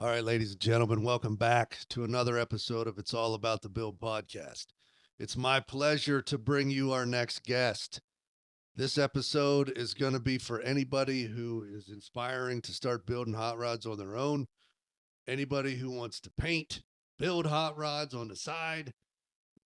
All right, ladies and gentlemen, welcome back to another episode of It's All About the Build podcast. It's my pleasure to bring you our next guest. This episode is going to be for anybody who is inspiring to start building hot rods on their own, anybody who wants to paint, build hot rods on the side.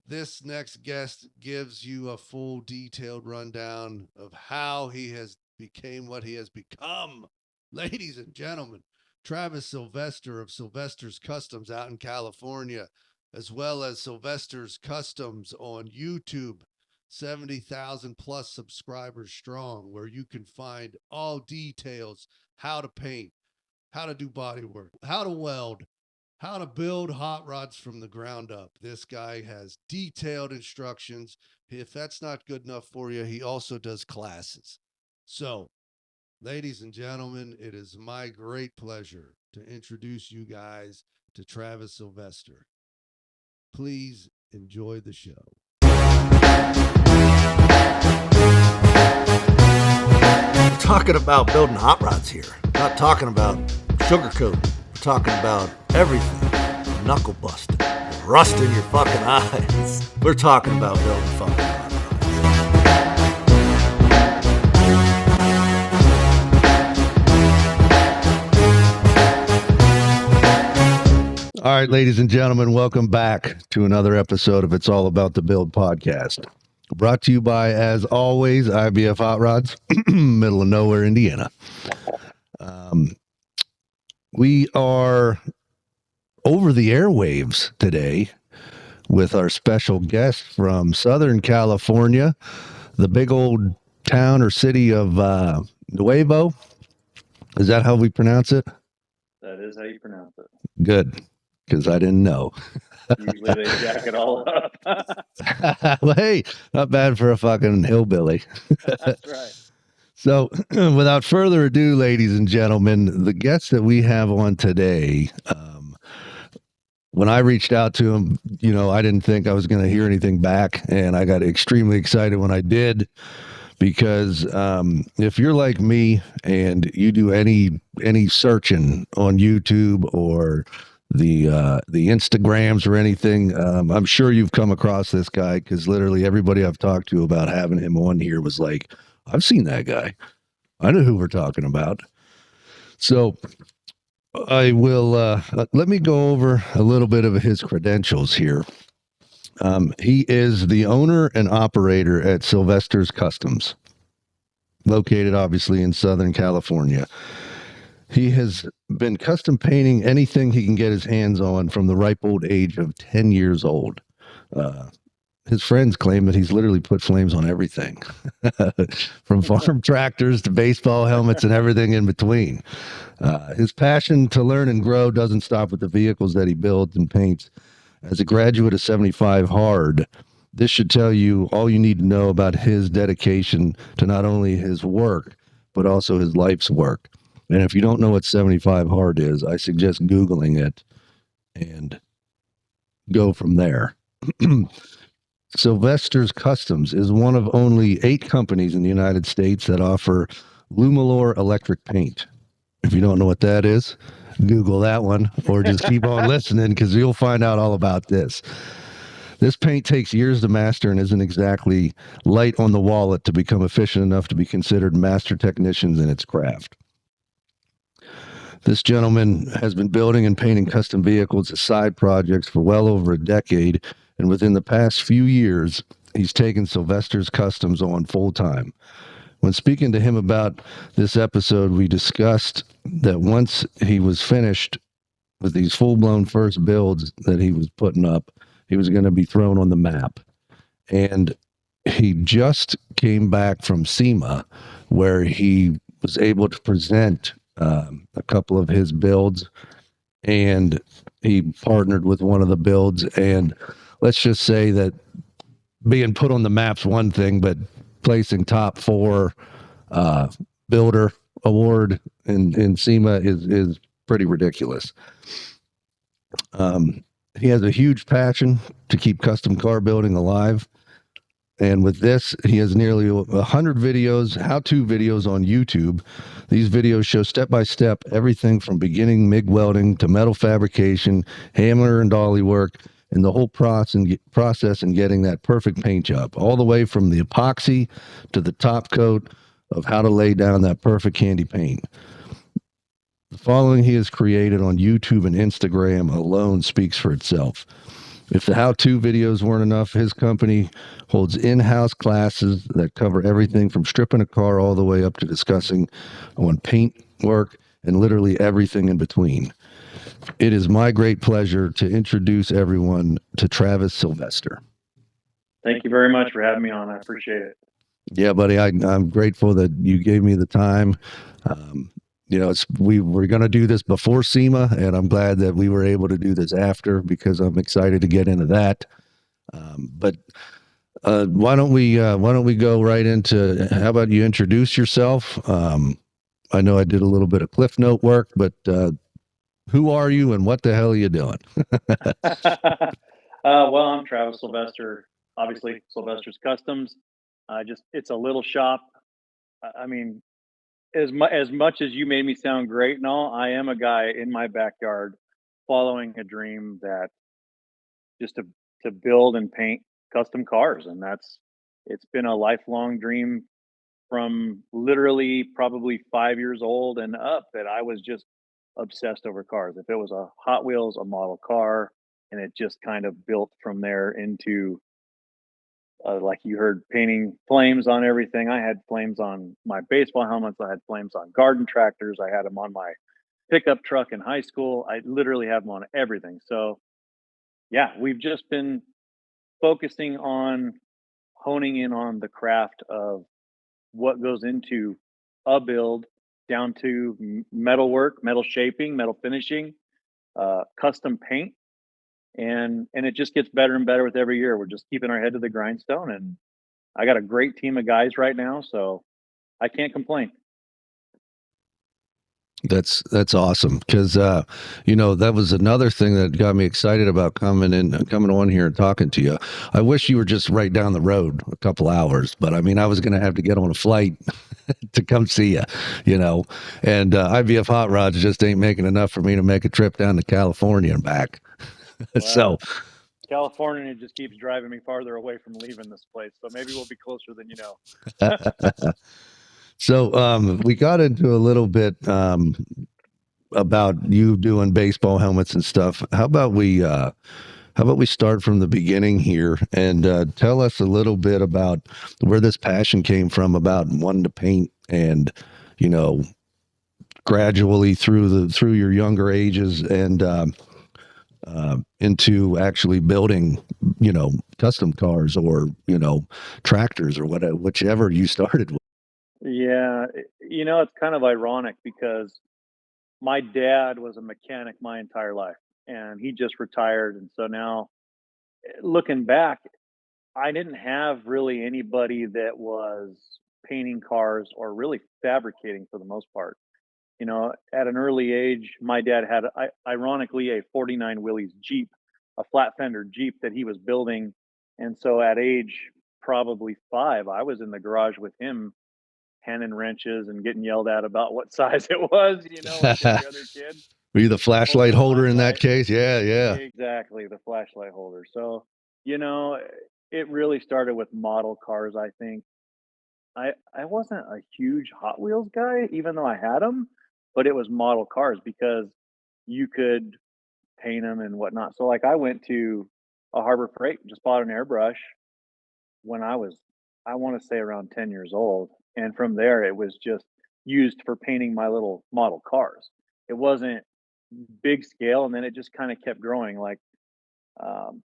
This next guest gives you a full detailed rundown of how he has became what he has become. Ladies and gentlemen, Travis Sylvester of Sylvesters Customs out in California, as well as Sylvesters Customs on YouTube, 70,000 plus subscribers strong, where you can find all details, how to paint, how to do body work, how to weld, how to build hot rods from the ground up. This guy has detailed instructions. If that's not good enough for you, he also does classes. So, ladies and gentlemen, it is my great pleasure to introduce you guys to Travis Sylvester. Please enjoy the show. We're talking about building hot rods here. We're not talking about sugarcoating. We're talking about everything. Knuckle busting. Rust in your fucking eyes. We're talking about building fucking hot rods. All right, ladies and gentlemen, welcome back to another episode of It's All About the Build podcast. Brought to you by, as always, I.B.F.HotRods, middle of nowhere, Indiana. We are over the airwaves today with our special guest from Southern California, the big old town or city of Nuevo. Is that how we pronounce it? That is how you pronounce it. Good, because I didn't know. You literally jack it all up. Well, hey, not bad for a fucking hillbilly. That's right. So, without further ado, ladies and gentlemen, the guest that we have on today, when I reached out to him, I didn't think I was going to hear anything back, and I got extremely excited when I did, because if you're like me and you do any searching on YouTube or the Instagrams or anything, I'm sure you've come across this guy, because literally everybody I've talked to about having him on here was like, I've seen that guy. I know who we're talking about. So I will let me go over a little bit of his credentials here. He is the owner and operator at Sylvesters Customs, located obviously in Southern California. He has been custom painting anything he can get his hands on from the ripe old age of 10 years old. His friends claim that he's literally put flames on everything, from farm tractors to baseball helmets and everything in between. His passion to learn and grow doesn't stop with the vehicles that he builds and paints. As a graduate of 75 Hard, this should tell you all you need to know about his dedication to not only his work, but also his life's work. And if you don't know what 75 Hard is, I suggest Googling it and go from there. Sylvesters Customs is one of only 8 companies in the United States that offer LumiLor electric paint. If you don't know what that is, Google that one, or just keep on listening, because you'll find out all about this. This paint takes years to master and isn't exactly light on the wallet to become efficient enough to be considered master technicians in its craft. This gentleman has been building and painting custom vehicles as side projects for well over a decade, and within the past few years, he's taken Sylvesters Customs on full time. When speaking to him about this episode, we discussed that once he was finished with these full-blown first builds that he was putting up, he was going to be thrown on the map. And he just came back from SEMA, where he was able to present a couple of his builds, and he partnered with one of the builds. And let's just say that being put on the map's one thing, but placing top 4 builder award in SEMA is pretty ridiculous. He has a huge passion to keep custom car building alive, And with this, he has nearly 100 videos, how-to videos on YouTube. These videos show step-by-step everything from beginning MIG welding to metal fabrication, hammer and dolly work, and the whole process in getting that perfect paint job, all the way from the epoxy to the top coat of how to lay down that perfect candy paint. The following he has created on YouTube and Instagram alone speaks for itself. If the how-to videos weren't enough, his company holds in-house classes that cover everything from stripping a car all the way up to discussing on paint work and literally everything in between. It is my great pleasure to introduce everyone to Travis Sylvester. Thank you very much for having me on. I appreciate it. Yeah, buddy, I'm grateful that you gave me the time. You know, we were going to do this before SEMA, and I'm glad that we were able to do this after because I'm excited to get into that. But why don't we go right into? How about you introduce yourself? I know I did a little bit of cliff note work, but who are you and what the hell are you doing? Well, I'm Travis Sylvester. Obviously, Sylvester's Customs. It's a little shop. I mean, as much as you made me sound great and all, I am a guy in my backyard following a dream that just to build and paint custom cars, and it's been a lifelong dream from literally probably 5 years old and up that I was just obsessed over cars. If it was a Hot Wheels, a model car, and it just kind of built from there into like you heard, painting flames on everything. I had flames on my baseball helmets. I had flames on garden tractors. I had them on my pickup truck in high school. I literally have them on everything. So yeah, we've just been focusing on honing in on the craft of what goes into a build down to metal work, metal shaping, metal finishing, custom paint, and it just gets better and better with every year. We're just keeping our head to the grindstone, and I got a great team of guys right now, so I can't complain. That's awesome because you know, that was another thing that got me excited about coming on here and talking to you. I wish you were just right down the road a couple hours, but I mean, I was going to have to get on a flight to come see you, you know. And I.B.F.HotRods just ain't making enough for me to make a trip down to California and back. So Well, California just keeps driving me farther away from leaving this place, so maybe we'll be closer than you know. so we got into a little bit about you doing baseball helmets and stuff. How about we start from the beginning here and tell us a little bit about where this passion came from about wanting to paint and, you know, gradually through your younger ages and into actually building, you know, custom cars or, you know, tractors or whatever, whichever you started with. Yeah, you know, it's kind of ironic because my dad was a mechanic my entire life, and he just retired, and so now looking back, I didn't have really anybody that was painting cars or really fabricating for the most part. You know, at an early age, my dad had, ironically, a 49 Willys Jeep, a flat fender Jeep that he was building. And so at age probably 5, I was in the garage with him, handing wrenches and getting yelled at about what size it was, you know, like every other kid Were you the holding flashlight a holder in that flashlight. case? Yeah, yeah. Exactly, the flashlight holder. So, you know, it really started with model cars, I think. I wasn't a huge Hot Wheels guy, even though I had them, but it was model cars because you could paint them and whatnot. So, like, I went to a Harbor Freight and just bought an airbrush when I was, I want to say around 10 years old. And from there, it was just used for painting my little model cars. It wasn't big scale, and then it just kind of kept growing. Like, um,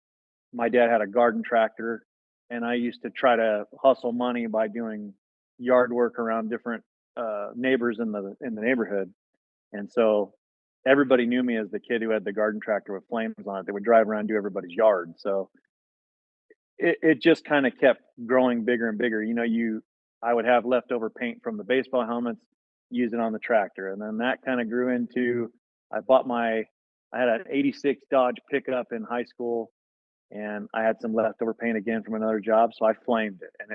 my dad had a garden tractor, and I used to try to hustle money by doing yard work around different neighbors in the neighborhood. And so everybody knew me as the kid who had the garden tractor with flames on it that would drive around and do everybody's yard. So it just kind of kept growing bigger and bigger. You know, I would have leftover paint from the baseball helmets, use it on the tractor, and then that kind of grew into I bought my I had an '86 Dodge pickup in high school, and I had some leftover paint again from another job, so I flamed it, and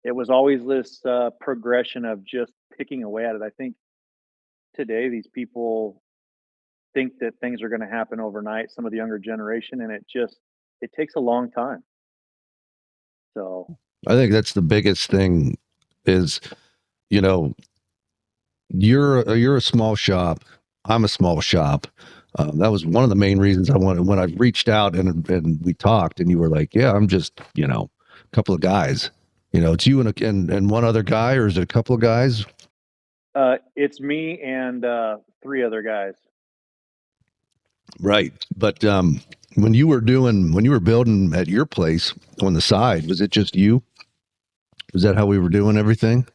it was always this progression of just picking away at it. I think today these people think that things are going to happen overnight. Some of the younger generation, and it takes a long time. So I think that's the biggest thing is, you know, you're a small shop. I'm a small shop. That was one of the main reasons I wanted when I reached out and we talked, and you were like, "Yeah, I'm just a couple of guys. It's you and one other guy, or is it a couple of guys?" it's me and three other guys. Right. But when you were building at your place on the side, was it just you? Was that how we were doing everything?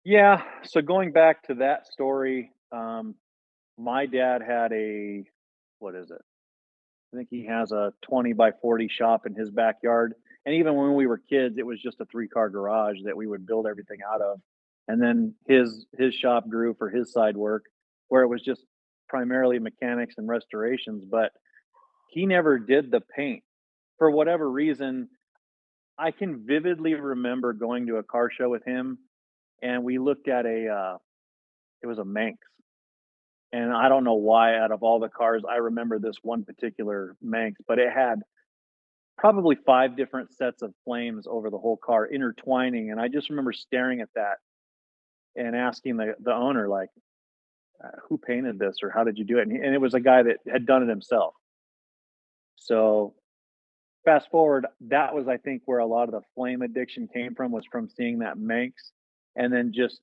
Yeah. So going back to that story, my dad had what is it? I think he has a 20 by 40 shop in his backyard. And even when we were kids, it was just a three-car garage that we would build everything out of. And then his shop grew for his side work, where it was just primarily mechanics and restorations, but he never did the paint. For whatever reason, I can vividly remember going to a car show with him, and we looked at it was a Manx. And I don't know why out of all the cars, I remember this one particular Manx, but it had probably 5 different sets of flames over the whole car intertwining, and I just remember staring at that and asking the owner, like, "Who painted this, or how did you do it?" And it was a guy that had done it himself. So, fast forward, that was, I think, where a lot of the flame addiction came from, was from seeing that Manx, and then just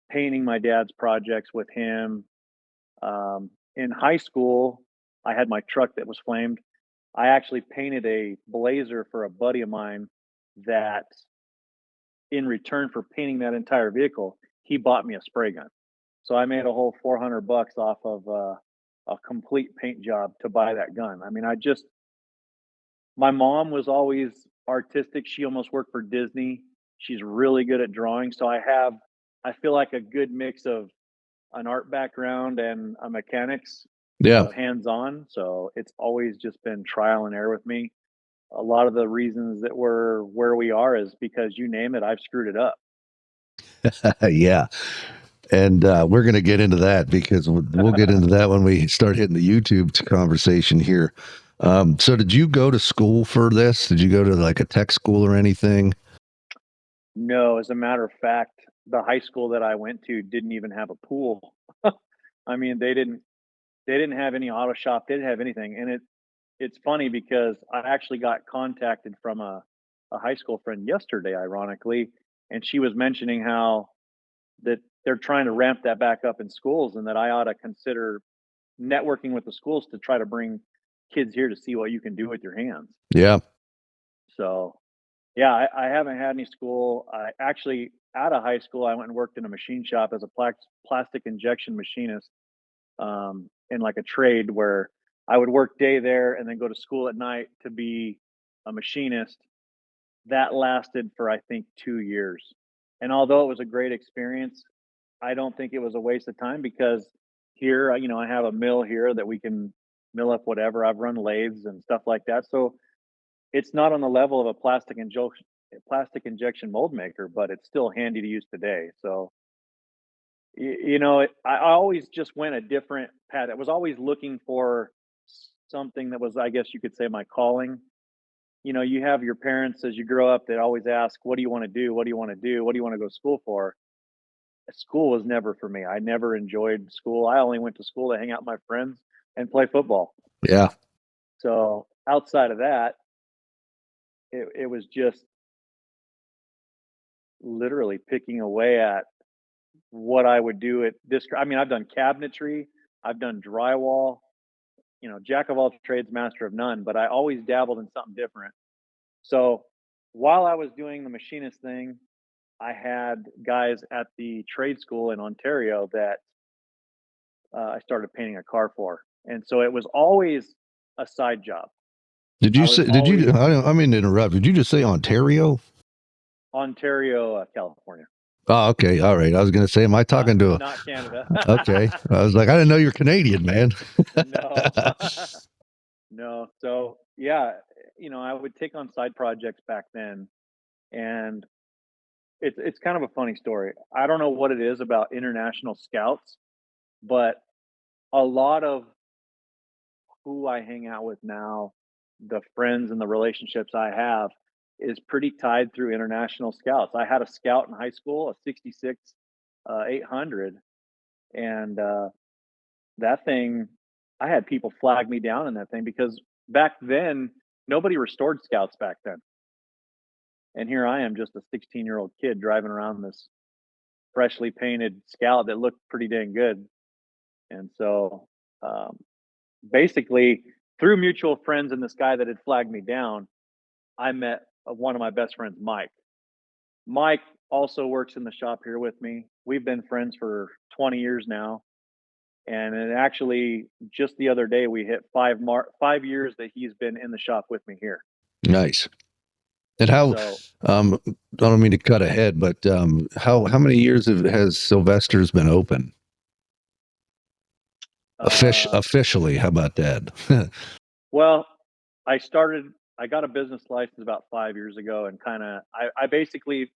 painting my dad's projects with him. In high school, I had my truck that was flamed. I actually painted a Blazer for a buddy of mine that, in return for painting that entire vehicle, he bought me a spray gun. So I made a whole 400 bucks off of a complete paint job to buy that gun. I mean, my mom was always artistic. She almost worked for Disney. She's really good at drawing. So I feel like a good mix of an art background and a mechanics Yeah. hands on. So it's always just been trial and error with me. A lot of the reasons that we're where we are is because, you name it, I've screwed it up. Yeah. And we're going to get into that because we'll get into that when we start hitting the YouTube conversation here. So did you go to school for this? Did you go to like a tech school or anything? No, as a matter of fact, the high school that I went to didn't even have a pool. I mean, they didn't have any auto shop. They didn't have anything. And it's funny because I actually got contacted from a high school friend yesterday, ironically, and she was mentioning how that they're trying to ramp that back up in schools, and that I ought to consider networking with the schools to try to bring kids here to see what you can do with your hands. Yeah. So, yeah, I haven't had any school. I actually, out of high school, I went and worked in a machine shop as a plastic injection machinist, in like a trade where I would work day there and then go to school at night to be a machinist. That lasted for, I think, 2 years. And although it was a great experience, I don't think it was a waste of time, because here, I have a mill here that we can mill up whatever. I've run lathes and stuff like that. So it's not on the level of a plastic injection mold maker, but it's still handy to use today. So, I always just went a different path. I was always looking for something that was, I guess you could say, my calling. You have your parents as you grow up, they always ask, "What do you want to do? What do you want to do? What do you want to go to school for?" School was never for me. I never enjoyed school. I only went to school to hang out with my friends and play football. Yeah. So outside of that, it was just literally picking away at what I would do at this. I mean, I've done cabinetry, I've done drywall, jack of all trades, master of none, but I always dabbled in something different. So while I was doing the machinist thing, I had guys at the trade school in Ontario that I started painting a car for. And so it was always a side job. Did I you was say, did you, always I mean to interrupt. Did you just say Ontario? Ontario, California, Oh, okay. All right. I was going to say, am I not talking to not Canada. okay. I was like, I didn't know you're Canadian, man. No. No. So yeah, I would take on side projects back then, and it's kind of a funny story. I don't know what it is about international scouts, but a lot of who I hang out with now, the friends and the relationships I have, is pretty tied through international scouts. I had a scout in high school, a 66 800, and that thing, I had people flag me down in that thing because back then nobody restored scouts back then. And here I am, just a 16-year-old kid driving around this freshly painted scout that looked pretty dang good. And so, um, basically, through mutual friends and this guy that had flagged me down, I met one of my best friends, Mike. Mike also works in the shop here with me. We've been friends for 20 years now. And it actually, just the other day, we hit 5 years that he's been in the shop with me here. Nice. And how, So, I don't mean to cut ahead, but how many years has Sylvester's been open? uh, Officially, how about that? well, I got a business license about 5 years ago, and kind of, I basically,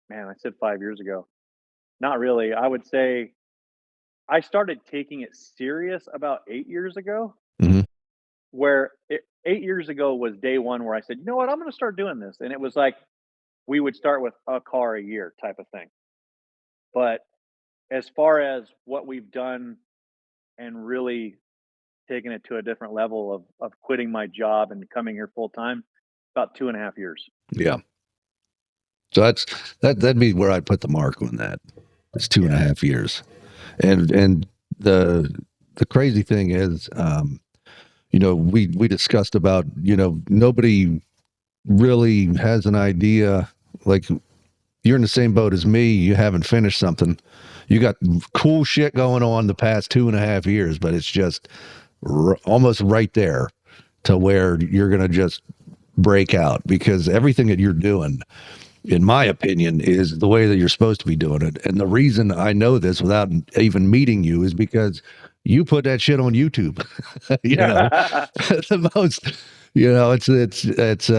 man, I said 5 years ago. Not really. I would say I started taking it serious about 8 years ago, Hmm. where 8 years ago was day one where I said, you know what, I'm going to start doing this. And it was like we would start with a car a year type of thing. But as far as what we've done and really taken it to a different level of quitting my job and coming here full time, about 2.5 years. Yeah. So that'd be where I'd put the mark on that. It's two and a Yeah. half years. And the crazy thing is, we discussed about, nobody really has an idea. Like, you're in the same boat as me. You haven't finished something. You got cool shit going on the past 2.5 years, but it's just almost right there to where you're going to just break out, because everything that you're doing, in my opinion, is the way that you're supposed to be doing it. And the reason I know this without even meeting you is because you put that shit on YouTube. The most, it's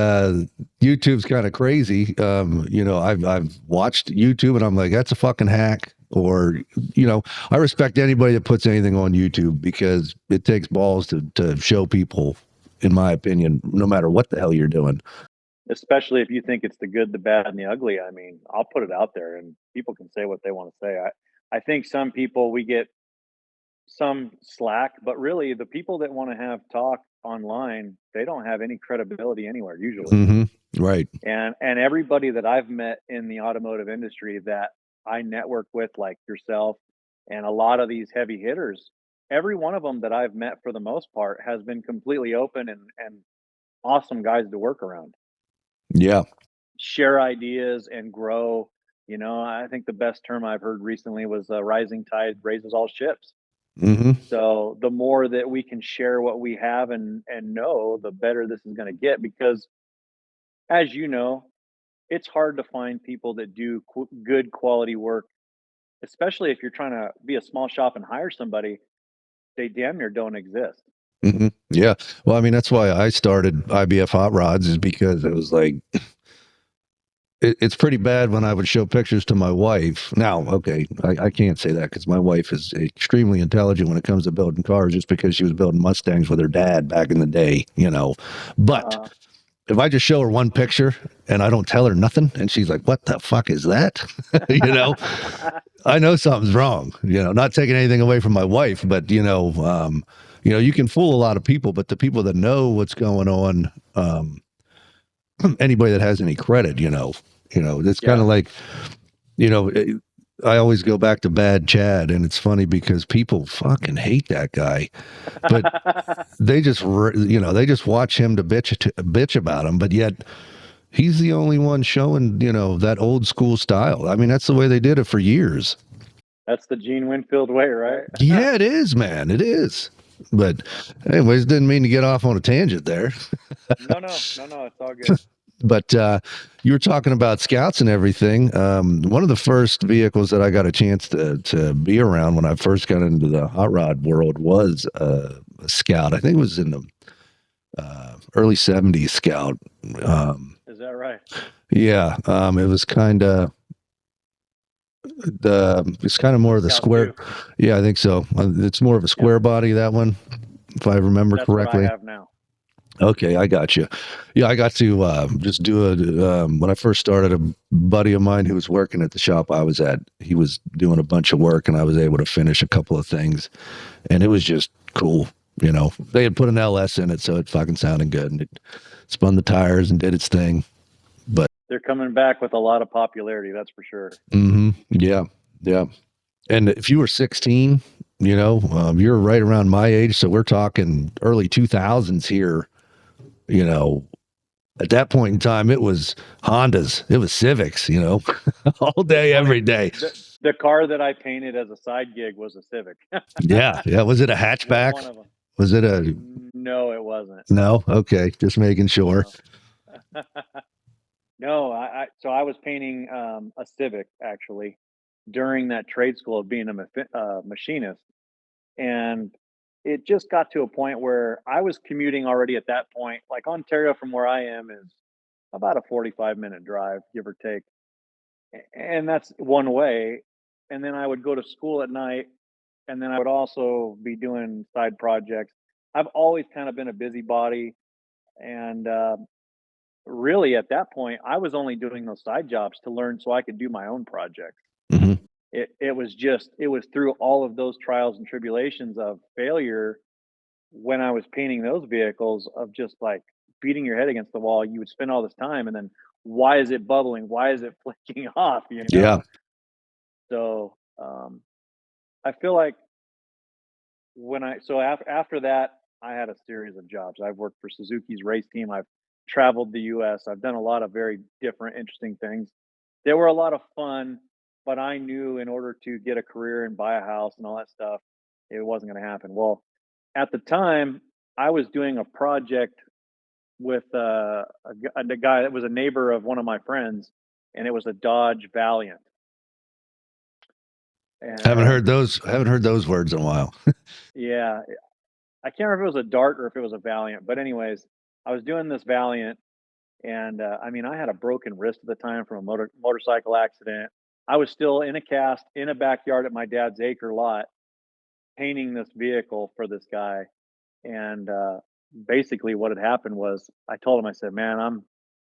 YouTube's kind of crazy. I've watched YouTube and I'm like, that's a fucking hack. Or, I respect anybody that puts anything on YouTube, because it takes balls to show people, in my opinion, no matter what the hell you're doing. Especially if you think it's the good, the bad, and the ugly. I mean, I'll put it out there and people can say what they want to say. I think some people, we get some slack, but really the people that want to have talk online, they don't have any credibility anywhere usually. Hmm. Right. And everybody that I've met in the automotive industry that I network with, like yourself, and a lot of these heavy hitters, every one of them that I've met for the most part has been completely open and awesome guys to work around. Yeah. Share ideas and grow. I think the best term I've heard recently was rising tide raises all ships. Hmm. So the more that we can share what we have and know, the better this is going to get. Because as you know, it's hard to find people that do good quality work, especially if you're trying to be a small shop and hire somebody. They damn near don't exist. Hmm. Yeah. Well, I mean, that's why I started I.B.F.HotRods, is because it was like, it's pretty bad when I would show pictures to my wife. Now, okay, I can't say that, because my wife is extremely intelligent when it comes to building cars, just because she was building Mustangs with her dad back in the day, But Uh, if I just show her one picture and I don't tell her nothing, and she's like, "What the fuck is that?" I know something's wrong. Not taking anything away from my wife, but you can fool a lot of people, but the people that know what's going on, anybody that has any credit, it's kind yeah. of like, you know, it, I always go back to Bad Chad, and it's funny because people fucking hate that guy, but they just, they just watch him to bitch about him, but yet he's the only one showing, that old school style. I mean, that's the way they did it for years. That's the Gene Winfield way, right? Yeah, it is, man. It is. But anyways, didn't mean to get off on a tangent there. No, no, no, no. It's all good. But you were talking about scouts and everything. One of the first vehicles that I got a chance to be around when I first got into the hot rod world was a scout. I think it was in the early 70s Scout. Is that right? Yeah, it was kind of it's kind of more of the Scout square. 2. Yeah, I think so. It's more of a Yep. square body, that one, if I remember That's what I correctly. have now. Okay, I got you. Yeah, I got to just do it when I first started. A buddy of mine who was working at the shop I was at, he was doing a bunch of work, and I was able to finish a couple of things, and it was just cool. You know, they had put an LS in it, so it fucking sounded good, and it spun the tires and did its thing. But They're coming back with a lot of popularity, that's for sure. yeah, yeah. And if you were 16, you know, you're right around my age, so we're talking early 2000s here. You know, at that point in time, it was Hondas, it was Civics, you know, all It's day, funny. every day. The car that I painted as a side gig was a Civic. Yeah, yeah. Was it a Just hatchback? one of them. Was it a No, it wasn't. no? Okay, just making sure. No. No, so I was painting a Civic actually during that trade school of being a machinist, and it just got to a point where I was commuting already at that point. Like Ontario from where I am is about a 45-minute drive, give or take, and that's one way. And then I would go to school at night, and then I would also be doing side projects. I've always kind of been a busybody, and really at that point, I was only doing those side jobs to learn so I could do my own projects. Hmm. It was through all of those trials and tribulations of failure when I was painting those vehicles of just like beating your head against the wall. You would spend all this time, and then why is it bubbling? Why is it flaking off? You know. Yeah, So I feel like after that, I had a series of jobs. I've worked for Suzuki's race team. I've traveled the U.S. I've done a lot of very different, interesting things. They were a lot of fun, but I knew in order to get a career and buy a house and all that stuff, it wasn't going to happen. Well, at the time, I was doing a project with a guy that was a neighbor of one of my friends, and it was a Dodge Valiant. And haven't heard those words in a while. yeah, I can't remember if it was a Dart or if it was a Valiant, but anyways, I was doing this Valiant, and I mean, I had a broken wrist at the time from a motorcycle accident. I was still in a cast in a backyard at my dad's acre lot, painting this vehicle for this guy, and basically, what had happened was I told him, I said, "Man,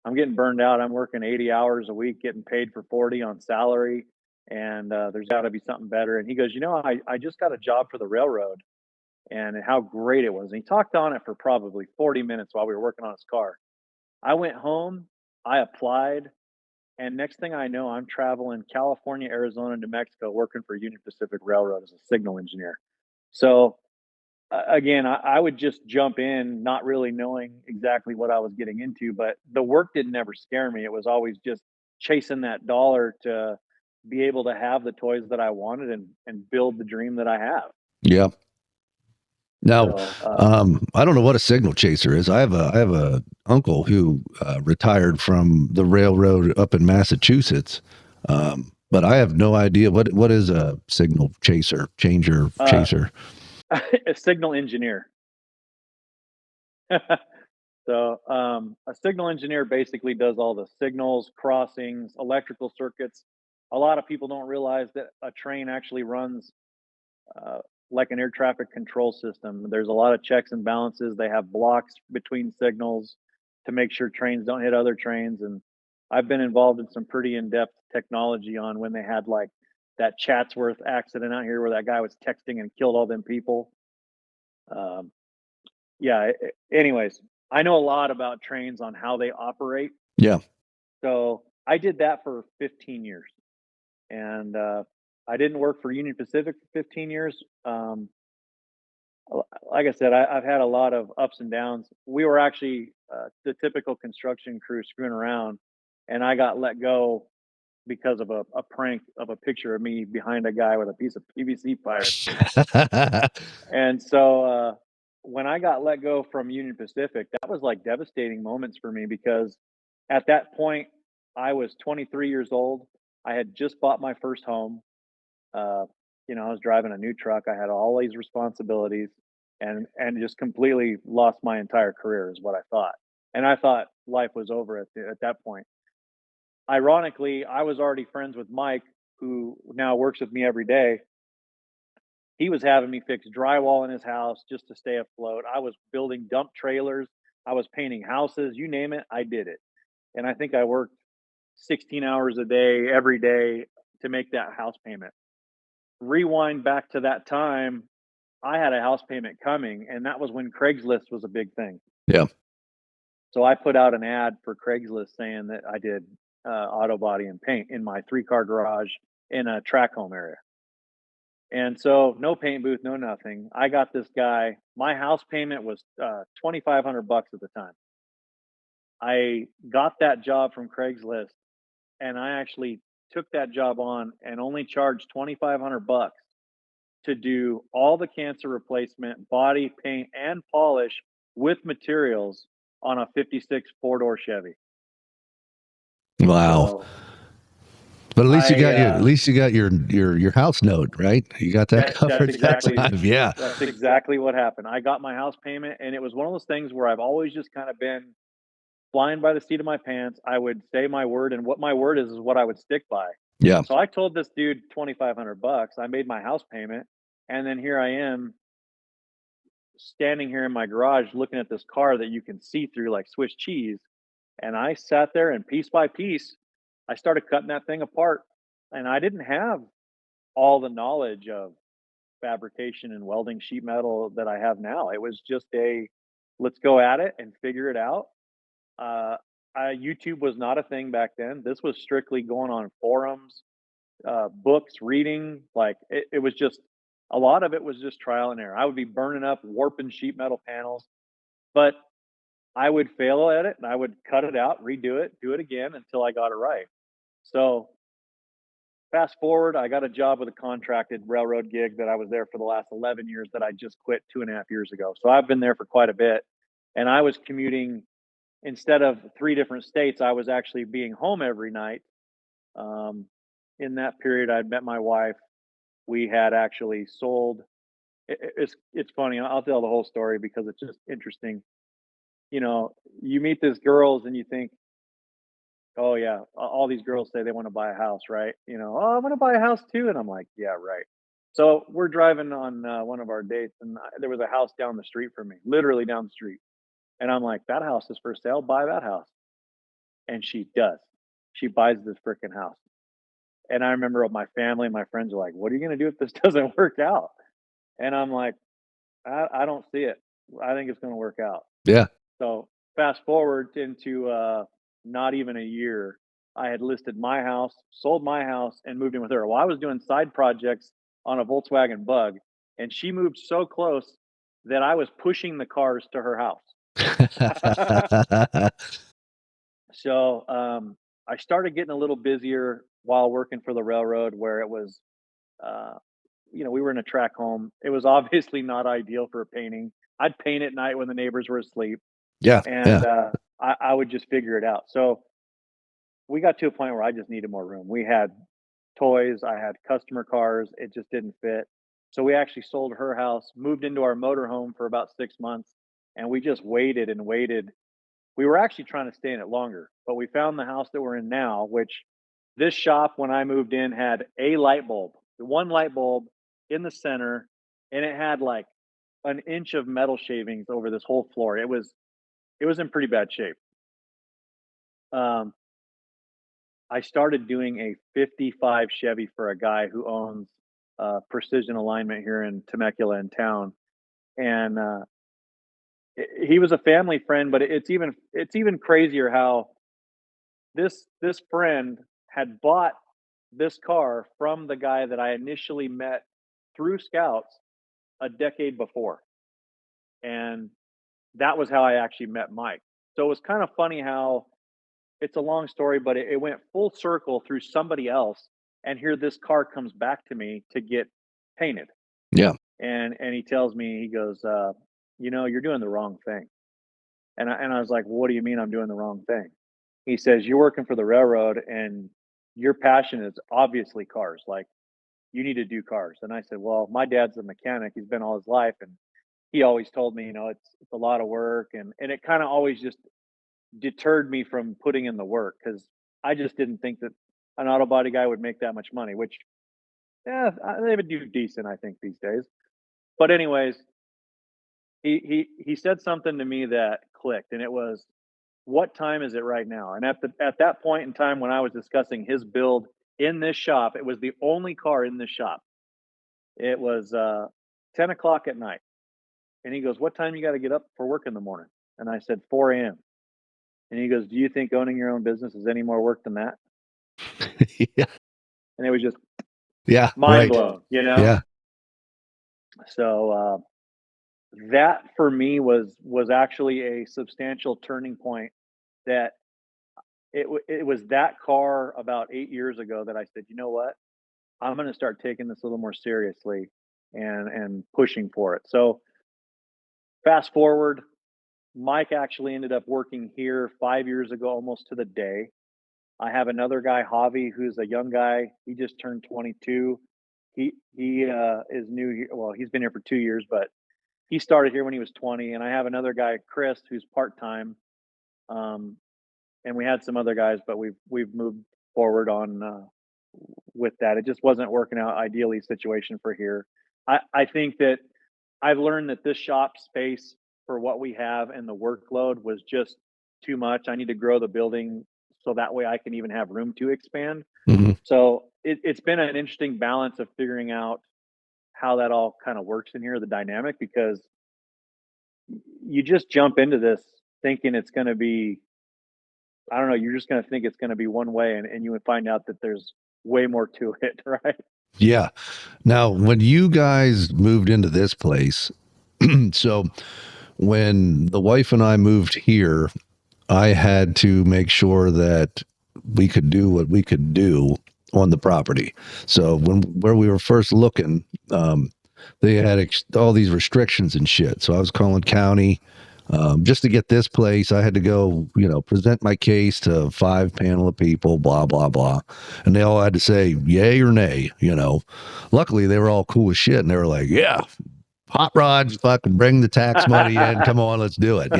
I'm getting burned out. I'm working 80 hours a week, getting paid for 40 on salary, and there's got to be something better." And he goes, "You know, I just got a job for the railroad." And how great it was. And he talked on it for probably 40 minutes while we were working on his car. I went home, I applied, and next thing I know, I'm traveling California, Arizona, New Mexico, working for Union Pacific Railroad as a signal engineer. So again, I would just jump in, not really knowing exactly what I was getting into, but the work didn't ever scare me. It was always just chasing that dollar to be able to have the toys that I wanted and build the dream that I have. Yeah. Now, So I don't know what a signal chaser is. I have a uncle who retired from the railroad up in Massachusetts, but I have no idea what is a signal uh, chaser. a signal engineer. So, a signal engineer basically does all the signals, crossings, electrical circuits. A lot of people don't realize that a train actually runs uh, like an air traffic control system. There's a lot of checks and balances. They have blocks between signals to make sure trains don't hit other trains. And I've been involved in some pretty in-depth technology on when they had like that Chatsworth accident out here where that guy was texting and killed all them people. Um, yeah. Anyways, I know a lot about trains on how they operate. Yeah. So I did that for 15 years, and I didn't work for Union Pacific for 15 years. Like I said, I've had a lot of ups and downs. We were actually the typical construction crew screwing around, and I got let go because of a prank of a picture of me behind a guy with a piece of PVC pipe. And so when I got let go from Union Pacific, that was like devastating moments for me because at that point I was 23 years old. I had just bought my first home. Uh, I was driving a new truck. I had all these responsibilities, and just completely lost my entire career is what I thought. And I thought life was over at that point. Ironically, I was already friends with Mike, who now works with me every day. He was having me fix drywall in his house just to stay afloat. I was building dump trailers. I was painting houses. You name it, I did it. And I think I worked 16 hours a day every day to make that house payment. Rewind back to that time, I had a house payment coming, and that was when Craigslist was a big thing. Yeah. So I put out an ad for Craigslist saying that I did auto body and paint in my 3-car garage in a track home area. And so no paint booth, no nothing. I got this guy. My house payment was $2,500 at the time. I got that job from Craigslist, and I actually took that job on and only charged $2,500 to do all the cancer replacement, body, paint, and polish with materials on a '56 4-door Chevy. Wow. So But at least you got I, your house note, right? You got that covered that time. Yeah. that's exactly what happened. I got my house payment, and it was one of those things where I've always just kind of been flying by the seat of my pants. I would say my word, and what my word is what I would stick by. Yeah. So I told this dude $2,500. I made my house payment, and then here I am standing here in my garage looking at this car that you can see through like Swiss cheese. And I sat there and piece by piece, I started cutting that thing apart. And I didn't have all the knowledge of fabrication and welding sheet metal that I have now. It was just let's go at it and figure it out. Uh, YouTube was not a thing back then. This was strictly going on forums, books, reading. Like it was just a lot of it was just trial and error. I would be burning up, warping sheet metal panels, but I would fail at it and I would cut it out, redo it, do it again until I got it right. So fast forward, I got a job with a contracted railroad gig that I was there for the last 11 years that I just quit 2.5 years ago. So I've been there for quite a bit. And I was commuting instead of 3 different states, I was actually being home every night. Um, in that period, I'd met my wife. We had actually sold. It's funny. I'll tell the whole story because it's just interesting. You know, you meet these girls and you think, oh yeah, all these girls say they want to buy a house, right? Oh, I want to buy a house too, and I'm like, yeah, right. So we're driving on one of our dates, and there was a house down the street from me, literally down the street, and I'm like, that house is for sale. Buy that house, and she does. She buys this freaking house, and I remember my family and my friends are like, "What are you going to do if this doesn't work out?" And I'm like, I don't see it. I think it's going to work out. Yeah. So fast forward into not even a year, I had listed my house, sold my house, and moved in with her. Well, I was doing side projects on a Volkswagen Bug, and she moved so close that I was pushing the cars to her house. So I started getting a little busier while working for the railroad, where it was, uh, we were in a track home. It was obviously not ideal for painting. I'd paint at night when the neighbors were asleep, Yeah. and Yeah. I would just figure it out. So we got to a point where I just needed more room. We had toys, I had customer cars, it just didn't fit. So we actually sold her house, moved into our motorhome for about 6 months, and we just waited and waited. We were actually trying to stay in it longer, but we found the house that we're in now, which this shop, when I moved in, had a light bulb, one light bulb in the center, and it had like an inch of metal shavings over this whole floor. It was in pretty bad shape. Um, I started doing a '55 Chevy for a guy who owns Precision Alignment here in Temecula in town, and he was a family friend. But it's even crazier how this friend had bought this car from the guy that I initially met through Scouts a decade before, and that was how I actually met Mike. So it was kind of funny how it's a long story, but it went full circle through somebody else, and here this car comes back to me to get painted, Yeah. and he tells me, he goes, "You're doing the wrong thing." And I was like, "What do you mean I'm doing the wrong thing?" He says, "You're working for the railroad, and your passion is obviously cars. Like, you need to do cars." And I said, "Well, my dad's a mechanic. He's been all his life, and he always told me, it's a lot of work, and it kind of always just deterred me from putting in the work because I just didn't think that an auto body guy would make that much money, which, yeah, they would do decent, I think, these days. But anyways, he said something to me that clicked, and it was, "What time is it right now?" And at that point in time when I was discussing his build in this shop, it was the only car in this shop. It was 10 o'clock at night, and he goes, "What time you got to get up for work in the morning?" And I said 4 a.m. And he goes, "Do you think owning your own business is any more work than that?" Yeah. And it was just Yeah. mind Right. blown. Yeah. So that for me was actually a substantial turning point. That it was that car about 8 years ago that I said, you know what, I'm going to start taking this a little more seriously and pushing for it. So fast forward, Mike actually ended up working here 5 years ago, almost to the day. I have another guy, Javi, who's a young guy. He just turned 22. He is new here. Well, he's been here for 2 years, but he started here when he was 20. And I have another guy, Chris, who's part time. Um, and we had some other guys, but we've moved forward on with that. It just wasn't working out ideally situation for here. I think that I've learned that this shop space for what we have and the workload was just too much. I need to grow the building so that way I can even have room to expand. Mhm. So it's been an interesting balance of figuring out how that all kind of works in here, the dynamic, because you just jump into this thinking it's going to be, I don't know, you're just going to think it's going to be one way, and you would find out that there's way more to it, right? Yeah. Now, when you guys moved into this place, so when the wife and I moved here, I had to make sure that we could do what we could do on the property. So where we were first looking, they had all these restrictions and shit. So I was calling county. Just to get this place, I had to go, present my case to 5 panel of people, blah, blah, blah. And they all had to say yay or nay. Luckily, they were all cool as shit. And they were like, yeah, hot rods, fucking bring the tax money in. Come on, let's do it.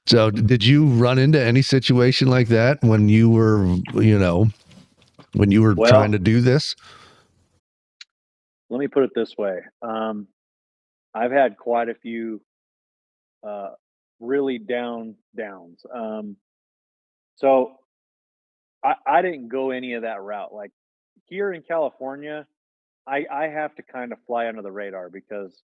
So did you run into any situation like that when you were, when you were trying to Well, do this? let me put it this way. I've had quite a few uh, really downs. So I didn't go any of that route. Like here in California, I have to kind of fly under the radar because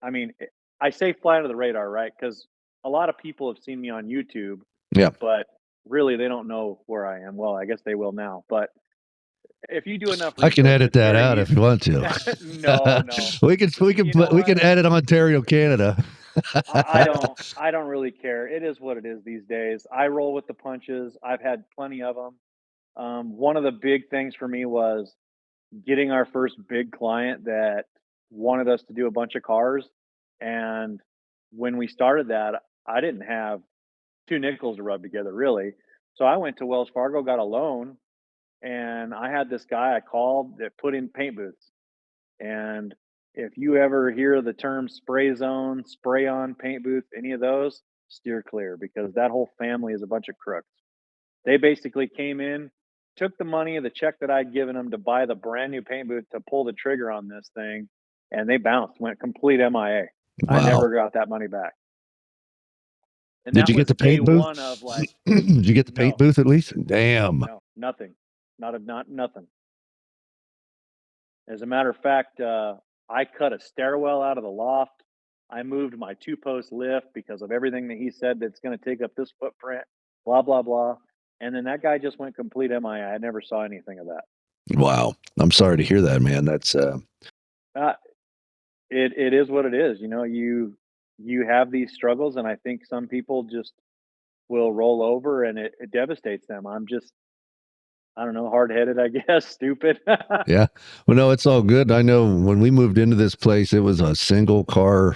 I mean, I say fly under the radar, right? Because a lot of people have seen me on YouTube, Yeah. but really they don't know where I am. Well, I guess they will now. But if you do enough I can research, edit it's that very out if easy. you want to. No, no. we can You know we can what? edit Ontario, Canada. I don't really care. It is what it is these days. I roll with the punches. I've had plenty of them. One of the big things for me was getting our first big client that wanted us to do a bunch of cars. And when we started that, I didn't have two nickels to rub together, really. So I went to Wells Fargo, got a loan, and I had this guy I called that put in paint booths. And if you ever hear the term spray zone, spray on, paint booth, any of those, steer clear because that whole family is a bunch of crooks. They basically came in, took the money, the check that I'd given them to buy the brand new paint booth to pull the trigger on this thing, and they bounced, went complete MIA. I Wow. never got that money back. And Did that you get was the day paint booth? one of like, Did you get the paint no, booth at least? Damn. no, nothing. Not nothing. As a matter of fact, I cut a stairwell out of the loft. I moved my two-post lift because of everything that he said that's going to take up this footprint, blah, blah, blah. And then that guy just went complete MIA. I never saw anything of that. Wow. I'm sorry to hear that, man. That's Uh, it is what it is. You have these struggles, and I think some people just will roll over, and it devastates them. I'm just, I don't know, hard headed, I guess, stupid. yeah. Well, no, it's all good. I know when we moved into this place, it was a single car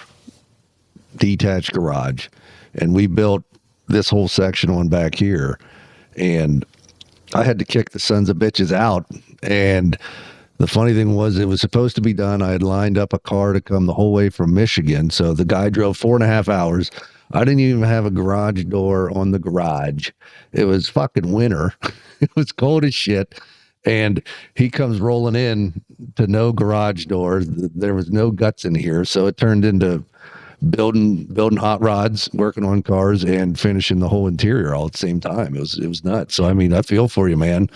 detached garage, and we built this whole section on back here, and I had to kick the sons of bitches out, and The funny thing was, it was supposed to be done. I had lined up a car to come the whole way from Michigan. So the guy drove 4.5 hours. I didn't even have a garage door on the garage. It was fucking winter. It was cold as shit. And he comes rolling in to no garage door. There was no guts in here. So it turned into building hot rods, working on cars, and finishing the whole interior all at the same time. It was nuts. So I mean, I feel for you, man.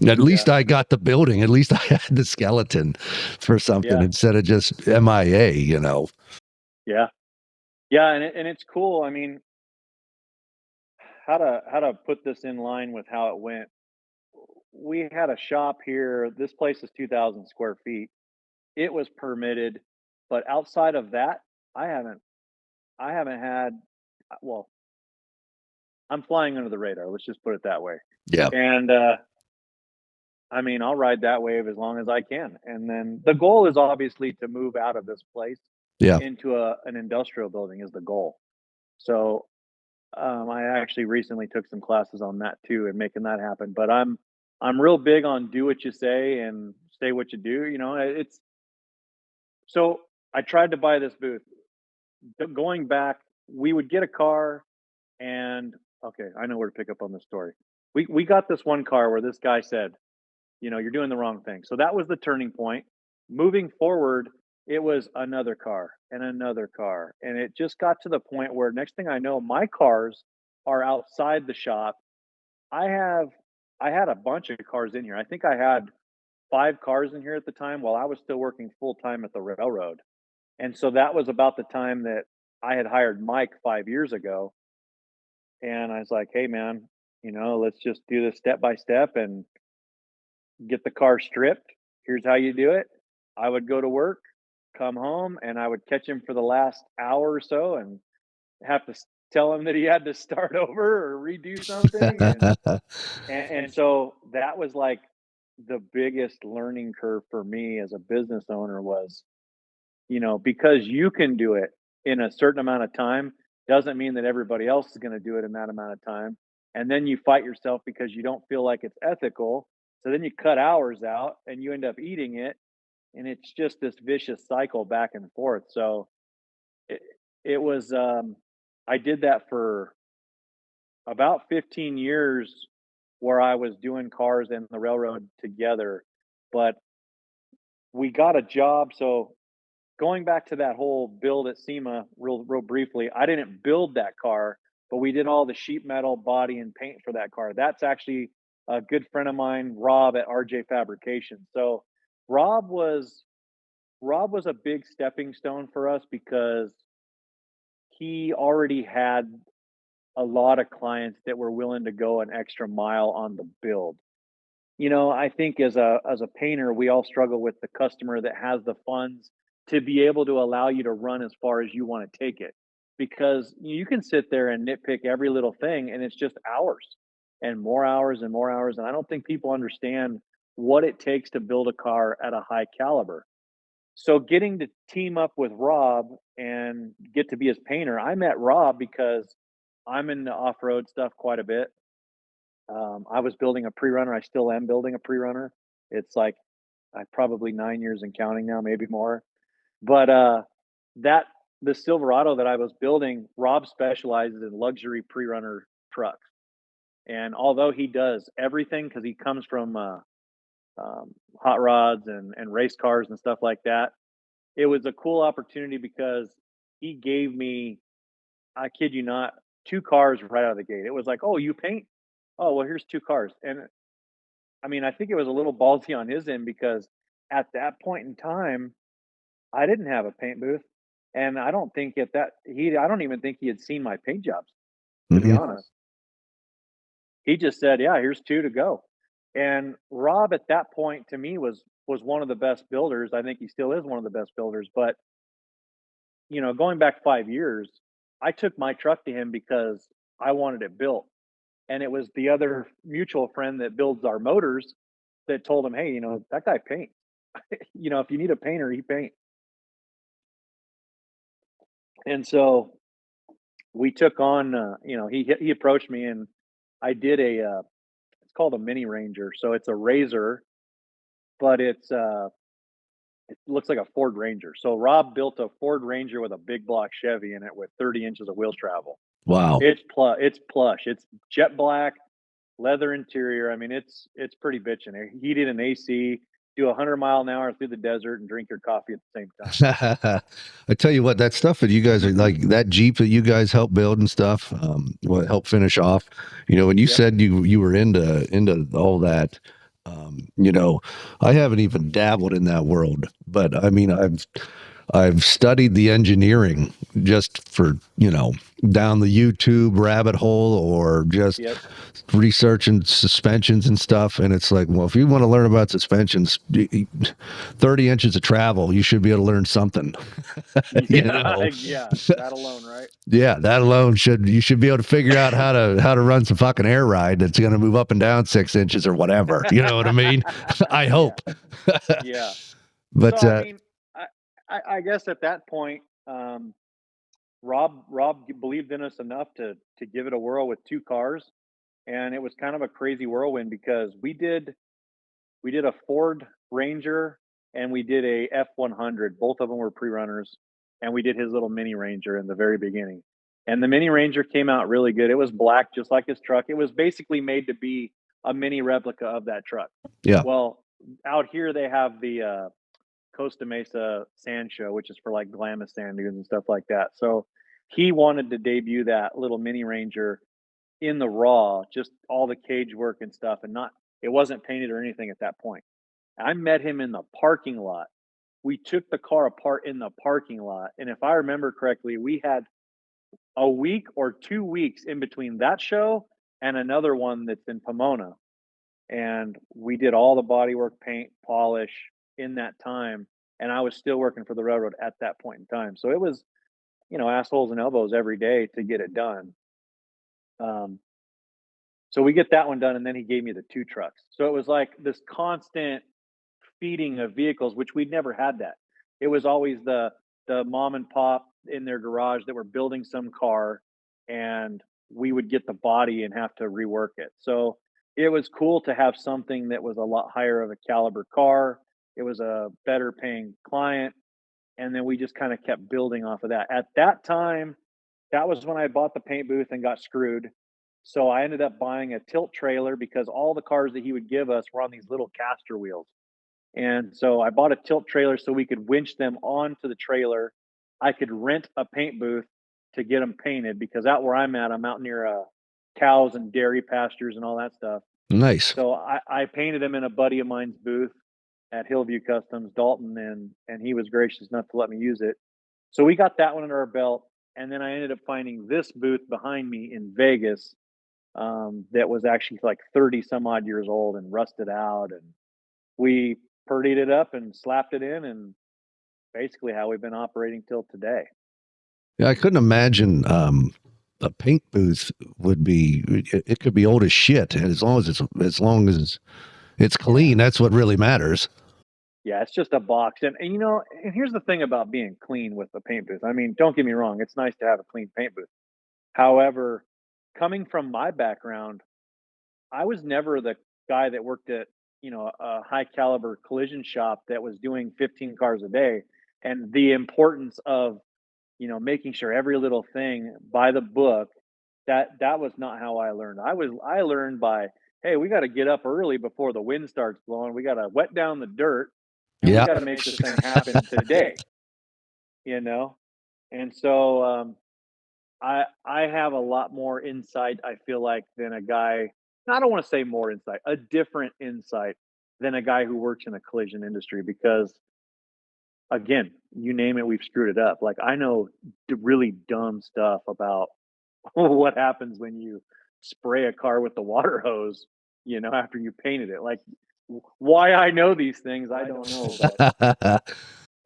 At least I got the building. At least I had the skeleton for something instead of just MIA. Yeah. And it's cool. I mean, how to put this in line with how it went. We had a shop here. This place is 2,000 square feet. It was permitted, but outside of that, I haven't I haven't had well, I'm flying under the radar. Let's just put it that way. Yeah, And I mean, I'll ride that wave as long as I can. And then the goal is obviously to move out of this place yeah, into an industrial building is the goal. So I actually recently took some classes on that too and making that happen. But I'm real big on do what you say and say what you do. It's so I tried to buy this booth. Going back, we would get a car and okay, I know where to pick up on this story. We got this one car where this guy said, you're doing the wrong thing. So that was the turning point. Moving forward, it was another car and another car. And it just got to the point where next thing I know, my cars are outside the shop. I have I had a bunch of cars in here. I think I had 5 cars in here at the time while I was still working full time at the railroad. And so that was about the time that I had hired Mike 5 years ago. And I was like, hey man, let's just do this step by step and get the car stripped. Here's how you do it. I would go to work, come home, and I would catch him for the last hour or so and have to tell him that he had to start over or redo something. And so that was like the biggest learning curve for me as a business owner was, because you can do it in a certain amount of time doesn't mean that everybody else is going to do it in that amount of time. And then you fight yourself because you don't feel like it's ethical. So then you cut hours out and you end up eating it. And it's just this vicious cycle back and forth. So it, it was, I did that for about 15 years where I was doing cars and the railroad together. But we got a job. So going back to that whole build at SEMA real briefly, I didn't build that car, but we did all the sheet metal, body, and paint for that car. That's actually a good friend of mine, Rob at RJ Fabrication. So Rob was Rob was a big stepping stone for us because he already had a lot of clients that were willing to go an extra mile on the build. I think as a painter, we all struggle with the customer that has the funds to be able to allow you to run as far as you want to take it. Because you can sit there and nitpick every little thing and it's just hours and more hours and more hours. And I don't think people understand what it takes to build a car at a high caliber. So getting to team up with Rob and get to be his painter, I met Rob because I'm into off-road stuff quite a bit. I was building a pre-runner. I still am building a pre-runner. It's like I probably 9 years and counting now, maybe more. But that the Silverado that I was building, Rob specializes in luxury pre-runner trucks. And although he does everything because he comes from hot rods and race cars and stuff like that, it was a cool opportunity because he gave me, I kid you not, 2 cars right out of the gate. It was like, "Oh, you paint? Oh, well, here's 2 cars." And I mean, I think it was a little ballsy on his end because at that point in time, I didn't have a paint booth, and I don't even think he had seen my paint jobs, to be hmm honest. He just said, "Yeah, here's 2 to go." And Rob at that point to me was one of the best builders. I think he still is one of the best builders, but going back 5 years, I took my truck to him because I wanted it built. And it was the other mutual friend that builds our motors that told him, "Hey, that guy paints. If you need a painter, he paints." And so we took on, he approached me and I did it's called a mini Ranger. So it's a Razor but it looks like a Ford Ranger. So Rob built a Ford Ranger with a big block Chevy in it with 30 inches of wheel travel. Wow. It's plush. It's jet black, leather interior. I mean, it's pretty bitchin'. Heated and AC. Do 100-mile-an-hour through the desert and drink your coffee at the same time. I tell you what, that stuff that you guys are like, that Jeep that you guys help build and stuff, what help finish off. You know, when you Yep. said you were into all that, you know, I haven't even dabbled in that world, but I mean, I've studied the engineering just for, you know, down the YouTube rabbit hole or just Yep. researching suspensions and stuff. And it's like, well, if you want to learn about suspensions, 30 inches of travel, you should be able to learn something. You know? Yeah, that alone, right? Yeah, that alone you should be able to figure out how to run some fucking air ride that's going to move up and down 6 inches or whatever. You know what I mean? I hope. Yeah. But So I mean, I guess at that point, Rob believed in us enough to give it a whirl with 2 cars, and it was kind of a crazy whirlwind because we did a Ford Ranger and we did a F-100. Both of them were pre-runners, and we did his little mini Ranger in the very beginning. And the mini Ranger came out really good. It was black, just like his truck. It was basically made to be a mini replica of that truck. yeah, Well, out here they have the Costa Mesa Sand Show, which is for like Glamis sand dunes and stuff like that. So he wanted to debut that little mini Ranger in the raw, just all the cage work and stuff, and not it wasn't painted or anything at that point. I met him in the parking lot. We took the car apart in the parking lot, and if I remember correctly, we had a week or 2 weeks in between that show and another one that's in Pomona, and we did all the bodywork, paint, polish in that time, and I was still working for the railroad at that point in time. So it was, assholes and elbows every day to get it done. Um, so we get that one done, and then he gave me the 2 trucks. So it was like this constant feeding of vehicles, which we'd never had that. It was always the mom and pop in their garage that were building some car, and we would get the body and have to rework it. So it was cool to have something that was a lot higher of a caliber car. It was a better paying client, and then we just kind of kept building off of that. At that time, that was when I bought the paint booth and got screwed. So I ended up buying a tilt trailer because all the cars that he would give us were on these little caster wheels. And so I bought a tilt trailer so we could winch them onto the trailer. I could rent a paint booth to get them painted because out where I'm out near cows and dairy pastures and all that stuff. nice. So I painted them in a buddy of mine's booth at Hillview Customs, Dalton, and he was gracious enough to let me use it. So we got that one under our belt, and then I ended up finding this booth behind me in Vegas that was actually like 30 some odd years old and rusted out, and we purdied it up and slapped it in, and basically how we've been operating till today. Yeah, I couldn't imagine a paint booth would be. It could be old as shit, and as long as it's clean, that's what really matters. Yeah, it's just a box, and here's the thing about being clean with the paint booth. I mean, don't get me wrong; it's nice to have a clean paint booth. However, coming from my background, I was never the guy that worked at, a high caliber collision shop that was doing 15 cars a day. And the importance of, making sure every little thing by the book, that was not how I learned. I learned by, hey, we got to get up early before the wind starts blowing. We got to wet down the dirt, and we Yeah. got to make this thing happen today, you know? And so I have a lot more insight, I feel like, than a guy. I don't want to say more insight, a different insight than a guy who works in the collision industry because, again, you name it, we've screwed it up. Like I know really dumb stuff about what happens when you spray a car with the water hose, after you painted it. Like why I know these things, I don't know. But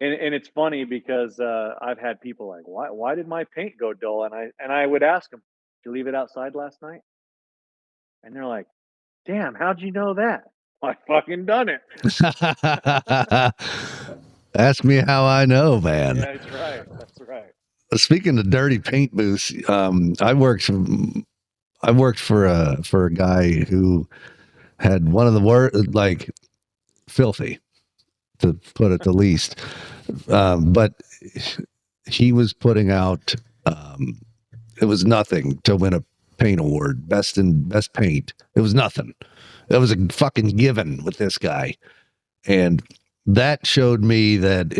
and it's funny because I've had people like, why did my paint go dull? And I would ask them, did you leave it outside last night? And they're like, damn, how'd you know that? I fucking done it. Ask me how I know, man. Yeah, that's right. That's right. Speaking of dirty paint booths, I worked for a guy who had one of the worst, like filthy. to put it the least. But he was putting out. It was nothing to win a paint award, best paint. It was nothing. It was a fucking given with this guy, and that showed me that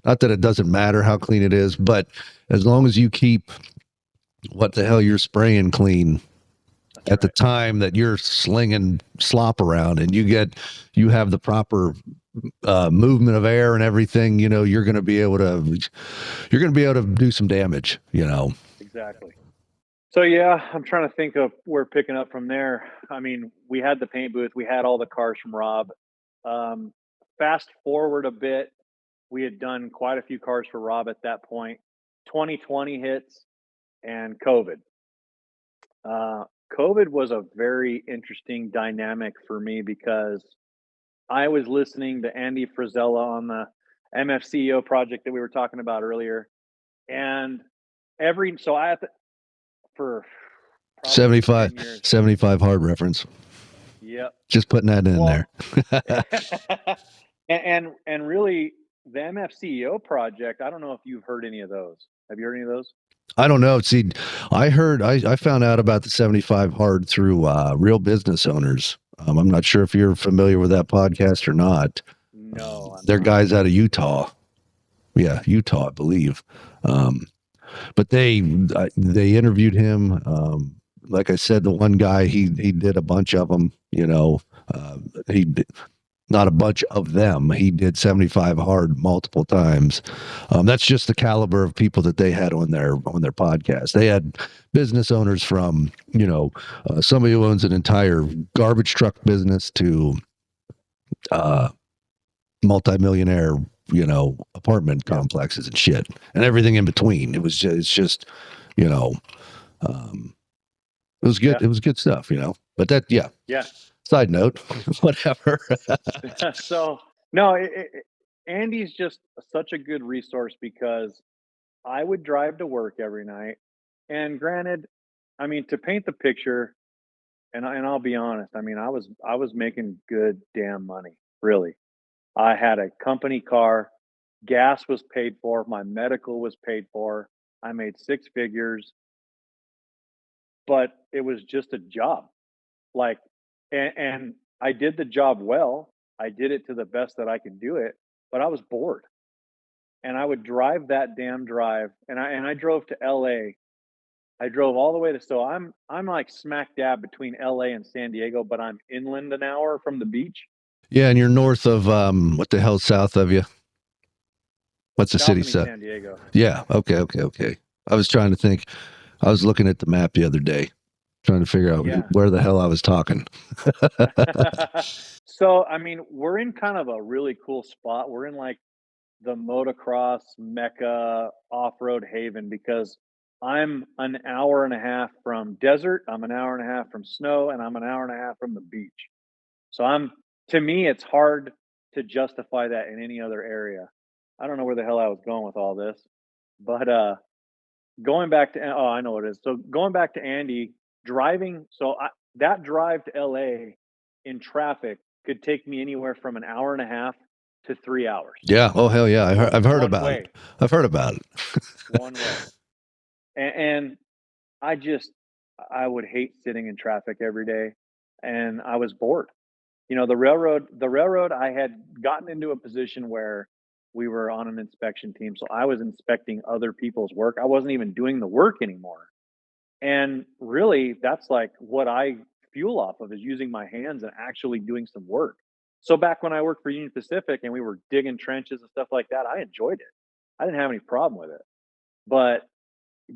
not that it doesn't matter how clean it is, but as long as you keep what the hell you're spraying clean at the time that you're slinging slop around, and you have the proper movement of air and everything, you're going to be able to do some damage. Exactly. So yeah, I'm trying to think of where picking up from there. I mean, we had the paint booth, we had all the cars from Rob. Um, Fast forward a bit, we had done quite a few cars for Rob at that point. 2020 hits and COVID. Uh, COVID was a very interesting dynamic for me because I was listening to Andy Frisella on the MFCEO project that we were talking about earlier, and I had to, for probably 75 10 years. 75 hard reference. Yep. Just putting that in there. and really the MFCEO project, I don't know if you've heard any of those. Have you heard any of those? I don't know. See, I found out about the 75 hard through Real Business Owners. I'm not sure if you're familiar with that podcast or not. No, They're guys out of Utah. Yeah, Utah, I believe. But they interviewed him. Like I said, the one guy, he did a bunch of them. He not a bunch of them. He did 75 hard multiple times. That's just the caliber of people that they had on their podcast. They had business owners from, somebody who owns an entire garbage truck business to multimillionaire, apartment complexes and shit and everything in between. It's just, it was good. Yeah. It was good stuff, but Yeah. Side note, whatever. So no, Andy's just such a good resource because I would drive to work every night, and granted, I mean, to paint the picture, and I'll be honest, I mean, I was making good damn money, really. I had a company car, gas was paid for, my medical was paid for. I made six figures, but it was just a job. Like, and I did the job well. I did it to the best that I could do it, but I was bored. And I would drive that damn drive, and I drove to LA. I drove all the way to, so I'm like smack dab between LA and San Diego, but I'm inland an hour from the beach. Yeah, and you're north of what the hell's south of you? What's the South city of me, set? San Diego. Yeah. Okay. I was trying to think. I was looking at the map the other day, trying to figure out where the hell I was talking. So, I mean, we're in kind of a really cool spot. We're in like the motocross mecca off-road haven because I'm an hour and a half from desert, I'm an hour and a half from snow, and I'm an hour and a half from the beach. So to me, it's hard to justify that in any other area. I don't know where the hell I was going with all this, but going back to, oh, I know what it is. So going back to Andy driving, that drive to LA in traffic could take me anywhere from an hour and a half to 3 hours. Yeah. Oh hell yeah. I've heard about it. I've heard about it. One way. And I would hate sitting in traffic every day, and I was bored. The railroad, I had gotten into a position where we were on an inspection team, so I was inspecting other people's work. I wasn't even doing the work anymore. And really, that's like what I fuel off of, is using my hands and actually doing some work. So back when I worked for Union Pacific and we were digging trenches and stuff like that, I enjoyed it. I didn't have any problem with it. But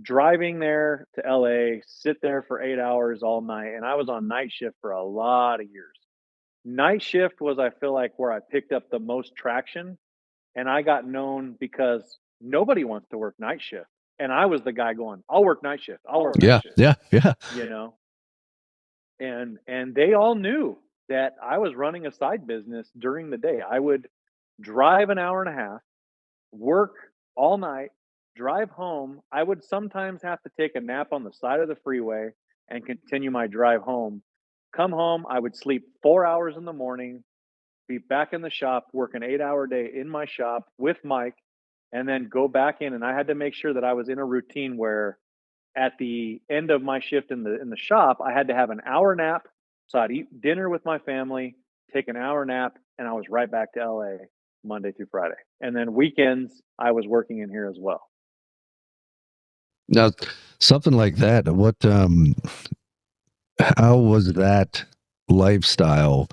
driving there to LA, sit there for 8 hours all night, and I was on night shift for a lot of years. Night shift was, I feel like, where I picked up the most traction, and I got known because nobody wants to work night shift. And I was the guy going, "I'll work night shift. I'll work night shift." Yeah. And they all knew that I was running a side business during the day. I would drive an hour and a half, work all night, drive home. I would sometimes have to take a nap on the side of the freeway and continue my drive home. Come home, I would sleep 4 hours in the morning, be back in the shop, work an 8-hour day in my shop with Mike, and then go back in. And I had to make sure that I was in a routine where at the end of my shift in the shop, I had to have an hour nap. So I'd eat dinner with my family, take an hour nap, and I was right back to LA Monday through Friday. And then weekends, I was working in here as well. Now, something like that, how was that lifestyle?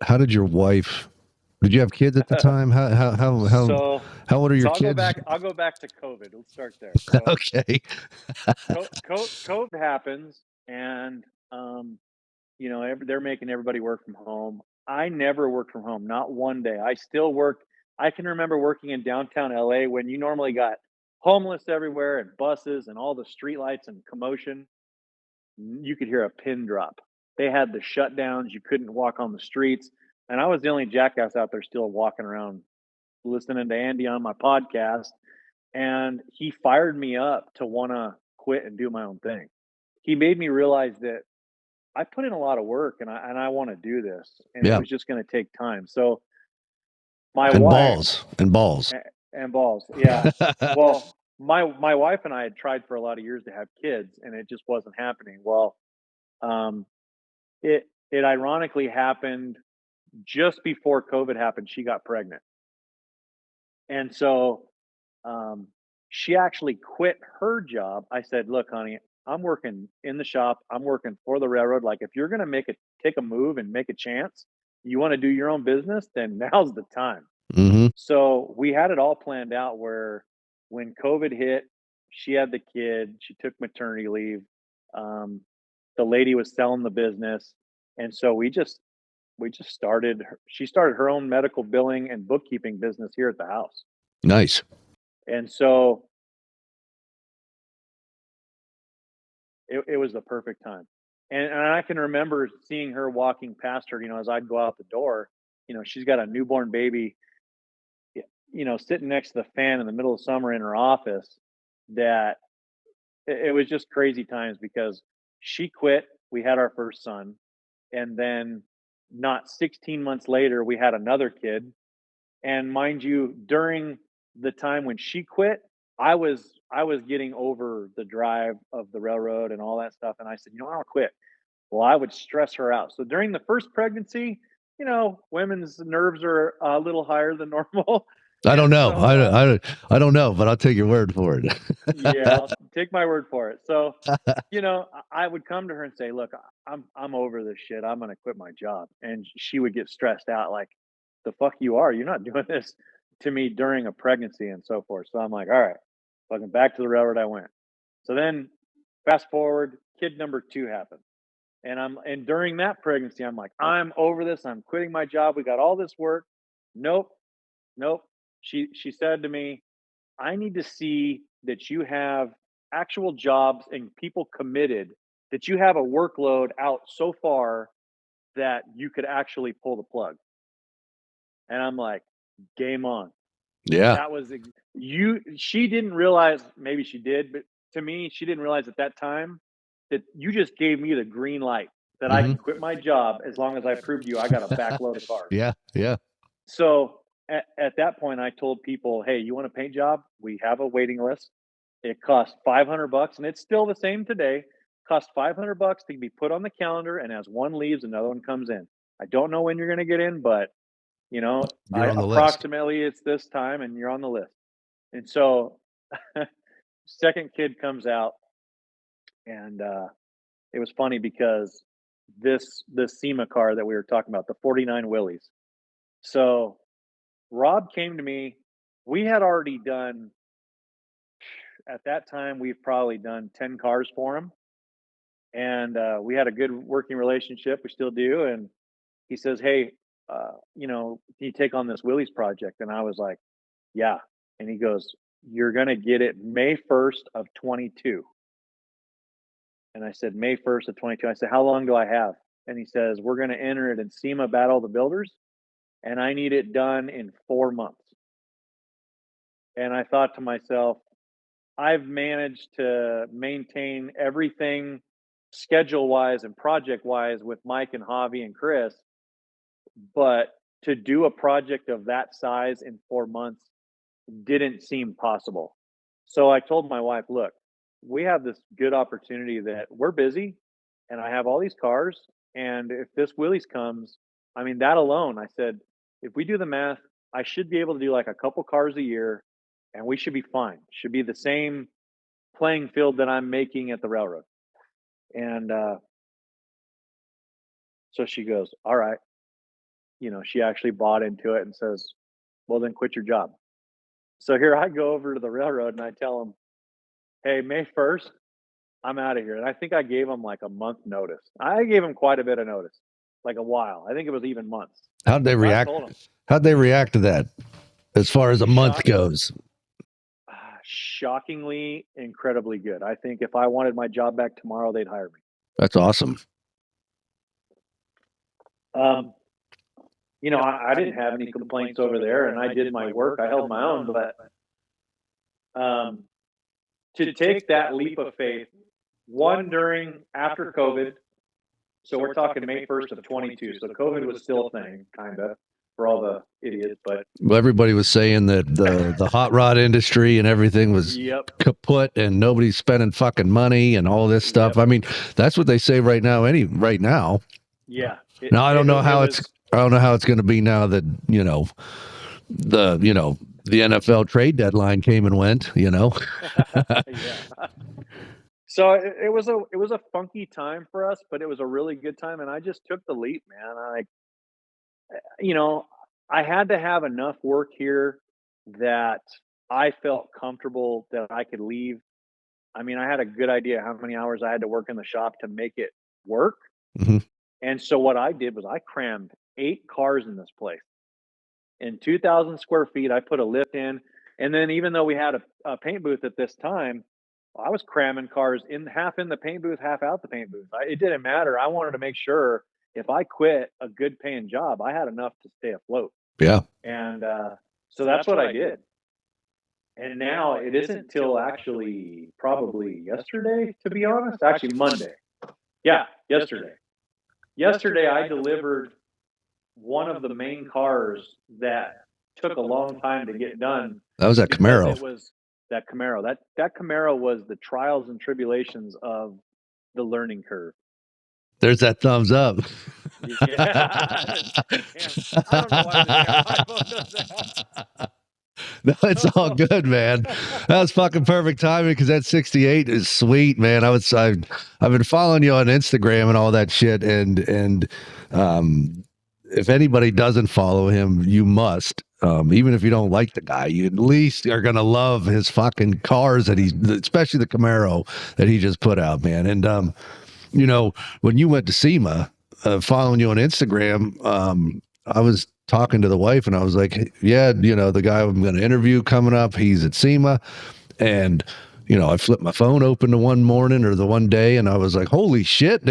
How did your wife, did you have kids at the time? So, how old are your so kids? I'll go back to COVID. Let's start there. So Okay. COVID happens, and they're making everybody work from home. I never worked from home, not one day. I still worked. I can remember working in downtown LA when you normally got homeless everywhere and buses and all the streetlights and commotion. You could hear a pin drop. They had the shutdowns. You couldn't walk on the streets, and I was the only jackass out there still walking around listening to Andy on my podcast. And he fired me up to want to quit and do my own thing. He made me realize that I put in a lot of work and I want to do this, and it Yeah. was just going to take time. So my And wife balls. and balls, yeah. Well, my wife and I had tried for a lot of years to have kids, and it just wasn't happening. Well, um, it ironically happened just before COVID happened. She got pregnant, and so um, she actually quit her job. I said, "Look, honey, I'm working in the shop. I'm working for the railroad. Like, if you're gonna take a move and make a chance, you want to do your own business, then now's the time." Mm-hmm. So we had it all planned out where when COVID hit, she had the kid, she took maternity leave. Um, the lady was selling the business, and so we just started. She started her own medical billing and bookkeeping business here at the house, Nice. and so it was the perfect time. And I can remember seeing her walking past her, as I'd go out the door. She's got a newborn baby, sitting next to the fan in the middle of summer in her office. That it was just crazy times because she quit. We had our first son, and then not 16 months later, we had another kid. And mind you, during the time when she quit, I was getting over the drive of the railroad and all that stuff. And I said, I want to quit. Well, I would stress her out. So during the first pregnancy, women's nerves are a little higher than normal. I don't And know. so I don't know, but I'll take your word for it. yeah, I'll take my word for it. So, I would come to her and say, "Look, I'm over this shit. I'm gonna quit my job." And she would get stressed out, like, "The fuck you are? You're not doing this to me during a pregnancy and so forth." So I'm like, "All right, fucking back to the railroad I went." So then, fast forward, kid number two happened, and during that pregnancy, I'm like, "I'm over this. I'm quitting my job. We got all this work." Nope, nope. She said to me, I need to see that you have actual jobs and people committed, that you have a workload out so far that you could actually pull the plug. And I'm like, game on. Yeah. That was she didn't realize, maybe she did, but to me, she didn't realize at that time that you just gave me the green light that I Mm-hmm. can quit my job as long as I proved to you I got a backload of cars. Yeah. Yeah. So at that point, I told people, "Hey, you want a paint job? We have a waiting list. It costs $500, and it's still the same today. Costs $500 to be put on the calendar, and as one leaves, another one comes in. I don't know when you're going to get in, but You're I on the list. approximately it's this time, and you're on the list." And so, second kid comes out, and it was funny because this SEMA car that we were talking about, the 49 Willys. So Rob came to me. We had already done, at that time, we've probably done 10 cars for him. And we had a good working relationship. We still do. And he says, "Hey, can you take on this Willie's project?" And I was like, "Yeah." And he goes, "You're going to get it May 1st of 22. And I said, May 1st of 22. I said, "How long do I have?" And he says, "We're going to enter it in SEMA Battle of the Builders. And I need it done in 4 months." And I thought to myself, I've managed to maintain everything schedule wise and project wise with Mike and Javi and Chris. but to do a project of that size in 4 months didn't seem possible. So I told my wife, "Look, we have this good opportunity that we're busy and I have all these cars, and if this Willys comes, I mean, that alone," I said, "if we do the math, I should be able to do like a couple cars a year and we should be fine. Should be the same playing field that I'm making at the railroad." And so she goes, "All right." She actually bought into it and says, "Well, then quit your job." So here I go over to the railroad and I tell them, "Hey, May 1st, I'm out of here." And I think I gave them like a month notice. I gave them quite a bit of notice, like a while. I think it was even months. How'd they I react? told them, How'd they react to that as far as a month shock, goes? shockingly, incredibly good. I think if I wanted my job back tomorrow, they'd hire me. That's awesome. Um, I didn't have any complaints over there, and I did my work. I held my own, but to take that leap of faith, one after COVID, so we're talking May 1st of 22. So COVID was still a thing, kind of, for all the idiots. But Well, everybody was saying that the hot rod industry and everything was yep, kaput and nobody's spending fucking money and all this stuff. yep, I mean, that's what they say right now. Right now. yeah. Now I don't know how it's going to be now that the NFL trade deadline came and went. Yeah. So it was a funky time for us, but it was a really good time, and I just took the leap, man. You know, I had to have enough work here that I felt comfortable that I could leave. I mean, I had a good idea how many hours I had to work in the shop to make it work. Mhm. And so what I did was I crammed 8 cars in this place. In 2,000 square feet, I put a lift in, and then even though we had a paint booth at this time, I was cramming cars half in the paint booth, half out the paint booth. It didn't matter. I wanted to make sure if I quit a good paying job, I had enough to stay afloat. Yeah. And so that's what I did. And now it isn't till actually probably yesterday, to be honest. Actually, Monday. Yeah, yesterday. Yesterday, I delivered one of the main cars that took a long time to get done. That was that Camaro. It was that Camaro. That Camaro was the trials and tribulations of the learning curve. There's that thumbs up. Yeah. I don't know why the damn iPhone does that. No, it's all good, man. That was fucking perfect timing because that 68 is sweet, man. I've been following you on Instagram and all that shit, and if anybody doesn't follow him, you must. Even if you don't like the guy, you at least are gonna love his fucking cars that especially the Camaro that he just put out, man. And when you went to SEMA, following you on Instagram, I was talking to the wife and I was like, yeah, the guy I'm going to interview coming up, he's at SEMA. And, I flipped my phone open to one morning or the one day and I was like, holy shit.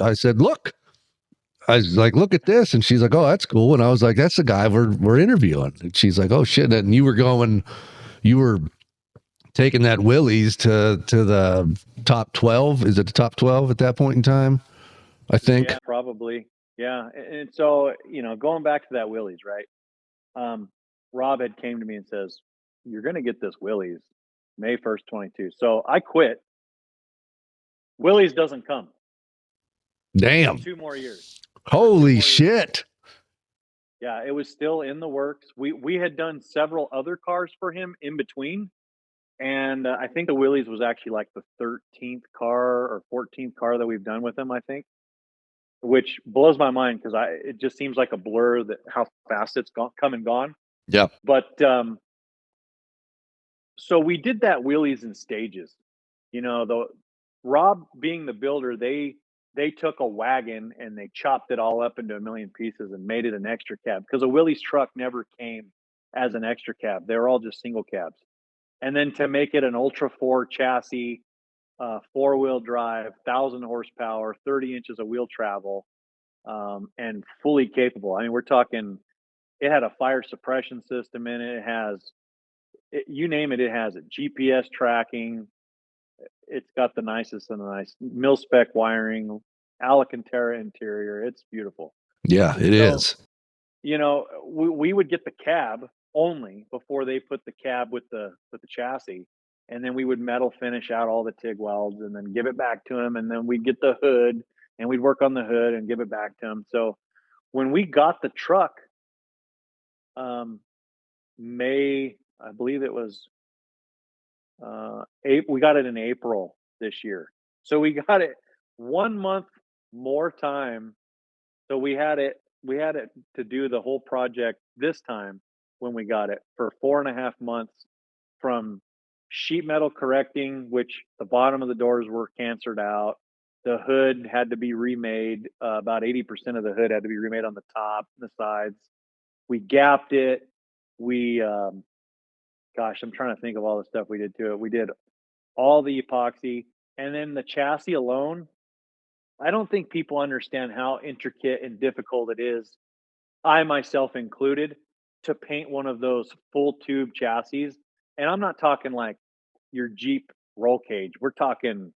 I said, look, I was like, look at this. And she's like, oh, that's cool. And I was like, that's the guy we're interviewing. And she's like, oh shit. And you were taking that Willys to the top 12. Is it the top 12 at that point in time? I think. Yeah, probably. Yeah. And so, going back to that Willys, right? Rob had came to me and says, "You're going to get this Willys May 1st, 22." So I quit. Willys doesn't come. Damn. 2 more years. Holy shit. Yeah, it was still in the works. We had done several other cars for him in between. And I think the Willys was actually like the 13th car or 14th car that we've done with him, I think. Which blows my mind because it just seems like a blur that how fast it's come and gone. Yeah. But so we did that Willys in stages. The Rob being the builder, they took a wagon and they chopped it all up into a million pieces and made it an extra cab because a Willys truck never came as an extra cab. They were all just single cabs. And then to make it an Ultra 4 chassis, 4-wheel drive, 1,000 horsepower, 30 inches of wheel travel, and fully capable. I mean, we're talking, it had a fire suppression system in it. It has, you name it, it has it. GPS tracking. It's got the nicest and the nice mil-spec wiring, Alcantara interior. It's beautiful. Yeah, it is. you know, we would get the cab only before they put the cab with the chassis, and then we would metal finish out all the TIG welds and then give it back to them, and then we'd get the hood and we'd work on the hood and give it back to them. So when we got the truck, um, May, I believe it was we got it in April this year. So we got it 1 month more time. So we had it to do the whole project this time when we got it for 4.5 months from sheet metal correcting, which the bottom of the doors were cancered out. The hood had to be remade. About 80% of the hood had to be remade on the top and the sides. We gapped it. We, gosh, I'm trying to think of all the stuff we did to it. We did all the epoxy, and then the chassis alone. I don't think people understand how intricate and difficult it is, I myself included, to paint one of those full tube chassis. And I'm not talking like your Jeep roll cage. We're talking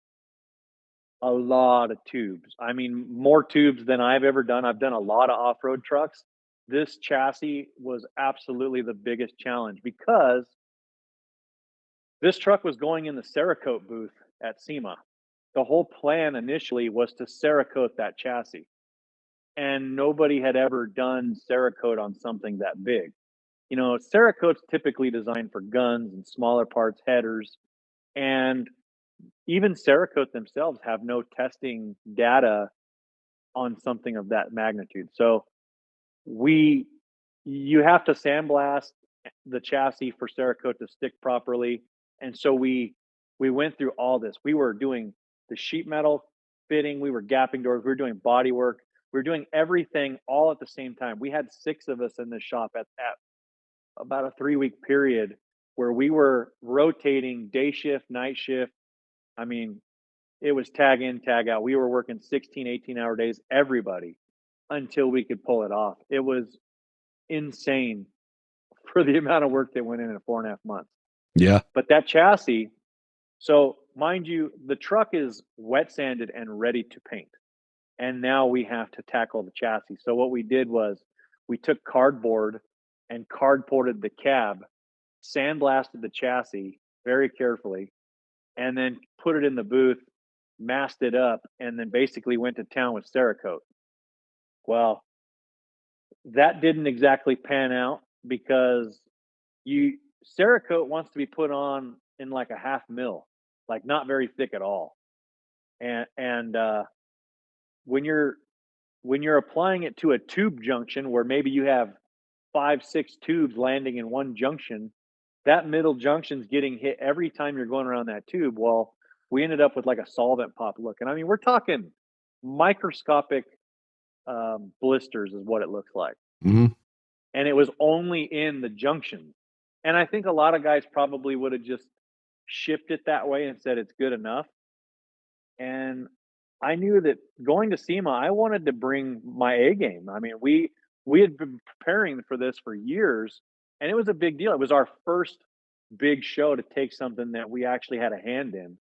a lot of tubes. I mean, more tubes than I've ever done. I've done a lot of off-road trucks. This chassis was absolutely the biggest challenge because this truck was going in the Cerakote booth at SEMA. The whole plan initially was to Cerakote that chassis, and nobody had ever done Cerakote on something that big. You know, Cerakote's typically designed for guns and smaller parts, headers, and even Cerakote themselves have no testing data on something of that magnitude. So we you have to sandblast the chassis for Cerakote to stick properly, and so we went through all this. We were doing the sheet metal fitting, we were gapping doors, we were doing body work, we were doing everything all at the same time. We had 6 of us in the shop at about a 3-week period where we were rotating day shift, night shift. I mean, it was tag in, tag out. We were working 16, 18-hour days, everybody, until we could pull it off. It was insane for the amount of work that went in 4.5 months. Yeah. But that chassis, so mind you, the truck is wet sanded and ready to paint. And now we have to tackle the chassis. So what we did was we took cardboard and cardboarded the cab, sandblasted the chassis very carefully, and then put it in the booth, masked it up, and then basically went to town with Cerakote. Well, that didn't exactly pan out because you Cerakote wants to be put on in like a half mil, like not very thick at all. And when you're applying it to a tube junction where maybe you have 5, 6 tubes landing in one junction, that middle junction's getting hit every time you're going around that tube. Well, we ended up with like a solvent pop look, and I mean, we're talking microscopic blisters is what it looks like. Hmm. And it was only in the junction. And I think a lot of guys probably would have just shipped it that way and said it's good enough. And I knew that going to SEMA, I wanted to bring my A game. I mean, we had been preparing for this for years, and it was a big deal. It was our first big show to take something that we actually had a hand in.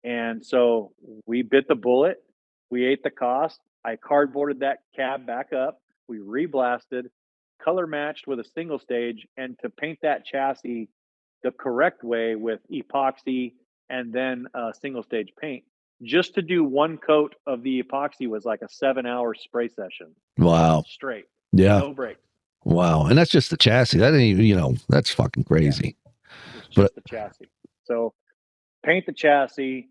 And so we bit the bullet. We ate the cost. I cardboarded that cab back up. We reblasted, color matched with a single stage, and to paint that chassis the correct way with epoxy and then single stage paint. Just to do one coat of the epoxy was like a 7-hour spray session Wow. straight, Yeah. no breaks. Wow. And that's just the chassis. That ain't even, that's fucking crazy. It's But just the chassis. So paint the chassis,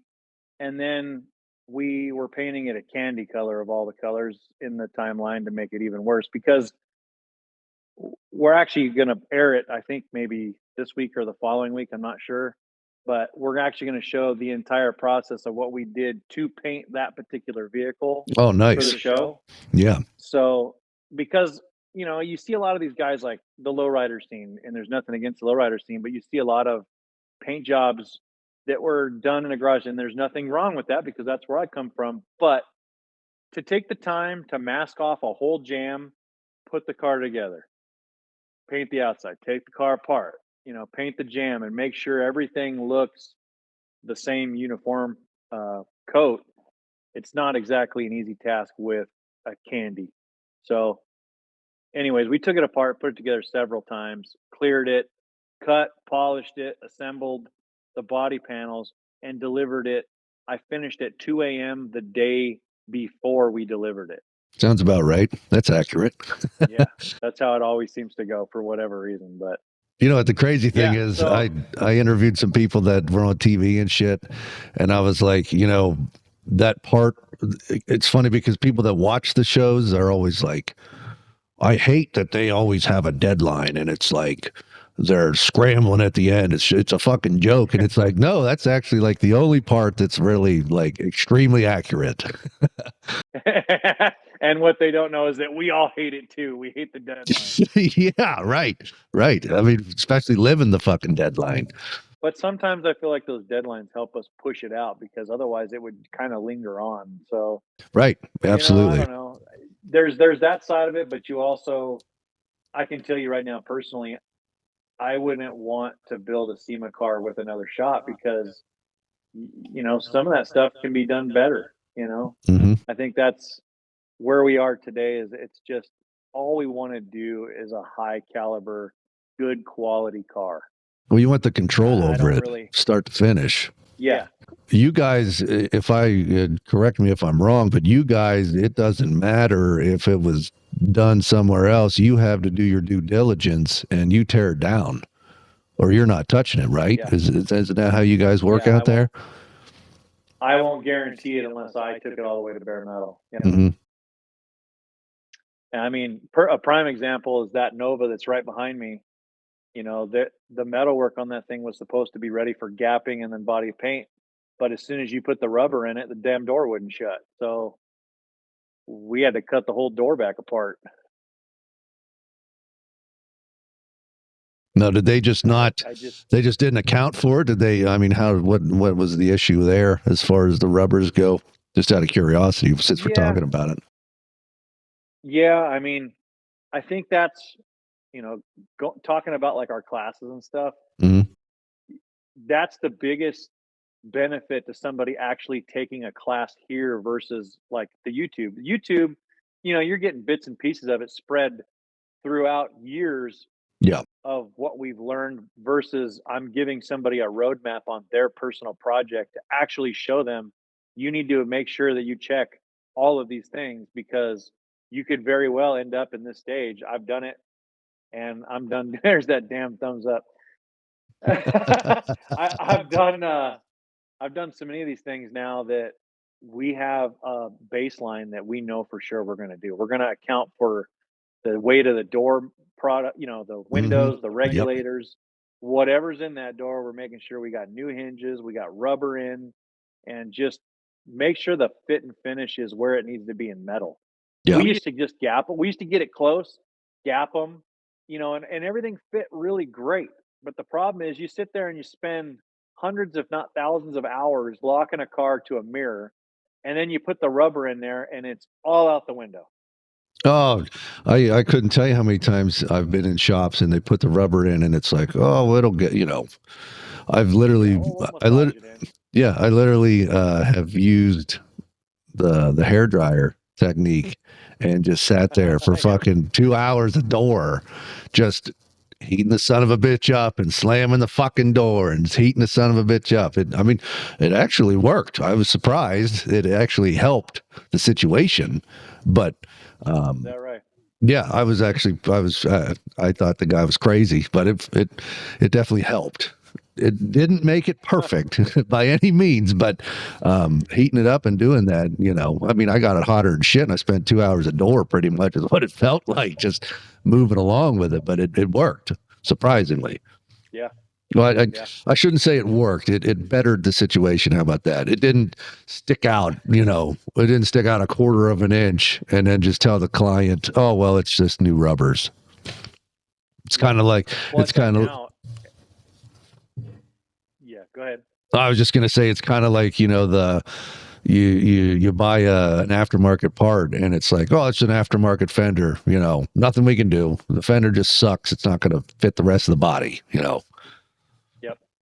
and then we were painting it a candy color of all the colors in the timeline to make it even worse because we're actually going to air it, I think maybe this week or the following week. I'm not sure. But we're actually going to show the entire process of what we did to paint that particular vehicle oh, for nice. the show. Yeah. So, because, you see a lot of these guys like the lowrider scene, and there's nothing against the lowrider scene, but you see a lot of paint jobs that were done in a garage, and there's nothing wrong with that because that's where I come from. But to take the time to mask off a whole jam, put the car together, paint the outside, take the car apart, paint the jam, and make sure everything looks the same uniform coat. It's not exactly an easy task with a candy. So anyways, we took it apart, put it together several times, cleared it, cut, polished it, assembled the body panels, and delivered it. I finished at 2 a.m. the day before we delivered it. Sounds about right. That's accurate. Yeah, that's how it always seems to go for whatever reason. But You know what the crazy thing yeah, is? so I interviewed some people that were on TV and shit, and I was like, you know, that part. It's funny because people that watch the shows are always like, I hate that they always have a deadline, and it's like they're scrambling at the end. It's a fucking joke, and it's like, no, that's actually like the only part that's really like extremely accurate. and what they don't know is that we all hate it too. We hate the deadline. Yeah, right, right. I mean, especially living the fucking deadline. But sometimes I feel like those deadlines help us push it out because otherwise it would kind of linger on. So, Right, I absolutely. don't know. There's that side of it, but you also I can tell you right now personally, I wouldn't want to build a SEMA car with another shop because some of that stuff can be done better. Hmm. I think that's where we are today is it's just all we want to do is a high caliber, good quality car. Well, you want the control I over don't it, really. start to finish. Yeah. You guys, if correct me if I'm wrong, but you guys, it doesn't matter if it was done somewhere else. You have to do your due diligence and you tear it down, or you're not touching it, right? Yeah. Isn't that how you guys work Yeah, out there? I won't guarantee it unless I took it all the way to bare metal. Hmm. And I mean, a prime example is that Nova that's right behind me. The metalwork on that thing was supposed to be ready for gapping and then body paint, but as soon as you put the rubber in it, the damn door wouldn't shut. So we had to cut the whole door back apart. No, did they just And not? I just They just didn't account for it. Did they? I mean, how? What was the issue there as far as the rubbers go? Just out of curiosity, since we're yeah, talking about it. yeah. I mean, I think that's talking about like our classes and stuff. Hmm. That's the biggest benefit to somebody actually taking a class here versus like the YouTube. YouTube, you're getting bits and pieces of it spread throughout years Yeah. of what we've learned versus I'm giving somebody a roadmap on their personal project to actually show them you need to make sure that you check all of these things because you could very well end up in this stage. I've done it and I'm done. There's that damn thumbs up. I've done I've done so many of these things now that we have a baseline that we know for sure we're going to do. We're going to account for the weight of the door product, the Hmm. windows, the Yep. regulators, whatever's in that door. We're making sure we got new hinges, we got rubber in, and just make sure the fit and finish is where it needs to be in metal. Yeah. We used to just gap them. We used to get it close, gap them, and everything fit really great. But the problem is you sit there and you spend hundreds, if not thousands of hours locking a car to a mirror, and then you put the rubber in there and it's all out the window. Oh, I couldn't tell you how many times I've been in shops and they put the rubber in and it's like, oh, it'll get, I've Yeah, literally, well, we'll I massage lit, it in. yeah, I literally have used the hair dryer technique and just sat there for Yeah. fucking 2 hours a door, just heating the son of a bitch up and slamming the fucking door and heating the son of a bitch up. I mean, it actually worked. I was surprised. It actually helped the situation, but Is that right? yeah, I thought the guy was crazy, but it definitely helped. It didn't make it perfect by any means, but heating it up and doing that, I mean, I got it hotter than shit, and I spent 2 hours a door pretty much is what it felt like, just moving along with it, but it worked surprisingly. Yeah, Well, yeah. I shouldn't say it worked. It bettered the situation. How about that? It didn't stick out, it didn't stick out a quarter of an inch and then just tell the client, oh, well, it's just new rubbers. It's Yeah. kind of like, Well, it's it's like kind of, now. Yeah, go ahead. I was just going to say, it's kind of like, you buy an aftermarket part and it's like, oh, it's an aftermarket fender, nothing we can do. The fender just sucks. It's not going to fit the rest of the body. Yep.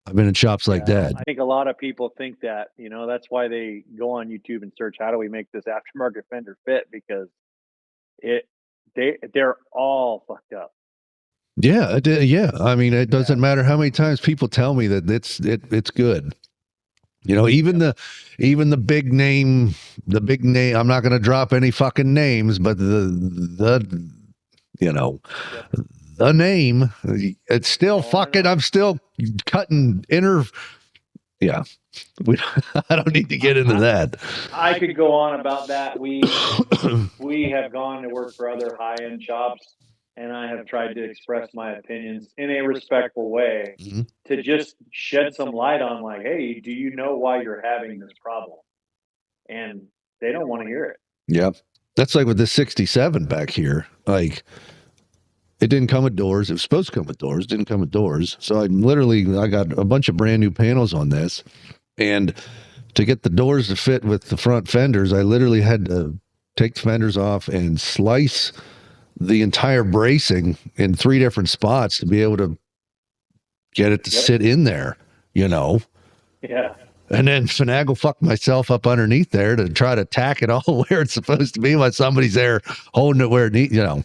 I've been in shops like Yeah, that. I think a lot of people think that, that's why they go on YouTube and search how do we make this aftermarket fender fit because it they're all fucked up. Yeah, yeah. I mean, it doesn't matter how many times people tell me that it's good. You know, even the big name, I'm not going to drop any fucking names, but the you know, the name, it's still fucking. I'm still cutting inner. Yeah, we, I don't need to get into that. I could go on about that. We have gone to work for other high end shops, and I have tried to express my opinions in a respectful way to just shed some light on, like, hey, do you know why you're having this problem? And they don't want to hear it. Yeah, that's like with the 67 back here. Like, it didn't come with doors. It was supposed to come with doors. Didn't come with doors. So I got a bunch of brand new panels on this, and to get the doors to fit with the front fenders, I literally had to take the fenders off and slice the entire bracing in 3 different spots to be able to get it to sit in there, you know? Yeah. And then finagle fuck myself up underneath there to try to tack it all where it's supposed to be while somebody's there holding it where it needs, you know.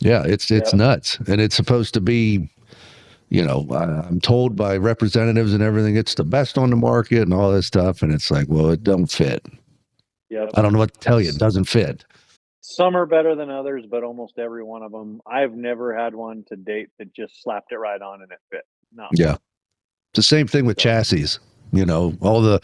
Yeah, it's nuts. And it's supposed to be, you know, I'm told by representatives and everything, it's the best on the market and all this stuff. And it's like, well, it don't fit. Yep. I don't know what to tell you. It doesn't fit. Some are better than others, but almost every one of them. I've never had one to date that just slapped it right on and it fit. No. Yeah. It's the same thing with chassis. You know, all the,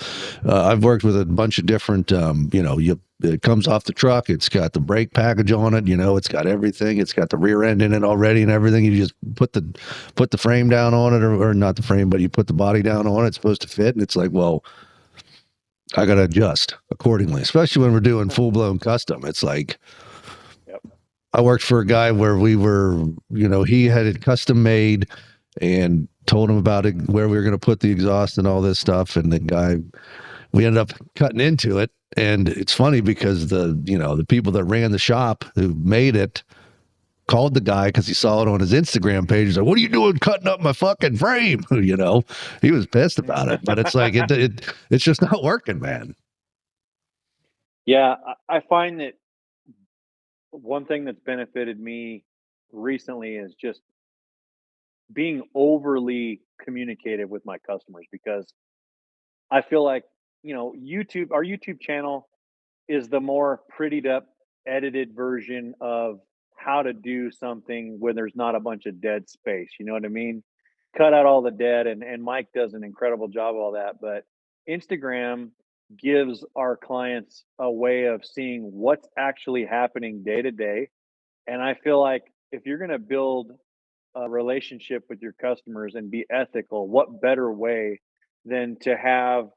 I've worked with a bunch of different, you know, it comes off the truck. It's got the brake package on it. You know, it's got everything. It's got the rear end in it already and everything. You just put the frame down on it, or not the frame, but you put the body down on it. It's supposed to fit. And it's like, well, I got to adjust accordingly, especially when we're doing full blown custom. It's like, I worked for a guy where we were, you know, he had it custom made and told him about it, where we were going to put the exhaust and all this stuff. And the guy, we ended up cutting into it. And it's funny because the people that ran the shop who made it called the guy because he saw it on his Instagram page. He's like, "What are you doing cutting up my fucking frame?" You know, he was pissed about it, but it's like, it's just not working, man. Yeah. I find that one thing that's benefited me recently is just being overly communicative with my customers, because I feel like, our YouTube channel is the more prettied up, edited version of how to do something when there's not a bunch of dead space. You know what I mean? Cut out all the dead, and Mike does an incredible job of all that. But Instagram gives our clients a way of seeing what's actually happening day to day. And I feel like if you're going to build a relationship with your customers and be ethical, what better way than to have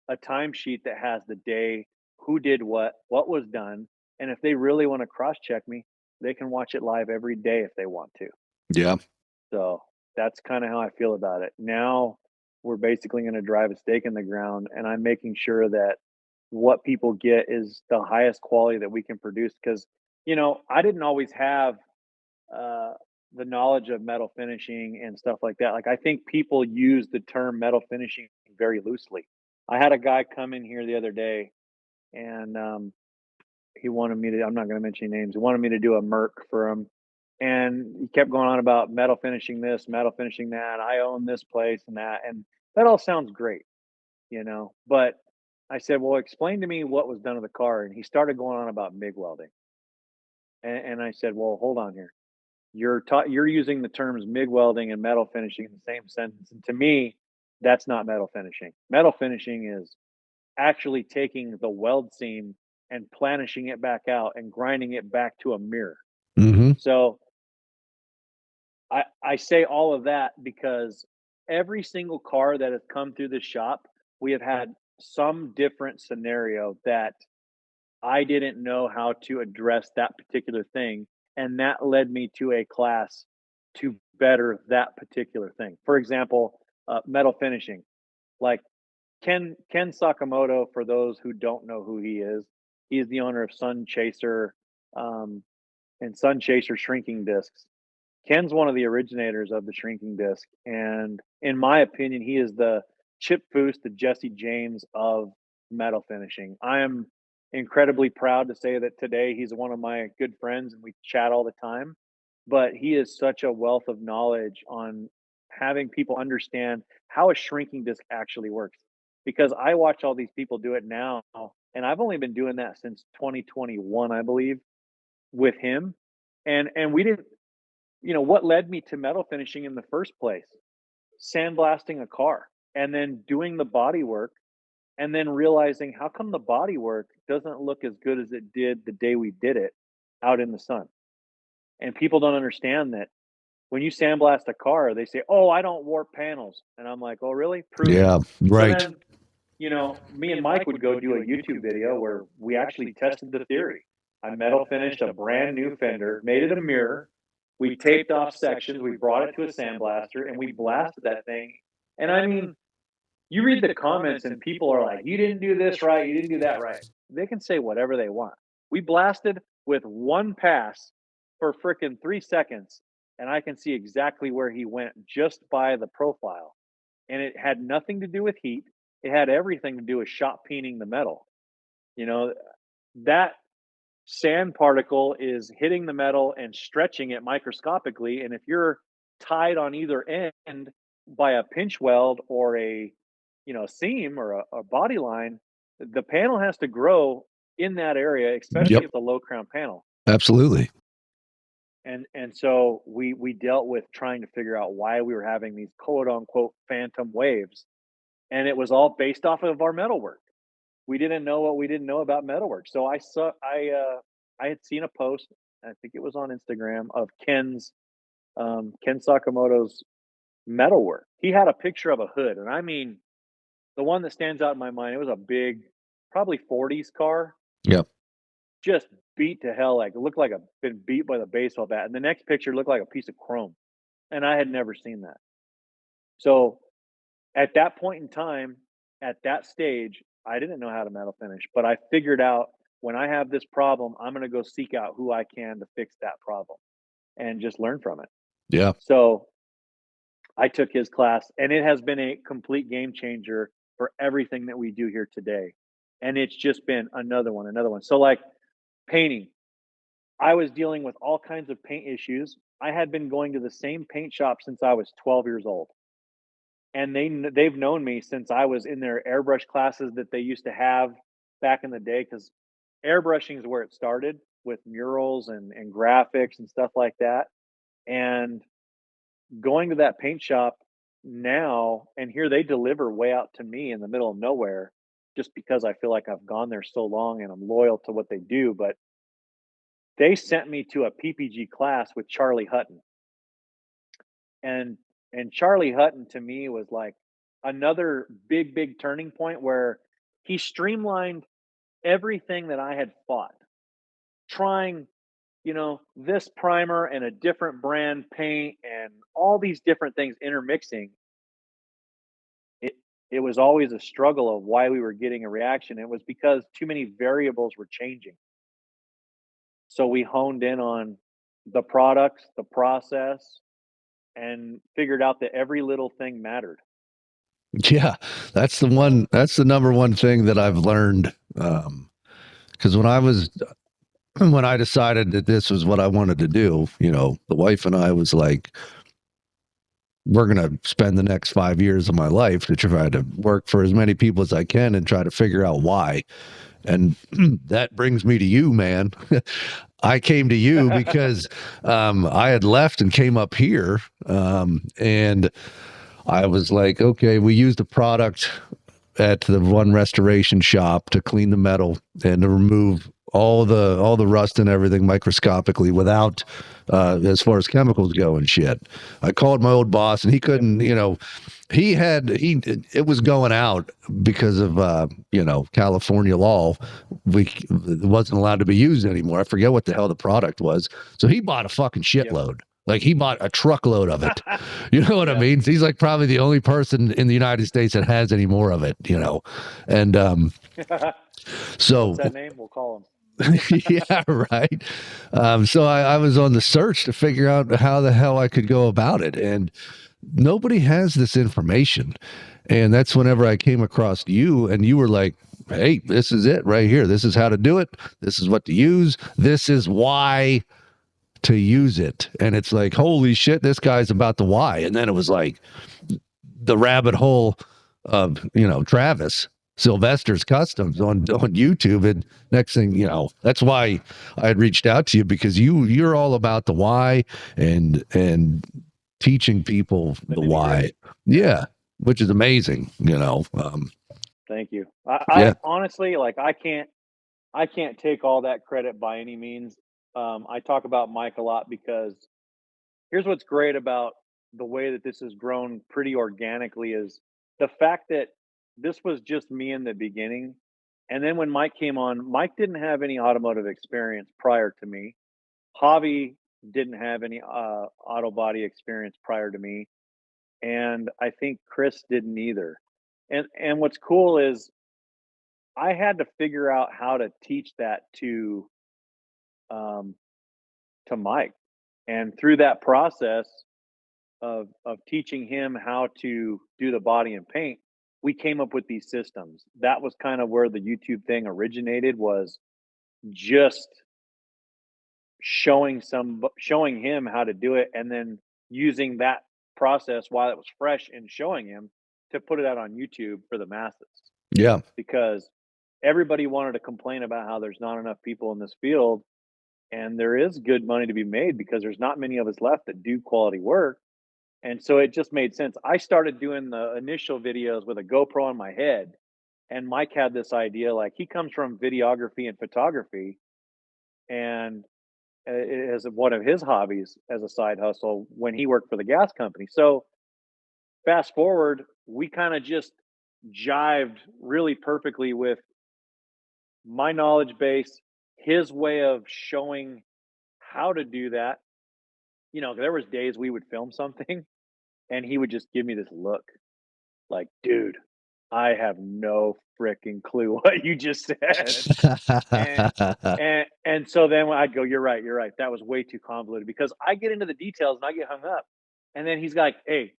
a timesheet that has the day, who did what was done, and if they really want to cross check me, they can watch it live every day if they want to. Yeah. So that's kind of how I feel about it. Now we're basically going to drive a stake in the ground, and I'm making sure that what people get is the highest quality that we can produce. Because I didn't always have uh, the knowledge of metal finishing and stuff like that. Like, I think people use the term metal finishing very loosely. I had a guy come in here the other day, and he wanted me to. I'm not going to mention any names. He wanted me to do a Merc for him, and he kept going on about metal finishing this, metal finishing that. I own this place and that, and that all sounds great. But I said, "Well, explain to me what was done to the car." And he started going on about MIG welding, and I said, "Well, hold on here. You're using the terms MIG welding and metal finishing in the same sentence, and to me, that's not metal finishing. Metal finishing is actually taking the weld seam and planishing it back out and grinding it back to a mirror." Mm-hmm. So I say all of that because every single car that has come through the shop, we have had some different scenario that I didn't know how to address that particular thing, and that led me to a class to better that particular thing. For example, metal finishing. Like Ken Sakamoto, for those who don't know who he is the owner of Sun Chaser, um, and Sun Chaser shrinking discs. Ken's one of the originators of the shrinking disc, and in my opinion, he is the Chip Foose, the Jesse James of metal finishing. I am incredibly proud to say that today he's one of my good friends and we chat all the time. But he is such a wealth of knowledge on having people understand how a shrinking disc actually works. Because I watch all these people do it now, and I've only been doing that since 2021, I believe, with him. And we didn't, what led me to metal finishing in the first place? Sandblasting a car and then doing the body work and then realizing how come the body work doesn't look as good as it did the day we did it out in the sun. And people don't understand that when you sandblast a car, they say, "Oh, I don't warp panels." And I'm like, "Oh, really? Prove it." Yeah, So right. then, me and Mike would go do a YouTube video where we actually tested the theory. I metal finished a brand new fender, made it a mirror. We taped off sections, we brought it to a sandblaster, and we blasted that thing. And I mean, you read the comments and people are like, "You didn't do this right, you didn't do that right." They can say whatever they want. We blasted with one pass for frickin' 3 seconds, and I can see exactly where he went just by the profile. And it had nothing to do with heat. It had everything to do with shot peening the metal. You know, that sand particle is hitting the metal and stretching it microscopically. And if you're tied on either end by a pinch weld or a seam or a body line, the panel has to grow in that area, especially Yep, if the low crown panel. absolutely. And so we dealt with trying to figure out why we were having these quote unquote phantom waves, and it was all based off of our metalwork. We didn't know what we didn't know about metalwork. So I had seen a post, I think it was on Instagram, of Ken Sakamoto's metalwork. He had a picture of a hood, and I mean, the one that stands out in my mind, it was a big, probably 40s car, Yep. just beat to hell, like, it looked like a been beat by the baseball bat, and the next picture looked like a piece of chrome, and I had never seen that. So, at that point in time, at that stage, I didn't know how to metal finish, but I figured out when I have this problem, I'm gonna go seek out who I can to fix that problem and just learn from it. Yeah. So, I took his class, and it has been a complete game changer for everything that we do here today. And it's just been another one, another one. So, like painting, I was dealing with all kinds of paint issues. I had been going to the same paint shop since I was 12 years old. And they've known me since I was in their airbrush classes that they used to have back in the day, because airbrushing is where it started with murals and graphics and stuff like that. And going to that paint shop now, and here they deliver way out to me in the middle of nowhere just because I feel like I've gone there so long and I'm loyal to what they do. But they sent me to a PPG class with Charlie Hutton. And Charlie Hutton to me was like another big turning point where he streamlined everything that I had fought, trying, this primer and a different brand paint and all these different things intermixing. It was always a struggle of why we were getting a reaction. It was because too many variables were changing. So we honed in on the products, the process, and figured out that every little thing mattered. Yeah, that's the one. That's the number one thing that I've learned. Because when I decided that this was what I wanted to do, the wife and I was like, we're going to spend the next 5 years of my life to try to work for as many people as I can and try to figure out why. And that brings me to you, man. I came to you because I had left and came up here, and I was like, okay, we used a product at the one restoration shop to clean the metal and to remove all the rust and everything microscopically without as far as chemicals go and shit. I called my old boss and he couldn't, it was going out because of California law. It wasn't allowed to be used anymore. I forget what the hell the product was. So he bought a fucking shitload. Like he bought a truckload of it. You know what I mean? He's like probably the only person in the United States that has any more of it, And so what's that name? We'll call him. yeah, right. So I was on the search to figure out how the hell I could go about it. And nobody has this information. And that's whenever I came across you and you were like, hey, this is it right here. This is how to do it. This is what to use. This is why to use it. And it's like, holy shit, this guy's about the why. And then it was like the rabbit hole of, Travis Sylvester's customs on YouTube. And next thing, that's why I had reached out to you, because you're all about the why and teaching people the why. Yeah. Which is amazing, Thank you. I yeah. honestly, like, I can't take all that credit by any means. I talk about Mike a lot because here's what's great about the way that this has grown pretty organically is the fact that this was just me in the beginning. And then when Mike came on, Mike didn't have any automotive experience prior to me. Javi didn't have any auto body experience prior to me. And I think Chris didn't either. And what's cool is I had to figure out how to teach that um, to Mike. And through that process of teaching him how to do the body and paint, we came up with these systems. That was kind of where the YouTube thing originated, was just showing him how to do it, and then using that process while it was fresh and showing him to put it out on YouTube for the masses, Yeah. because everybody wanted to complain about how there's not enough people in this field, and there is good money to be made because there's not many of us left that do quality work. And so it just made sense. I started doing the initial videos with a GoPro on my head, and Mike had this idea. Like, he comes from videography and photography, and it is one of his hobbies as a side hustle when he worked for the gas company. So fast forward, we kind of just jived really perfectly with my knowledge base, his way of showing how to do that. There was days we would film something and he would just give me this look like, dude, I have no freaking clue what you just said. And and so then when I'd go, you're right, you're right. That was way too convoluted, because I get into the details and I get hung up. And then he's like, hey,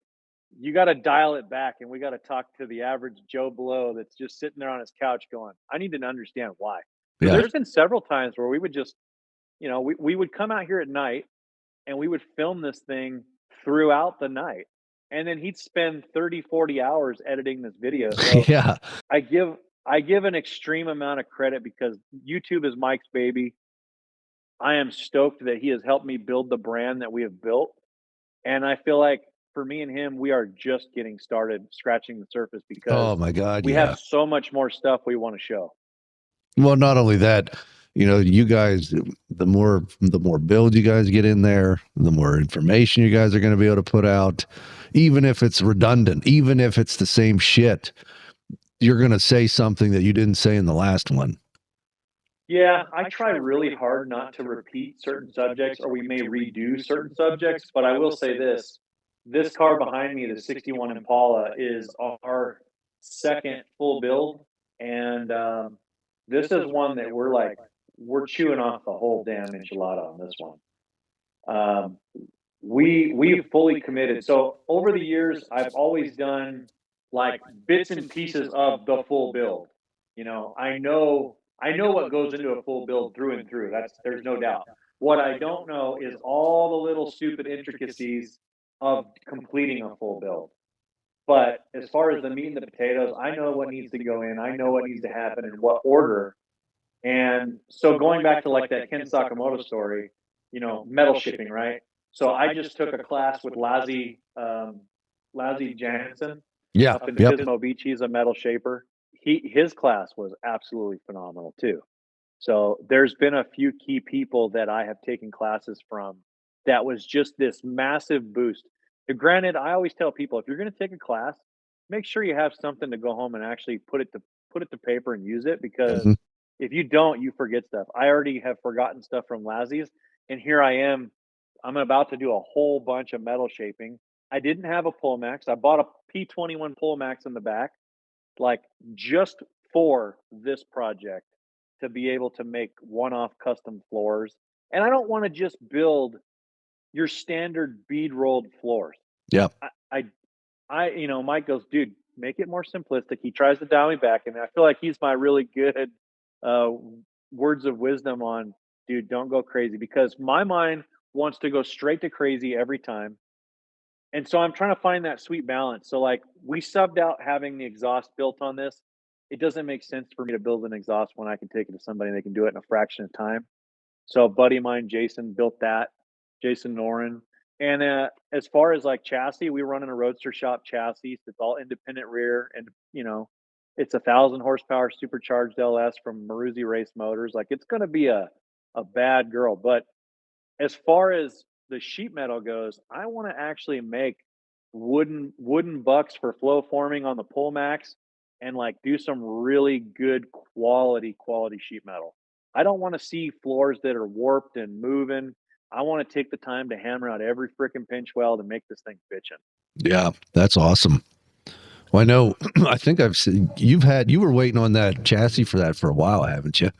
you got to dial it back, and we got to talk to the average Joe Blow that's just sitting there on his couch going, I need to understand why. So Yeah. there's been several times where we would just, we would come out here at night and we would film this thing throughout the night. And then he'd spend 30, 40 hours editing this video. So Yeah. I give I give an extreme amount of credit because YouTube is Mike's baby. I am stoked that he has helped me build the brand that we have built. And I feel like for me and him, we are just getting started scratching the surface, Oh because my God. we have Yeah. so much more stuff we want to show. Well, not only that, you guys, the more build you guys get in there, the more information you guys are going to be able to put out, even if it's redundant, even if it's the same shit, you're going to say something that you didn't say in the last one. Yeah, I try really hard not to repeat certain subjects, or we may redo certain subjects, but I will say this. This car behind me, the 61 Impala, is our second full build. And this is one that we're chewing off the whole damn enchilada on this one. Um, we've fully committed. So over the years, I've always done like bits and pieces of the full build. I know what goes into a full build through and through. There's no doubt. What I don't know is all the little stupid intricacies of completing a full build. But as far as the meat and the potatoes, I know what needs to go in. I know what needs to happen in what order. And so going back to like that Ken Sakamoto story, metal shipping, right? So I just took a class with Lazzy Jansen Yeah. up in Yep. Pismo Beach. He's a metal shaper. His class was absolutely phenomenal too. So there's been a few key people that I have taken classes from that was just this massive boost. Granted, I always tell people, if you're going to take a class, make sure you have something to go home and actually put it to paper and use it, because Mhm. if you don't, you forget stuff. I already have forgotten stuff from Lazzy's, and here I am. I'm about to do a whole bunch of metal shaping. I didn't have a Pullmax. I bought a P21 Pullmax in the back, like, just for this project, to be able to make one-off custom floors. And I don't want to just build your standard bead rolled floors. Yep. I Mike goes, dude, make it more simplistic. He tries to dial me back, and I feel like he's my really good uh, words of wisdom on, dude, don't go crazy because my mind wants to go straight to crazy every time. And so I'm trying to find that sweet balance. So like we subbed out having the exhaust built on this. It doesn't make sense for me to build an exhaust when I can take it to somebody and they can do it in a fraction of time. So a buddy of mine, Jason, built that. Jason Noren. And as far as like chassis, we run in a roadster shop chassis. It's all independent rear, and it's 1,000 horsepower supercharged LS from Maruzzi Race Motors. Like it's going to be a bad girl. But as far as the sheet metal goes, I want to actually make wooden bucks for flow forming on the Pullmax and like do some really good quality sheet metal. I don't want to see floors that are warped and moving. I want to take the time to hammer out every freaking pinch weld and make this thing bitchin'. Yeah, that's awesome. Well, I know. I think I've seen you were waiting on that chassis for that for a while, haven't you?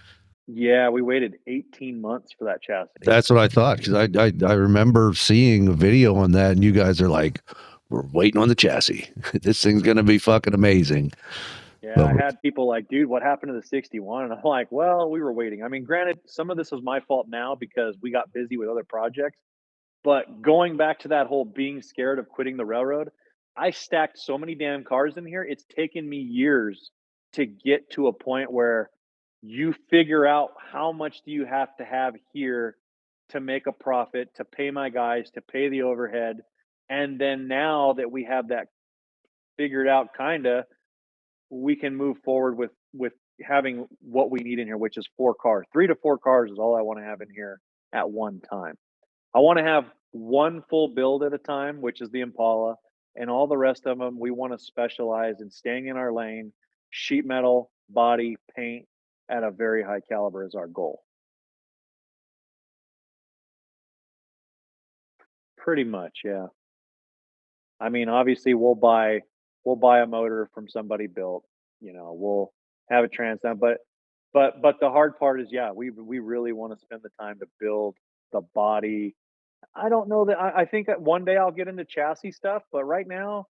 Yeah, we waited 18 months for that chassis. That's what I thought because I remember seeing a video on that, and you guys are like, "We're waiting on the chassis. This thing's gonna be fucking amazing." Yeah, But I had people like, dude, what happened to the 61? And I'm like, well, we were waiting. I mean, granted, some of this is my fault now because we got busy with other projects. But going back to that whole being scared of quitting the railroad, I stacked so many damn cars in here. It's taken me years to get to a point where you figure out how much do you have here to make a profit, to pay my guys, to pay the overhead. And then now that we have that figured out kinda, we can move forward with having what we need in here, which is 4 cars. 3 to 4 cars is all I want to have in here at one time. I want to have one full build at a time, which is the Impala, and all the rest of them we want to specialize in staying in our lane. Sheet metal, body, paint at a very high caliber is our goal. Pretty much, yeah. I mean, obviously we'll buy a motor from somebody built, we'll have a trans down, but the hard part is, yeah, we really want to spend the time to build the body. I don't know that I think that one day I'll get into chassis stuff, but right now,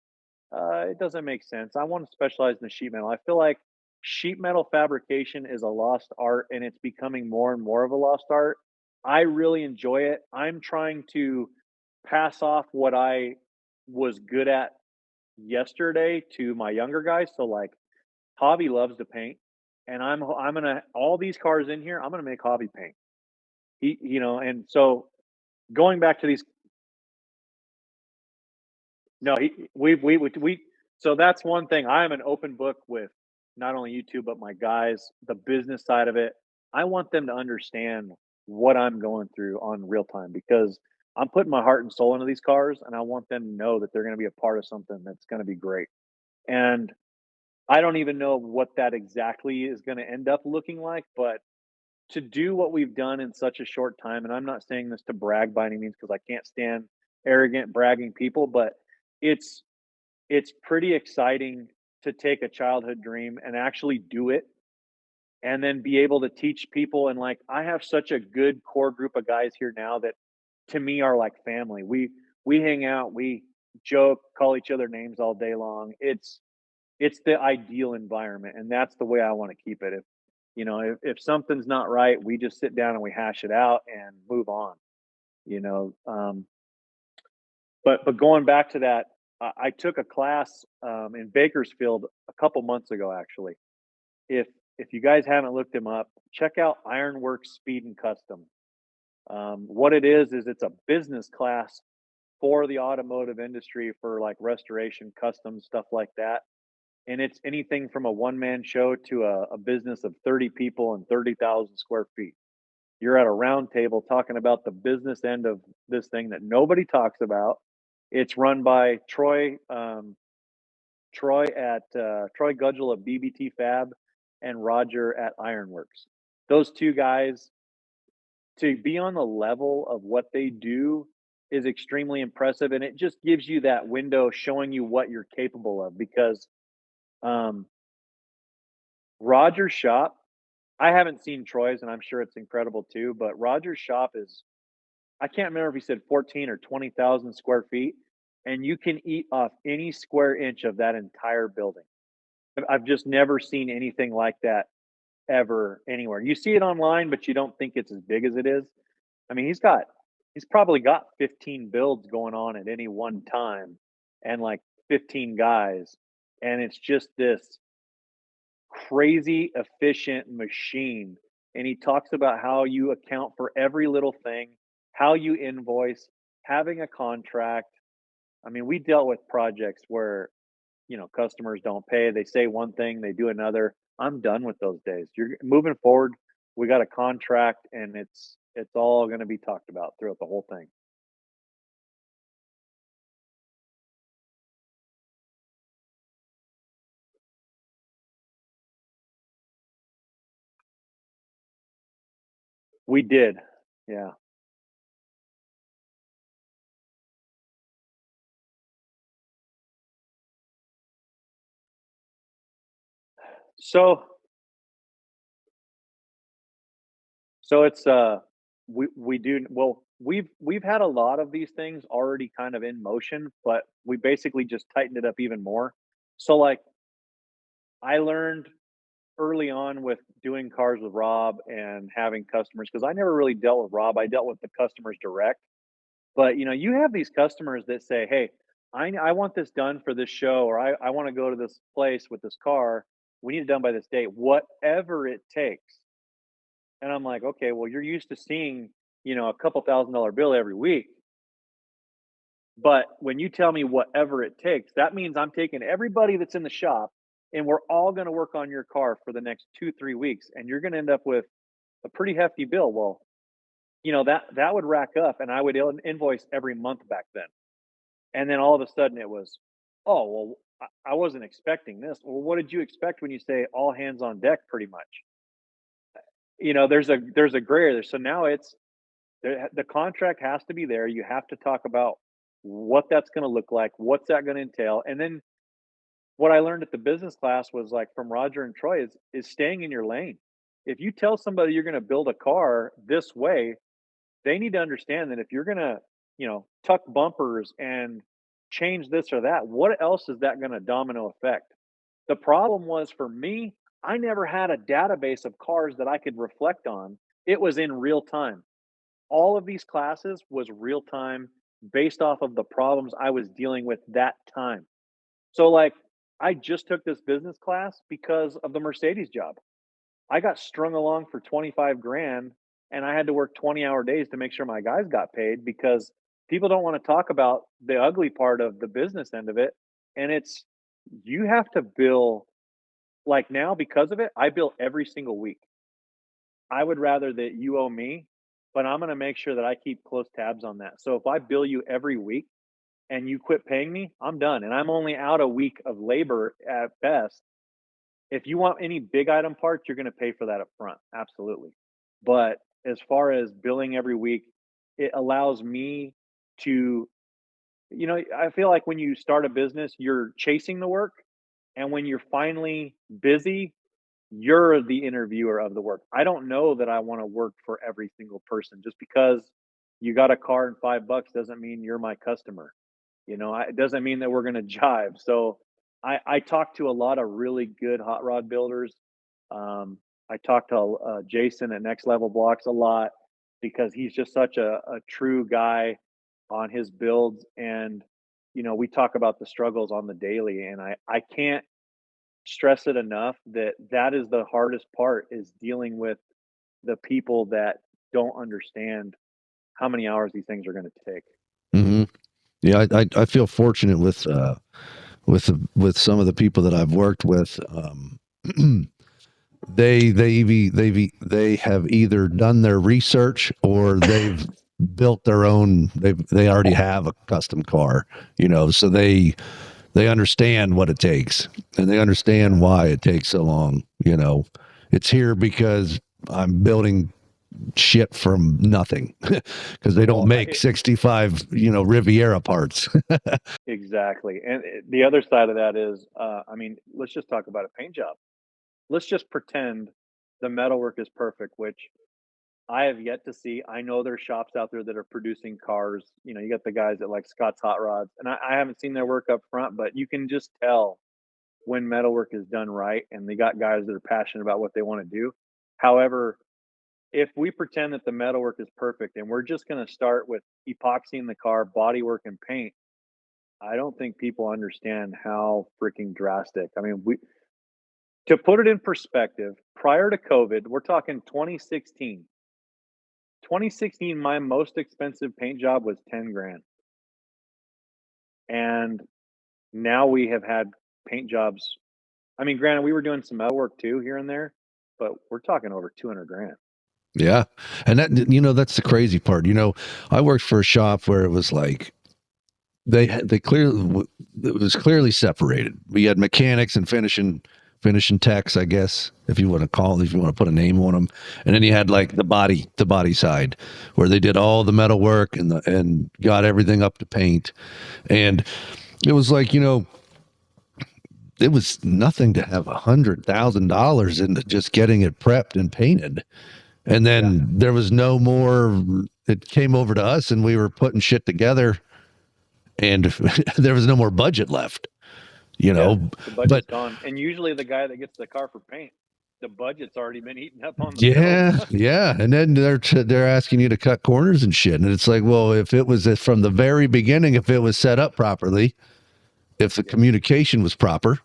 it doesn't make sense. I want to specialize in the sheet metal. I feel like sheet metal fabrication is a lost art and it's becoming more and more of a lost art. I really enjoy it. I'm trying to pass off what I was good at yesterday to my younger guys. So like Hobby loves to paint and I'm gonna all these cars in here, I'm gonna make Hobby paint. And so going back to these no, we so that's one thing. I am an open book with not only you 2, but my guys, the business side of it. I want them to understand what I'm going through on real time because I'm putting my heart and soul into these cars and I want them to know that they're going to be a part of something that's going to be great. And I don't even know what that exactly is going to end up looking like, but to do what we've done in such a short time, and I'm not saying this to brag by any means because I can't stand arrogant bragging people, but it's it's pretty exciting to take a childhood dream and actually do it and then be able to teach people. And like I have such a good core group of guys here now that to me are like family. We hang out, we joke, call each other names all day long. It's the ideal environment and that's the way I want to keep it. If something's not right, we just sit down and we hash it out and move on, you know. But going back to that, I took a class in Bakersfield a couple months ago. Actually, if you guys haven't looked him up, check out Ironworks Speed and Custom. What it is it's a business class for the automotive industry for like restoration, custom stuff like that. And it's anything from a one man show to a business of 30 people and 30,000 square feet. You're at a round table talking about the business end of this thing that nobody talks about. It's run by Troy Gudgel of BBT Fab and Roger at Ironworks. Those two guys to be on the level of what they do is extremely impressive, and it just gives you that window showing you what you're capable of. Because um, Roger's shop, I haven't seen Troy's, and I'm sure it's incredible too. But Roger's shop is I can't remember if he said 14 or 20,000 square feet, and you can eat off any square inch of that entire building. I've just never seen anything like that ever anywhere. You see it online, but you don't think it's as big as it is. I mean, he's probably got 15 builds going on at any one time and like 15 guys. And it's just this crazy efficient machine. And he talks about how you account for every little thing, how you invoice, having a contract. I mean, we dealt with projects where, customers don't pay. They say one thing, they do another. I'm done with those days. You're moving forward. We got a contract and it's all going to be talked about throughout the whole thing. We did. Yeah. So so it's we do well, we've had a lot of these things already kind of in motion, but we basically just tightened it up even more. So like I learned early on with doing cars with Rob and having customers because I never really dealt with Rob. I dealt with the customers direct. But you have these customers that say, "Hey, I want this done for this show, or I want to go to this place with this car. We need it done by this date, whatever it takes." And I'm like, "Okay, well, you're used to seeing, a couple $1,000 bill every week, but when you tell me whatever it takes, that means I'm taking everybody that's in the shop, and we're all going to work on your car for the next 2, 3 weeks, and you're going to end up with a pretty hefty bill." Well, that would rack up, and I would invoice every month back then. And then all of a sudden it was, "Oh, well, I wasn't expecting this." Well, what did you expect when you say all hands on deck pretty much? There's a gray area there. So now it's the contract has to be there. You have to talk about what that's gonna look like, what's that gonna entail, and then what I learned at the business class was, like, from Roger and Troy is staying in your lane. If you tell somebody you're gonna build a car this way, they need to understand that if you're gonna, tuck bumpers and change this or that, what else is that gonna domino effect? The problem was for me, I never had a database of cars that I could reflect on. It was in real time. All of these classes was real time based off of the problems I was dealing with that time. So like I just took this business class because of the Mercedes job. I got strung along for 25 grand and I had to work 20-hour days to make sure my guys got paid because people don't want to talk about the ugly part of the business end of it. And it's you have to bill like now because of it, I bill every single week. I would rather that you owe me, but I'm going to make sure that I keep close tabs on that. So if I bill you every week and you quit paying me, I'm done. And I'm only out a week of labor at best. If you want any big item parts, you're gonna pay for that up front, absolutely. But as far as billing every week, it allows me to I feel like when you start a business, you're chasing the work, and when you're finally busy, you're the interviewer of the work. I don't know that I wanna work for every single person. Just because you got a car and $5 doesn't mean you're my customer. It doesn't mean that we're gonna jive. So I talk to a lot of really good hot rod builders. I talk to Jason at Next Level Blocks a lot because he's just such a true guy on his builds, and we talk about the struggles on the daily, and I can't stress it enough that that is the hardest part is dealing with the people that don't understand how many hours these things are going to take. Hmm. Yeah, I feel fortunate with some of the people that I've worked with. They have either done their research or they've built their own. They already have a custom car, so they understand what it takes and they understand why it takes so long. It's here because I'm building shit from nothing because they don't Well, make 65 Riviera parts. exactly. And the other side of that is, I mean, let's just talk about a paint job. Let's just pretend the metalwork is perfect, which I have yet to see. I know there's shops out there that are producing cars. You know, you got the guys at like Scott's Hot Rods, and I haven't seen their work up front, but you can just tell when metalwork is done right, and they got guys that are passionate about what they want to do. However, if we pretend that the metalwork is perfect and we're just going to start with epoxying the car, bodywork, and paint, I don't think people understand how freaking drastic. I mean, we to put it in perspective, prior to COVID, we're talking 2016. 2016, my most expensive paint job was 10 grand. And now we have had paint jobs. I mean, granted, we were doing some metal work too here and there, but we're talking over 200 grand. Yeah. And that, that's the crazy part. I worked for a shop where it was like, they clearly, it was clearly separated. We had mechanics and finishing techs, I guess, if you want to put a name on them. And then you had like the body side where they did all the metal work and got everything up to paint. And it was like, it was nothing to have $100,000 into just getting it prepped and painted. And then there was no more, it came over to us and we were putting shit together and there was no more budget left, The budget's but gone. And usually the guy that gets the car for paint, the budget's already been eaten up on the yeah, bill. yeah. And then they're asking you to cut corners and shit. And it's like, well, if it was from the very beginning, if it was set up properly, if the communication was proper,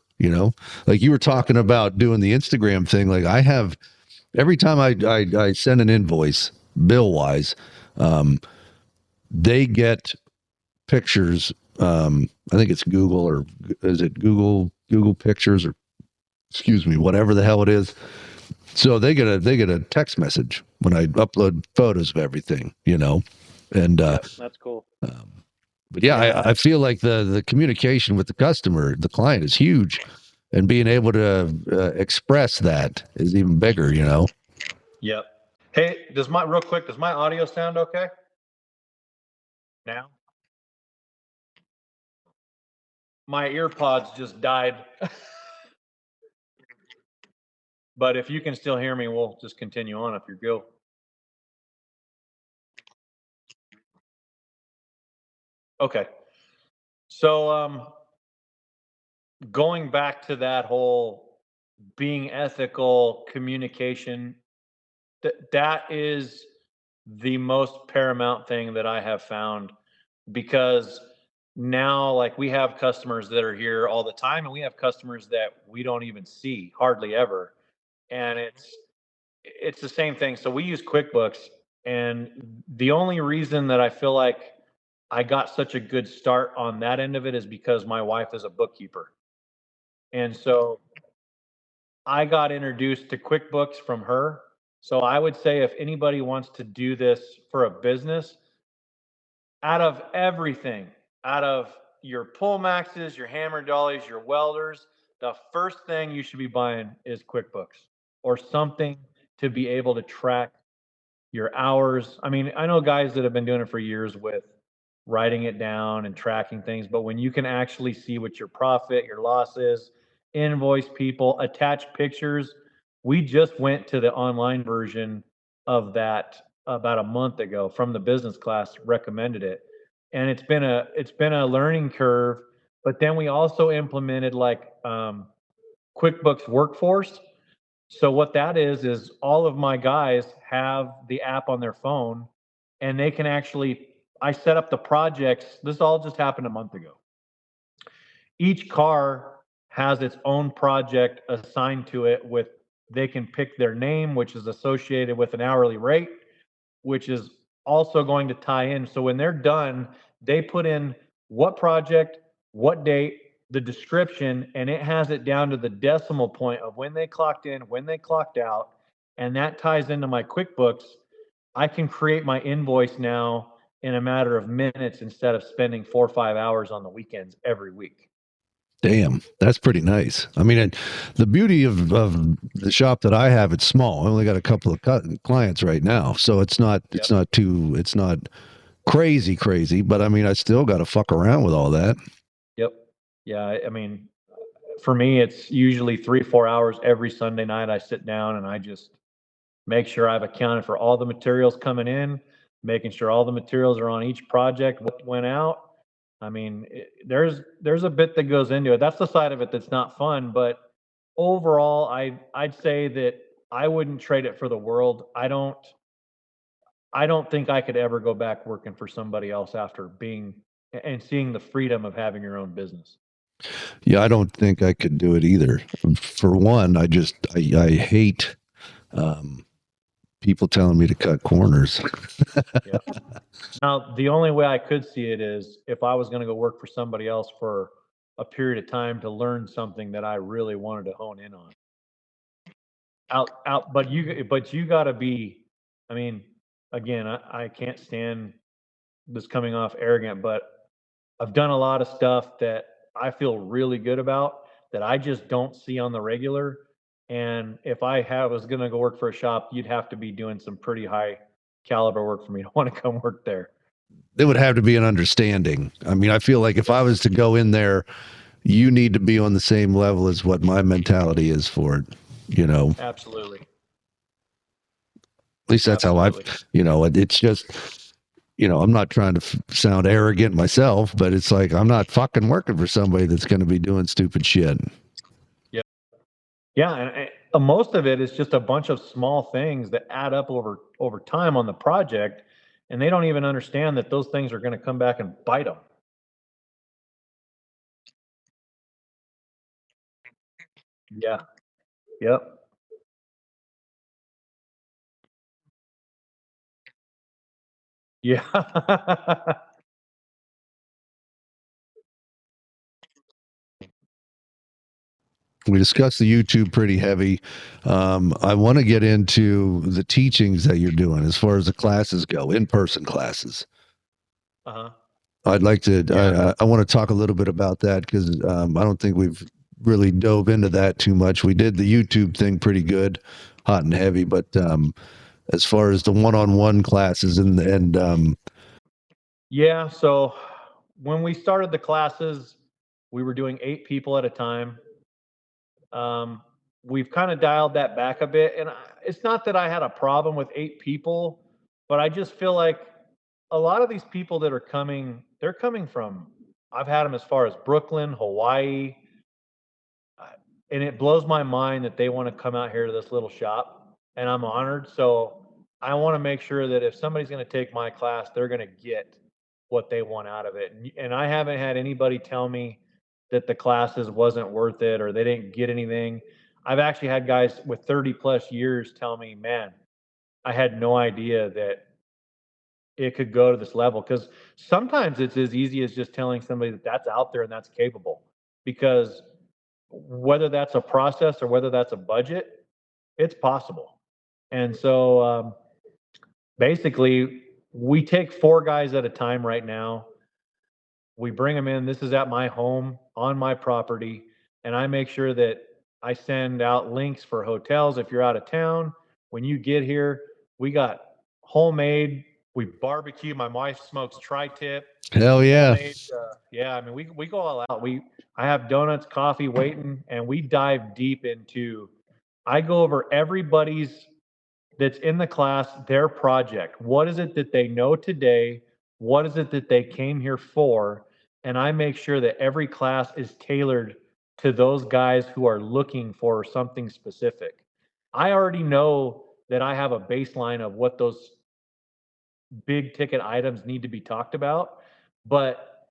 like you were talking about doing the Instagram thing, like I have, every time I send an invoice bill wise, they get pictures. I think it's Google, or is it Google Pictures, or excuse me, whatever the hell it is. So they get a text message when I upload photos of everything, and That's cool. but yeah, I feel like the communication with the customer, the client, is huge, and being able to express that is even bigger, Yep. Hey, does my audio sound okay now? My earpods just died. But if you can still hear me, we'll just continue on if you're good. Okay. So going back to that whole being ethical, communication, that is the most paramount thing that I have found, because now, like, we have customers that are here all the time and we have customers that we don't even see hardly ever. And it's the same thing. So we use QuickBooks, and the only reason that I feel like I got such a good start on that end of it is because my wife is a bookkeeper. And so I got introduced to QuickBooks from her. So I would say if anybody wants to do this for a business, out of everything, out of your pull maxes, your hammer dollies, your welders, the first thing you should be buying is QuickBooks or something to be able to track your hours. I mean, I know guys that have been doing it for years with writing it down and tracking things, but when you can actually see what your profit, your loss is, invoice people, attach pictures. We just went to the online version of that about a month ago from the business class, recommended it. And it's been a learning curve, but then we also implemented like QuickBooks Workforce. So what that is all of my guys have the app on their phone, and they can actually, I set up the projects. This all just happened a month ago. Each car has its own project assigned to it with, they can pick their name, which is associated with an hourly rate, which is also going to tie in. So when they're done, they put in what project, what date, the description, and it has it down to the decimal point of when they clocked in, when they clocked out, and that ties into my QuickBooks. I can create my invoice now in a matter of minutes instead of spending 4 or 5 hours on the weekends every week. Damn, that's pretty nice. I mean, the beauty of the shop that I have, it's small. I only got a couple of clients right now, so it's not crazy. But I mean, I still got to fuck around with all that. Yep. Yeah. I mean, for me, it's usually 3 or 4 hours every Sunday night. I sit down and I just make sure I've accounted for all the materials coming in, making sure all the materials are on each project, what went out. I mean, there's a bit that goes into it. That's the side of it that's not fun, but overall, I'd say that I wouldn't trade it for the world. I don't think I could ever go back working for somebody else after being and seeing the freedom of having your own business. Yeah, I don't think I could do it either. For one, I hate people telling me to cut corners. Yeah. Now, the only way I could see it is if I was going to go work for somebody else for a period of time to learn something that I really wanted to hone in on. But you got to be. I mean, again, I can't stand this coming off arrogant, but I've done a lot of stuff that I feel really good about that I just don't see on the regular. And if was going to go work for a shop, you'd have to be doing some pretty high caliber work for me to want to come work there. There would have to be an understanding. I mean, I feel like if I was to go in there, you need to be on the same level as what my mentality is for it, you know. Absolutely. At least that's Absolutely. how it's just, I'm not trying to sound arrogant myself, but it's like, I'm not fucking working for somebody that's going to be doing stupid shit. Yeah. And most of it is just a bunch of small things that add up over time on the project. And they don't even understand that those things are going to come back and bite them. Yeah. Yep. Yeah. We discussed the YouTube pretty heavy. I want to get into the teachings that you're doing as far as the classes go, in-person classes. Uh-huh. I'd like to, I want to talk a little bit about that because I don't think we've really dove into that too much. We did the YouTube thing pretty good, hot and heavy, but as far as the one-on-one classes Yeah, so when we started the classes, we were doing 8 people at a time. We've kind of dialed that back a bit, and it's not that I had a problem with 8 people, but I just feel like a lot of these people that are coming, they're coming from. I've had them as far as Brooklyn, Hawaii, and it blows my mind that they want to come out here to this little shop, and I'm honored. So I want to make sure that if somebody's going to take my class, they're going to get what they want out of it. And I haven't had anybody tell me that the classes wasn't worth it or they didn't get anything. I've actually had guys with 30 plus years tell me, man, I had no idea that it could go to this level. Because sometimes it's as easy as just telling somebody that that's out there and that's capable. Because whether that's a process or whether that's a budget, it's possible. And so basically, we take 4 guys at a time right now. We bring them in. This is at my home on my property. And I make sure that I send out links for hotels if you're out of town. When you get here, we got homemade. We barbecue. My wife smokes tri-tip. hell yeah. Yeah, I mean, we go all out. I have donuts, coffee waiting, and we dive deep into. I go over everybody's that's in the class, their project. What is it that they know today? What is it that they came here for? And I make sure that every class is tailored to those guys who are looking for something specific. I already know that I have a baseline of what those big ticket items need to be talked about, but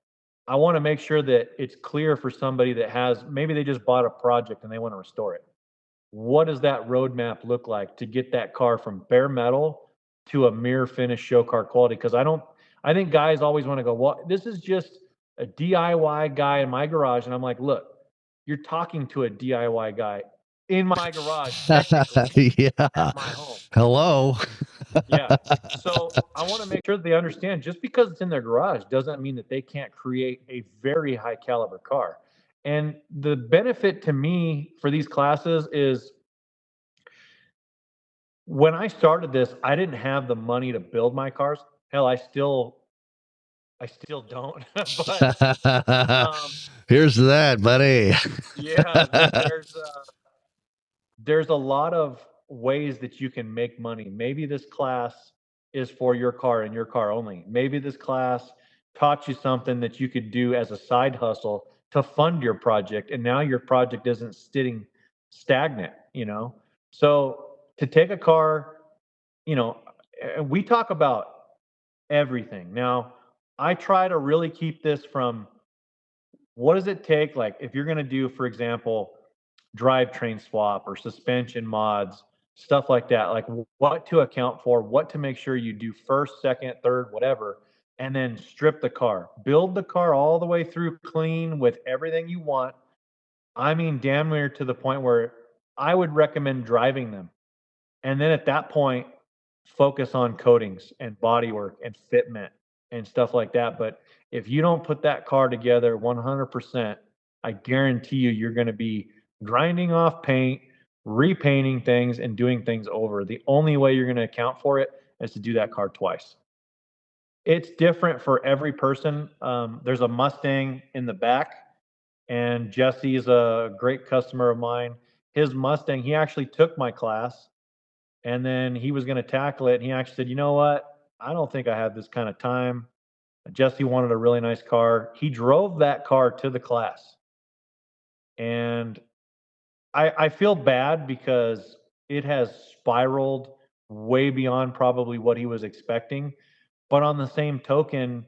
I want to make sure that it's clear for somebody that has maybe they just bought a project and they want to restore it. What does that roadmap look like to get that car from bare metal to a mirror finish show car quality? Because I think guys always want to go, well, this is just a DIY guy in my garage. And I'm like, look, you're talking to a DIY guy in my garage, technically, Yeah. at my home. Hello. Yeah. So I want to make sure they understand just because it's in their garage doesn't mean that they can't create a very high caliber car. And the benefit to me for these classes is when I started this, I didn't have the money to build my cars. Hell, I still don't. But Here's that, buddy. yeah, there's a lot of ways that you can make money. Maybe this class is for your car and your car only. Maybe this class taught you something that you could do as a side hustle to fund your project, and now your project isn't sitting stagnant, you know? So to take a car, you know, and we talk about everything. Now, I try to really keep this from what does it take? Like, if you're going to do, for example, drivetrain swap or suspension mods, stuff like that, like what to account for, what to make sure you do first, second, third, whatever, and then strip the car, build the car all the way through clean with everything you want. I mean, damn near to the point where I would recommend driving them. And then at that point, focus on coatings and bodywork and fitment and stuff like that. But if you don't put that car together 100%, I guarantee you, you're going to be grinding off paint, repainting things, and doing things over. The only way you're going to account for it is to do that car twice. It's different for every person. There's a Mustang in the back, and Jesse is a great customer of mine. His Mustang, he actually took my class and then he was going to tackle it. And he actually said, you know what? I don't think I have this kind of time. Jesse wanted a really nice car. He drove that car to the class. And I feel bad because it has spiraled way beyond probably what he was expecting. But on the same token,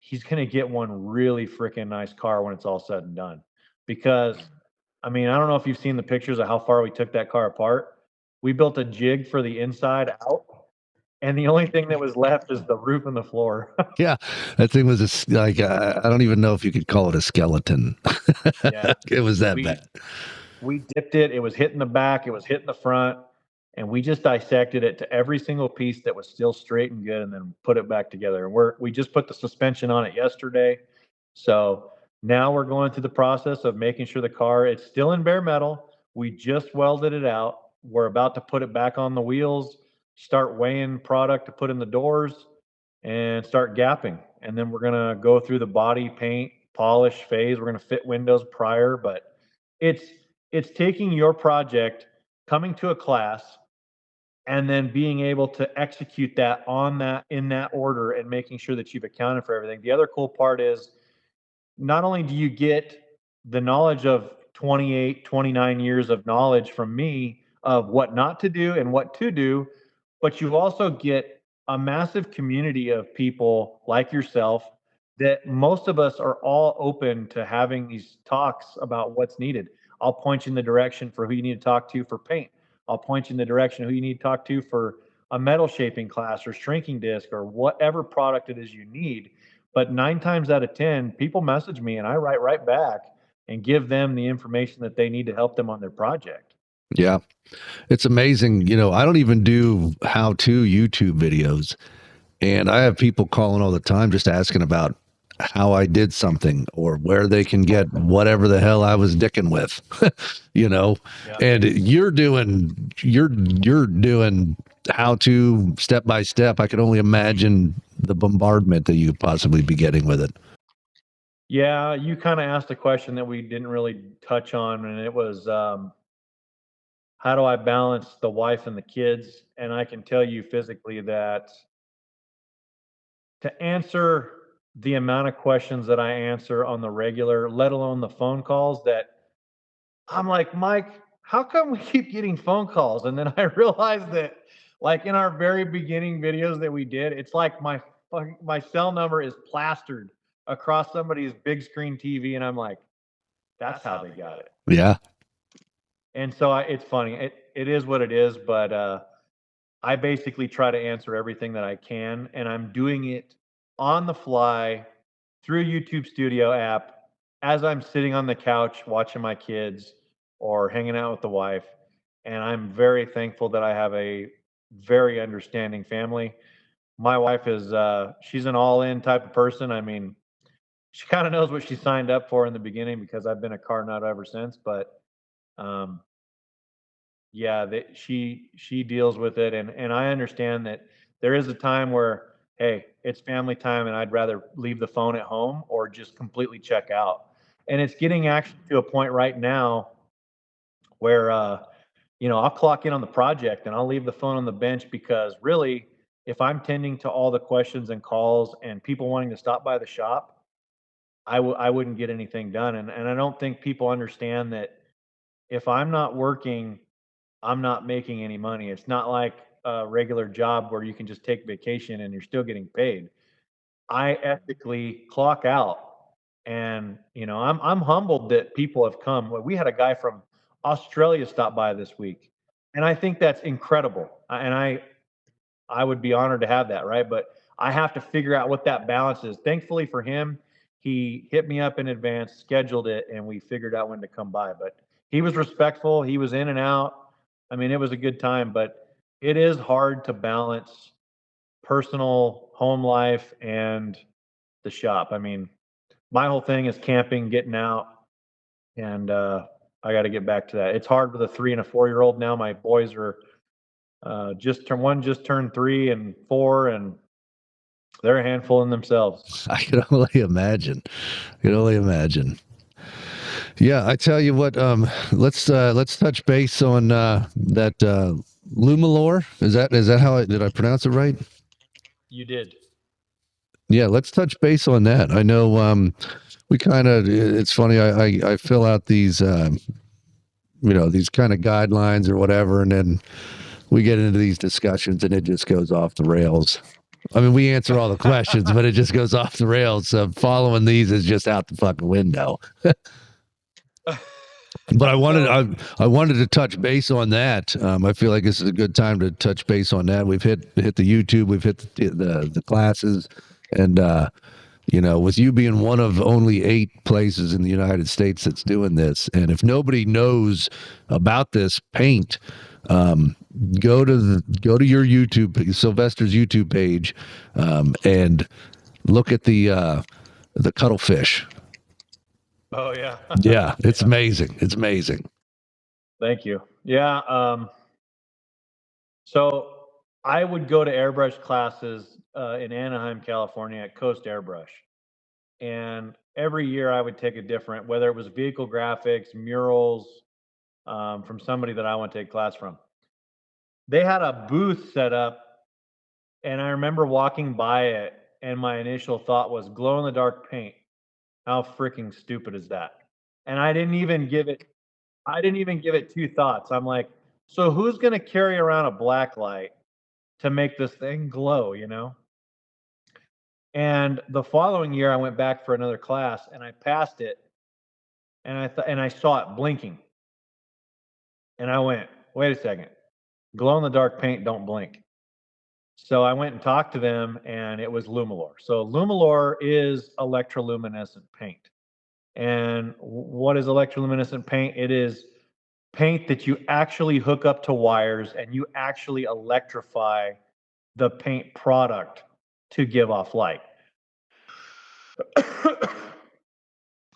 he's going to get one really freaking nice car when it's all said and done. Because, I mean, I don't know if you've seen the pictures of how far we took that car apart. We built a jig for the inside out, and the only thing that was left is the roof and the floor. Yeah, that thing was like I don't even know if you could call it a skeleton. Yeah. It was that We bad. we dipped it. It was hitting the back. It was hitting the front, and we just dissected it to every single piece that was still straight and good, and then put it back together. And we just put the suspension on it yesterday, so now we're going through the process of making sure the car, it's still in bare metal. We just welded it out. We're about to put it back on the wheels, start weighing product to put in the doors, and start gapping. And then we're gonna go through the body paint polish phase. We're gonna fit windows prior, but it's it's taking your project, coming to a class, and then being able to execute that on that in that order and making sure that you've accounted for everything. The other cool part is not only do you get the knowledge of 28, 29 years of knowledge from me of what not to do and what to do, but you also get a massive community of people like yourself that most of us are all open to having these talks about what's needed. I'll point you in the direction for who you need to talk to for paint. I'll point you in the direction of who you need to talk to for a metal shaping class or shrinking disc or whatever product it is you need. But 9 times out of 10, people message me and I write right back and give them the information that they need to help them on their project. Yeah, it's amazing. You know, I don't even do how-to YouTube videos, and I have people calling all the time just asking about how I did something or where they can get whatever the hell I was dicking with, you know. Yeah. And you're doing how to step by step. I could only imagine the bombardment that you could possibly be getting with it. Yeah, you kind of asked a question that we didn't really touch on, and it was how do I balance the wife and the kids? And I can tell you physically that to answer the amount of questions that I answer on the regular, let alone the phone calls, that I'm like, Mike, how come we keep getting phone calls? And then I realized that, like in our very beginning videos that we did, it's like my cell number is plastered across somebody's big screen TV, and I'm like, that's how they got it. Yeah. And so it's funny. It is what it is, but I basically try to answer everything that I can, and I'm doing it on the fly through YouTube Studio app as I'm sitting on the couch watching my kids or hanging out with the wife. And I'm very thankful that I have a very understanding family. My wife is she's an all-in type of person. I mean, she kind of knows what she signed up for in the beginning because I've been a car nut ever since. But um, yeah, that she deals with it, and I understand that there is a time where, hey, it's family time, and I'd rather leave the phone at home or just completely check out. And it's getting actually to a point right now where I'll clock in on the project and I'll leave the phone on the bench, because really, if I'm tending to all the questions and calls and people wanting to stop by the shop, I wouldn't get anything done. And I don't think people understand that if I'm not working, I'm not making any money. It's not like a regular job where you can just take vacation and you're still getting paid. I ethically clock out. And, I'm humbled that people have come. We had a guy from Australia stop by this week. And I think that's incredible. And I would be honored to have that, right? But I have to figure out what that balance is. Thankfully for him, he hit me up in advance, scheduled it, and we figured out when to come by. But he was respectful. He was in and out. I mean, it was a good time, but it is hard to balance personal home life and the shop. I mean, my whole thing is camping, getting out, and I got to get back to that. It's hard with a 3 and a 4-year-old now. My boys are one just turned 3 and 4, and they're a handful in themselves. I can only imagine. Yeah, I tell you what. Let's touch base on that LumiLor. Is that how did I pronounce it right? You did. Yeah, let's touch base on that. I know we kind of. It's funny. I fill out these these kind of guidelines or whatever, and then we get into these discussions, and it just goes off the rails. I mean, we answer all the questions, but it just goes off the rails. So following these is just out the fucking window. But I wanted to touch base on that. I feel like this is a good time to touch base on that. We've hit the YouTube, we've hit the classes, and with you being one of only 8 places in the United States that's doing this, and if nobody knows about this paint, go to your YouTube, Sylvester's YouTube page, and look at the cuttlefish. Oh yeah. Yeah, it's amazing. It's amazing. Thank you. Yeah. So I would go to airbrush classes in Anaheim, California at Coast Airbrush. And every year I would take a different, whether it was vehicle graphics, murals, from somebody that I want to take class from. They had a booth set up, and I remember walking by it, and my initial thought was glow in the dark paint. How freaking stupid is that? And I didn't even give it 2 thoughts. I'm like, so who's going to carry around a black light to make this thing glow, And the following year I went back for another class and I passed it, and I saw it blinking. And I went, wait a second. Glow in the dark paint don't blink. So I went and talked to them, and it was LumiLor. So LumiLor is electroluminescent paint. And what is electroluminescent paint? It is paint that you actually hook up to wires and you actually electrify the paint product to give off light.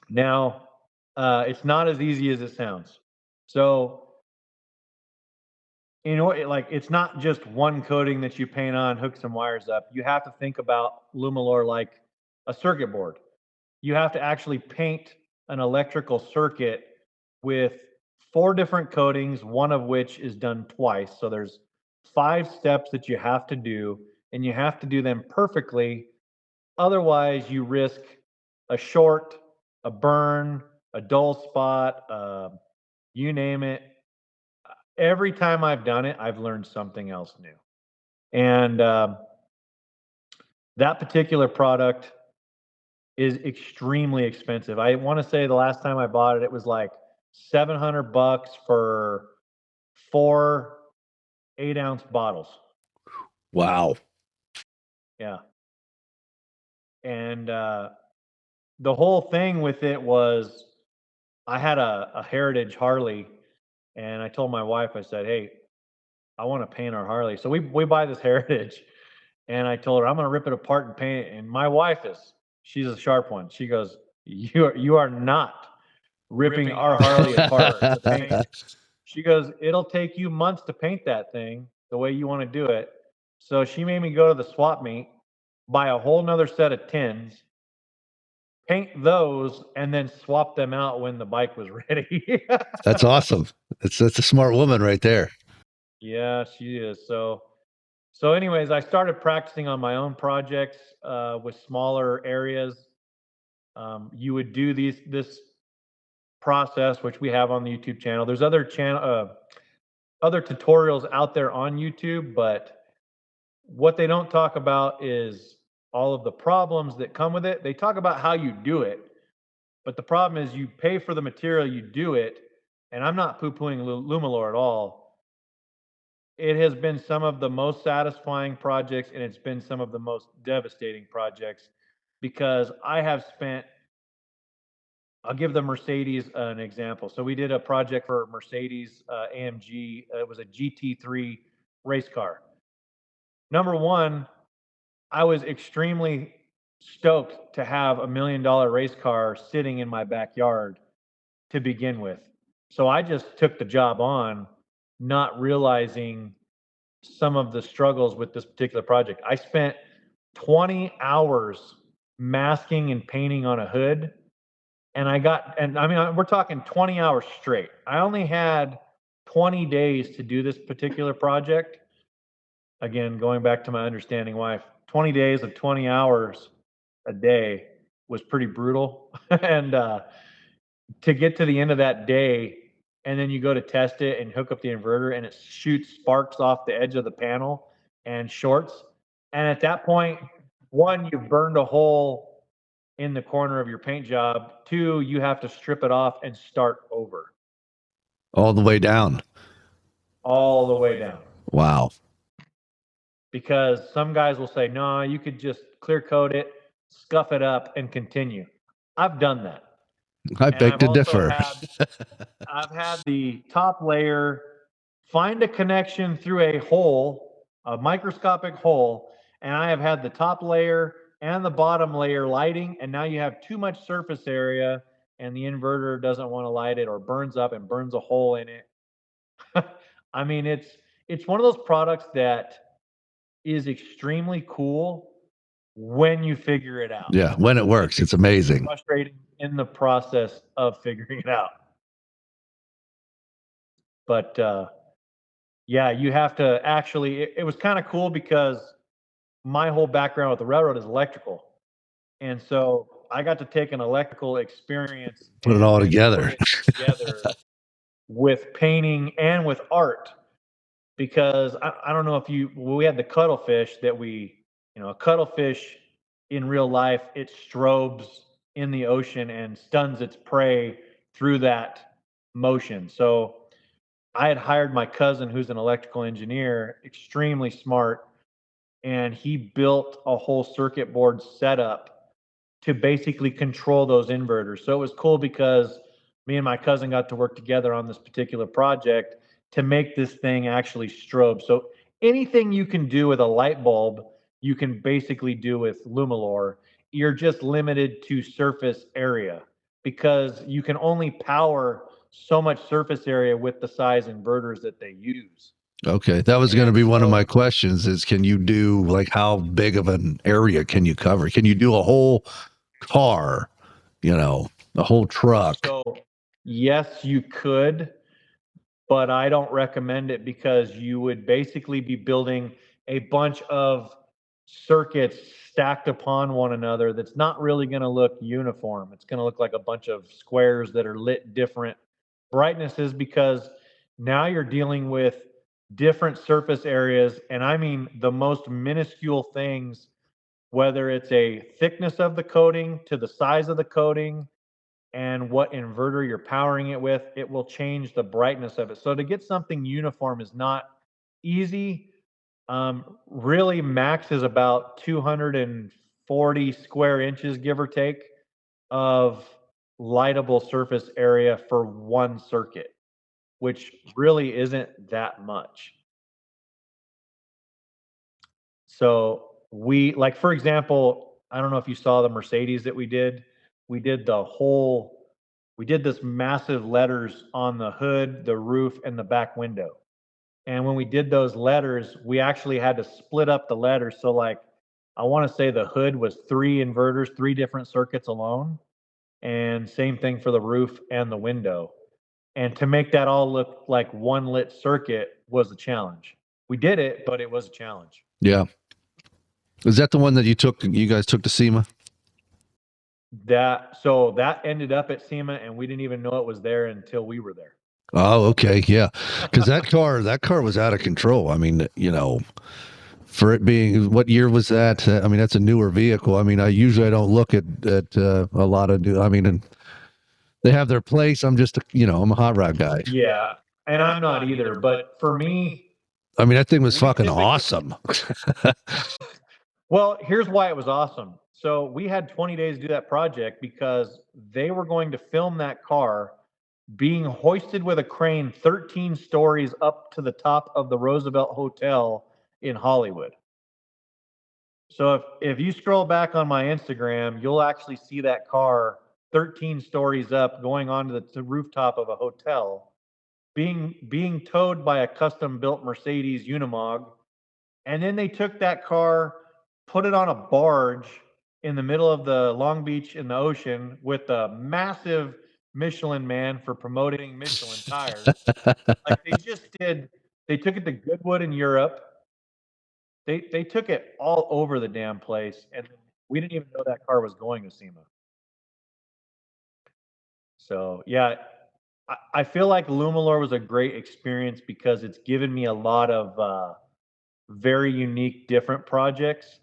Now, it's not as easy as it sounds. So, it's not just one coating that you paint on, hook some wires up. You have to think about LumiLor like a circuit board. You have to actually paint an electrical circuit with 4 different coatings, one of which is done twice. So there's 5 steps that you have to do, and you have to do them perfectly. Otherwise, you risk a short, a burn, a dull spot, you name it. Every time I've done it, I've learned something else new. And that particular product is extremely expensive. I want to say the last time I bought it, it was like $700 for 4 8-ounce bottles. Wow. Yeah. And the whole thing with it was, I had a Heritage Harley, and I told my wife, I said, hey, I want to paint our Harley. So we buy this Heritage, and I told her I'm going to rip it apart and paint it. And my wife she's a sharp one. She goes, you are not ripping our Harley apart to paint. She goes, it'll take you months to paint that thing the way you want to do it. So she made me go to the swap meet, buy a whole nother set of tins, paint those, and then swap them out when the bike was ready. That's awesome. That's a smart woman right there. Yeah, she is. So anyways, I started practicing on my own projects with smaller areas. You would do this process, which we have on the YouTube channel. There's other tutorials out there on YouTube, but what they don't talk about is all of the problems that come with it. They talk about how you do it, but the problem is you pay for the material, you do it, and I'm not poo-pooing LumiLor at all. It has been some of the most satisfying projects, and it's been some of the most devastating projects because I have spent. I'll give the Mercedes an example. So we did a project for Mercedes AMG. It was a GT3 race car. Number one, I was extremely stoked to have $1 million race car sitting in my backyard to begin with. So I just took the job on, not realizing some of the struggles with this particular project. I spent 20 hours masking and painting on a hood, and I mean, we're talking 20 hours straight. I only had 20 days to do this particular project. Again, going back to my understanding wife, 20 days of 20 hours a day was pretty brutal. And to get to the end of that day, and then you go to test it and hook up the inverter, and it shoots sparks off the edge of the panel and shorts. And at that point, one, you've burned a hole in the corner of your paint job. Two, you have to strip it off and start over. All the way down. All the way down. Wow. Because some guys will say, no, you could just clear coat it, scuff it up, and continue. I've done that. I beg to differ. I've had the top layer find a connection through a hole, a microscopic hole, and I have had the top layer and the bottom layer lighting, and now you have too much surface area, and the inverter doesn't want to light it or burns up and burns a hole in it. I mean, it's one of those products that is extremely cool when you figure it out. Yeah, when it works, it's amazing. Frustrating in the process of figuring it out. But yeah, you have to actually, it was kind of cool because my whole background with the railroad is electrical. And so I got to take an electrical experience, put it all together, with painting and with art. Because I don't know if we had the cuttlefish that a cuttlefish in real life, it strobes in the ocean and stuns its prey through that motion. So I had hired my cousin, who's an electrical engineer, extremely smart, and he built a whole circuit board setup to basically control those inverters. So it was cool because me and my cousin got to work together on this particular project to make this thing actually strobe. So anything you can do with a light bulb, you can basically do with LumiLor. You're just limited to surface area because you can only power so much surface area with the size inverters that they use. Okay, that was going to be one of my questions is, can you do, like, how big of an area can you cover? Can you do a whole car, a whole truck? So yes, you could, but I don't recommend it because you would basically be building a bunch of circuits stacked upon one another that's not really going to look uniform. It's going to look like a bunch of squares that are lit different brightnesses because now you're dealing with different surface areas. And I mean the most minuscule things, whether it's a thickness of the coating to the size of the coating and what inverter you're powering it with, it will change the brightness of it. So to get something uniform is not easy. Really, max is about 240 square inches, give or take, of lightable surface area for one circuit, which really isn't that much. So for example, I don't know if you saw the Mercedes that we did. We did this massive letters on the hood, the roof, and the back window. And when we did those letters, we actually had to split up the letters. So like I want to say the hood was 3 inverters, 3 different circuits alone, and same thing for the roof and the window. And to make that all look like one lit circuit was a challenge. We did it, but it was a challenge. Yeah. Is that the one that you guys took to SEMA? So that ended up at SEMA, and we didn't even know it was there until we were there. Oh, okay. Yeah. Because that car was out of control. I mean, for it being, what year was that? I mean, that's a newer vehicle. I mean, I usually don't look at a lot of new, I mean, and they have their place. I'm just, I'm a hot rod guy. Yeah, and I'm not either. But for me, I mean, that thing was fucking awesome. Well, here's why it was awesome. So we had 20 days to do that project because they were going to film that car being hoisted with a crane 13 stories up to the top of the Roosevelt Hotel in Hollywood. So if you scroll back on my Instagram, you'll actually see that car 13 stories up going onto the rooftop of a hotel, being towed by a custom built Mercedes Unimog. And then they took that car, put it on a barge in the middle of the Long Beach in the ocean with a massive Michelin man for promoting Michelin tires. Like they took it to Goodwood in Europe. They took it all over the damn place, and we didn't even know that car was going to SEMA. So yeah, I feel like LumiLor was a great experience because it's given me a lot of very unique, different projects.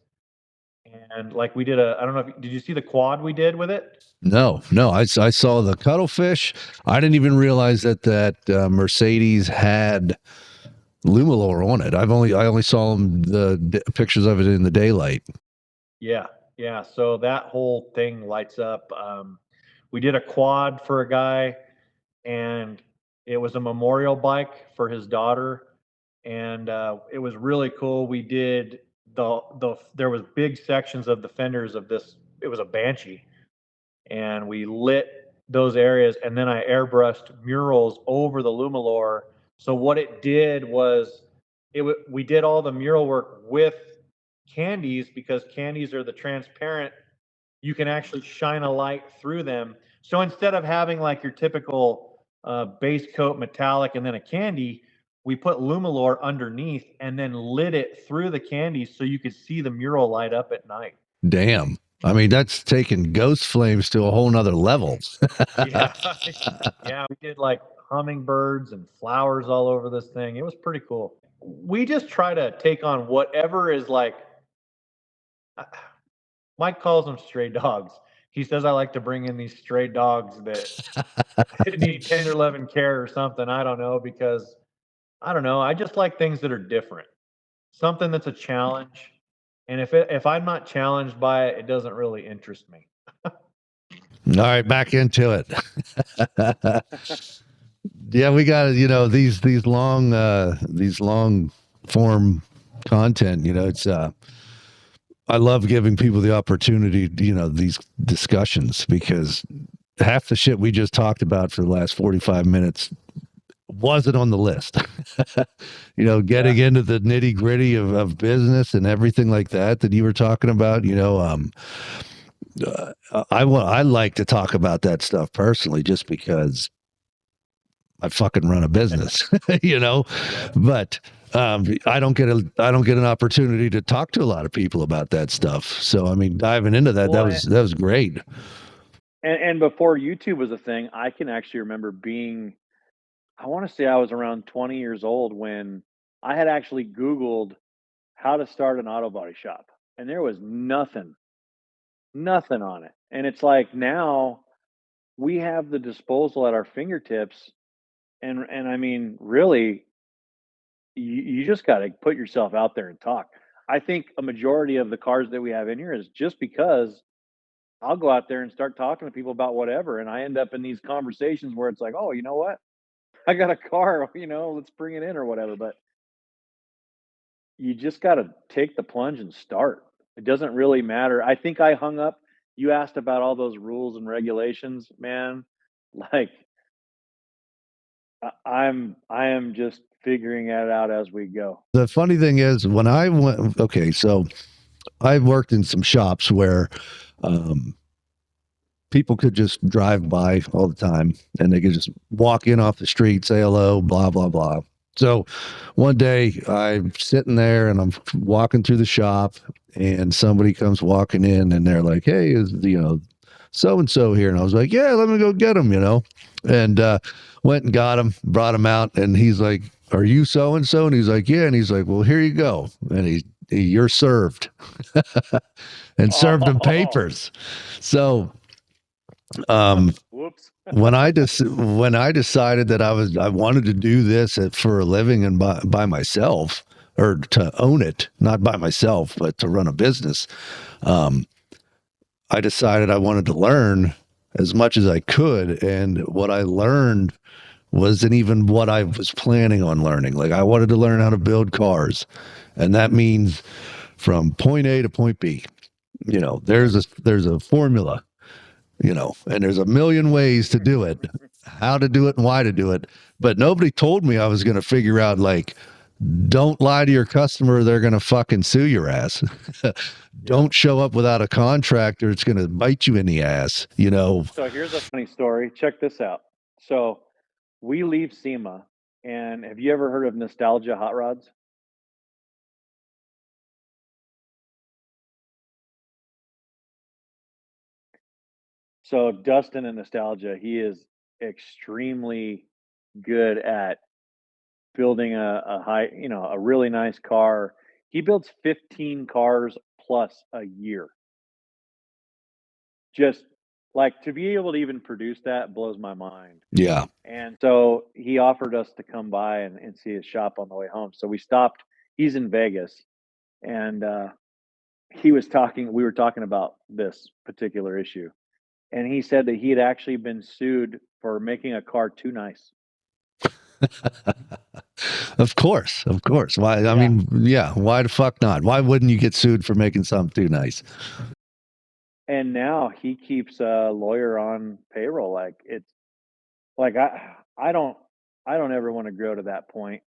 And like we did I don't know did you see the quad we did with it? No, I saw the cuttlefish. I didn't even realize that Mercedes had LumiLor on it. I only saw the pictures of it in the daylight. Yeah. So that whole thing lights up. We did a quad for a guy, and it was a memorial bike for his daughter, and it was really cool. We did there was big sections of the fenders of this. It was a Banshee, and we lit those areas, and then I airbrushed murals over the LumiLor. So what it did was we did all the mural work with candies because candies are the transparent. You can actually shine a light through them. So instead of having like your typical base coat metallic and then a candy, we put LumiLor underneath and then lit it through the candies so you could see the mural light up at night. Damn. I mean, that's taking ghost flames to a whole nother level. Yeah. We did like hummingbirds and flowers all over this thing. It was pretty cool. We just try to take on whatever is like, Mike calls them stray dogs. He says I like to bring in these stray dogs that need tender love and care or something. I don't know, because I don't know. I just like things that are different, something that's a challenge. And if I'm not challenged by it, it doesn't really interest me. All right, back into it. Yeah, we got these long form content. It's I love giving people the opportunity, these discussions, because half the shit we just talked about for the last 45 minutes wasn't on the list. Getting into the nitty gritty of business and everything like that you were talking about. I like to talk about that stuff personally, just because I fucking run a business, but I don't get an opportunity to talk to a lot of people about that stuff. So, I mean, diving into that, Well, that was great. And before YouTube was a thing, I can actually remember I want to say I was around 20 years old when I had actually Googled how to start an auto body shop, and there was nothing on it. And it's like now we have the disposal at our fingertips, and I mean, really, you just got to put yourself out there and talk. I think a majority of the cars that we have in here is just because I'll go out there and start talking to people about whatever, and I end up in these conversations where it's like, oh, you know what? I got a car, let's bring it in or whatever. But you just got to take the plunge and start. It doesn't really matter. I think I hung up. You asked about all those rules and regulations, man. Like I am just figuring it out as we go. The funny thing is, when I went, okay, so I've worked in some shops where people could just drive by all the time and they could just walk in off the street, say hello, blah, blah, blah. So one day I'm sitting there and I'm walking through the shop and somebody comes walking in and they're like, hey, is, so and so here? And I was like, yeah, let me go get him, and went and got him, brought him out. And he's like, are you so and so? And he's like, yeah. And he's like, well, here you go. And you're served and served him Oh, papers. So, um, whoops. when I decided that I wanted to do this for a living and by myself, or to own it, not by myself, but to run a business, I decided I wanted to learn as much as I could. And what I learned wasn't even what I was planning on learning. Like, I wanted to learn how to build cars, and that means from point A to point B. There's a formula, and there's a million ways to do it, how to do it and why to do it. But nobody told me I was going to figure out, like, don't lie to your customer. They're going to fucking sue your ass. Don't show up without a contract or it's going to bite you in the ass, So here's a funny story. Check this out. So we leave SEMA, and have you ever heard of Nostalgia Hot Rods? So Dustin and Nostalgia, he is extremely good at building a high, a really nice car. He builds 15 cars plus a year. Just like to be able to even produce that blows my mind. Yeah. And so he offered us to come by and see his shop on the way home. So we stopped. He's in Vegas, and we were talking about this particular issue. And he said that he had actually been sued for making a car too nice. Of course. Of course. Why? I Yeah. mean, yeah. Why the fuck not? Why wouldn't you get sued for making something too nice? And now he keeps a lawyer on payroll. Like it's like I don't ever want to grow to that point.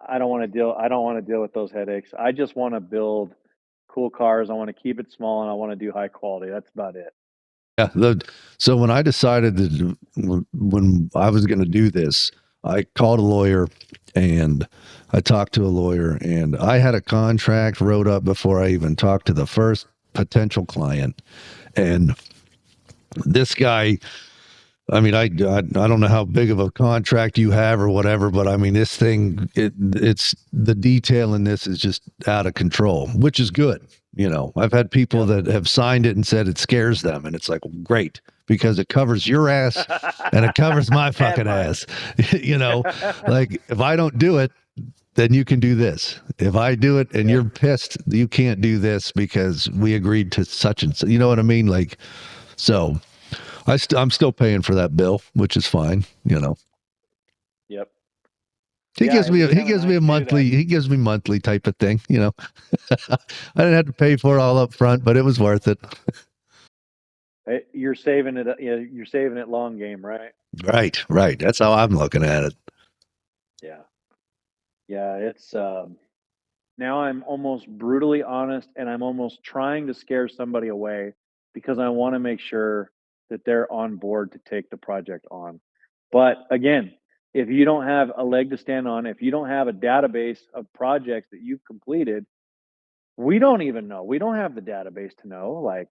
I don't want to deal with those headaches. I just want to build cool cars. I want to keep it small and I want to do high quality. That's about it. Yeah. So when I decided that when I was going to do this, I called a lawyer and I talked to a lawyer and I had a contract wrote up before I even talked to the first potential client. And this guy, I mean, I don't know how big of a contract you have or whatever, but I mean, this thing, it's the detail in this is just out of control, which is good. I've had people that have signed it and said it scares them, and it's like, great, because it covers your ass and it covers my fucking mine. ass. Like, if I don't do it, then you can do this. If I do it and you're pissed, you can't do this because we agreed to such and such. You know what I mean? Like, so. I'm still paying for that bill, which is fine. Yep. He Yeah, gives me it's he kinda gives me nice a too that monthly type of thing. I didn't have to pay for it all up front, but it was worth it. you're saving it, you're saving it long game, right? Right, right. That's how I'm looking at it. Yeah. Yeah, it's, now I'm almost brutally honest, and I'm almost trying to scare somebody away because I wanna make sure that they're on board to take the project on. But again, if you don't have a leg to stand on, if you don't have a database of projects that you've completed, we don't even know. We don't have the database to know. Like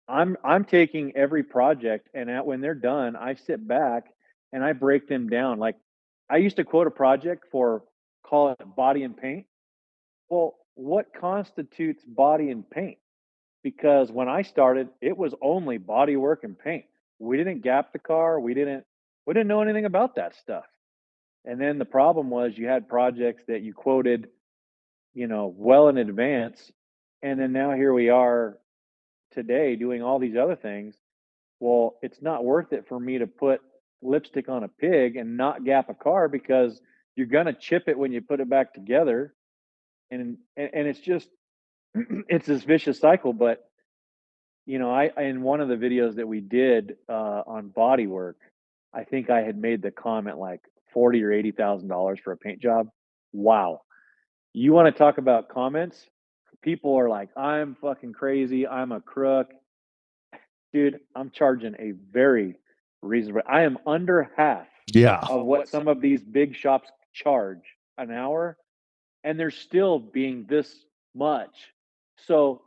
I'm taking every project and when they're done, I sit back and I break them down. Like I used to quote a project for call it body and paint. Well, what constitutes body and paint? Because when I started, it was only body work and paint. We didn't gap the car. We didn't know anything about that stuff. And then the problem was you had projects that you quoted, well in advance. And then now here we are today doing all these other things. Well, it's not worth it for me to put lipstick on a pig and not gap a car because you're gonna chip it when you put it back together. And it's just it's this vicious cycle. But I in one of the videos that we did on Bodywork, I think I had made the comment like 40 or $80,000 for a paint job. Wow. You want to talk about comments? people are like, I'm fucking crazy. I'm a crook. Dude, I'm charging a very reasonable. I am under half Yeah. of what some of these big shops charge an hour, and they're still being this much. So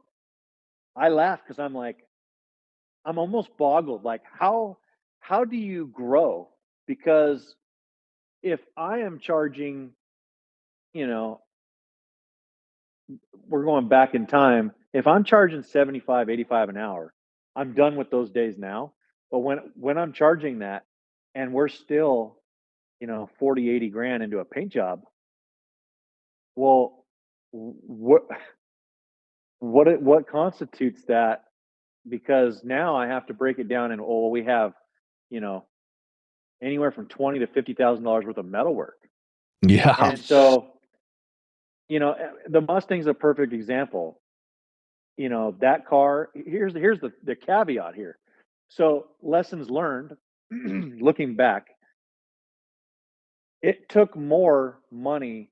I laugh because I'm like, I'm almost boggled. Like, how do you grow? Because if I am charging, you know, we're going back in time. If I'm charging 75, 85 an hour, I'm done with those days now. But when I'm charging that and we're still, 40, 80 grand into a paint job, well, what what constitutes that? Because now I have to break it down and we have, you know, anywhere from $20,000 to $50,000 worth of metal work. Yeah. And so, the Mustang's a perfect example. That car, here's the caveat here. So, lessons learned, looking back, it took more money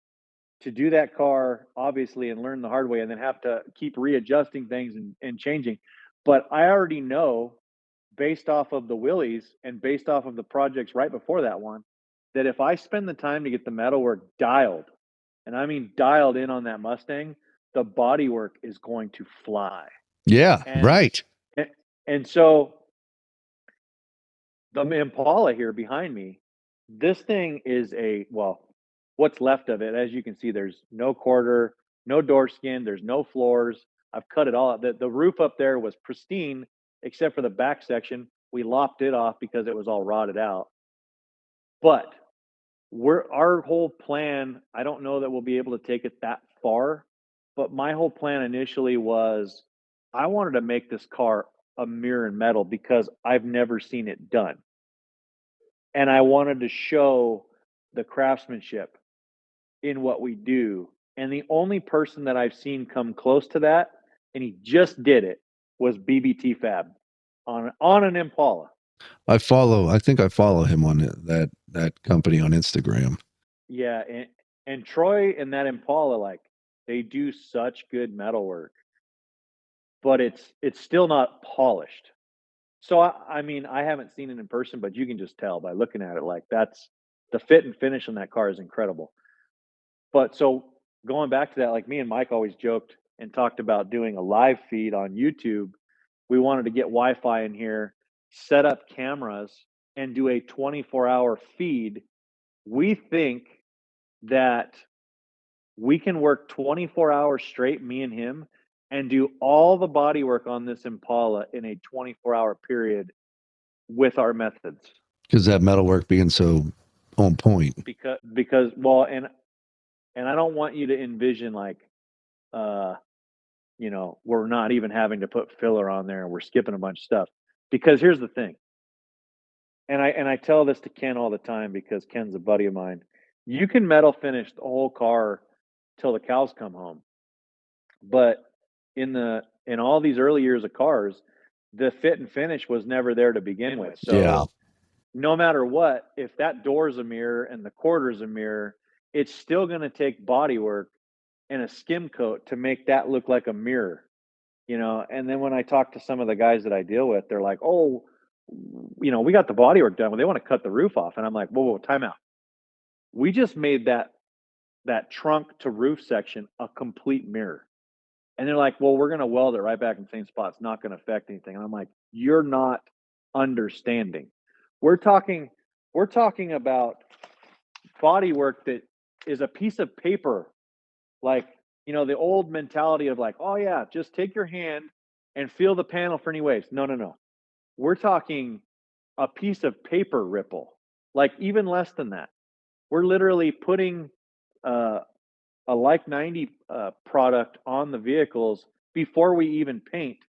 to do that car, obviously, and learn the hard way and then have to keep readjusting things and changing. But I already know, based off of the Willies and based off of the projects right before that one, that if I spend the time to get the metalwork dialed, and I mean dialed in on that Mustang, the bodywork is going to fly. Yeah. And Right. and so the Impala here behind me, this thing is what's left of it. As you can see, there's no quarter, no door skin, there's no floors. I've cut it all out. The roof up there was pristine except for the back section. We lopped it off because it was all rotted out. But our whole plan, I don't know that we'll be able to take it that far, but my whole plan initially was I wanted to make this car a mirror in metal because I've never seen it done. And I wanted to show the craftsmanship in what we do. And the only person that I've seen come close to that, and he just did it, was BBT Fab on an Impala. I think I follow him on that company on Instagram. Yeah, and Troy and that Impala, like, they do such good metalwork, but it's still not polished. So I mean, I haven't seen it in person, but you can just tell by looking at it. Like, that's the fit and finish on that car is incredible. But so going back to that, like, me and Mike always joked and talked about doing a live feed on YouTube. We wanted to get Wi-Fi in here, set up cameras, and do a 24-hour feed. We think that we can work 24 hours straight, me and him, and do all the body work on this Impala in a 24-hour period with our methods. Because that metalwork being so on point. Because well, and I don't want you to envision like, we're not even having to put filler on there and we're skipping a bunch of stuff. Because here's the thing, and I tell this to Ken all the time because Ken's a buddy of mine. You can metal finish the whole car till the cows come home, but in all these early years of cars, the fit and finish was never there to begin with. So Yeah. no matter what, if that door's a mirror and the quarter's a mirror, it's still going to take body work and a skim coat to make that look like a mirror, And then when I talk to some of the guys that I deal with, they're like, "Oh, we got the body work done, but they want to cut the roof off." And I'm like, "Whoa, time out. We just made that trunk to roof section a complete mirror." And they're like, "Well, we're going to weld it right back in the same spot. It's not going to affect anything." And I'm like, "You're not understanding. We're talking about body work that is a piece of paper, like, the old mentality of like, oh yeah, just take your hand and feel the panel for any waves. No. We're talking a piece of paper ripple, like even less than that. We're literally putting a Like 90 product on the vehicles before we even paint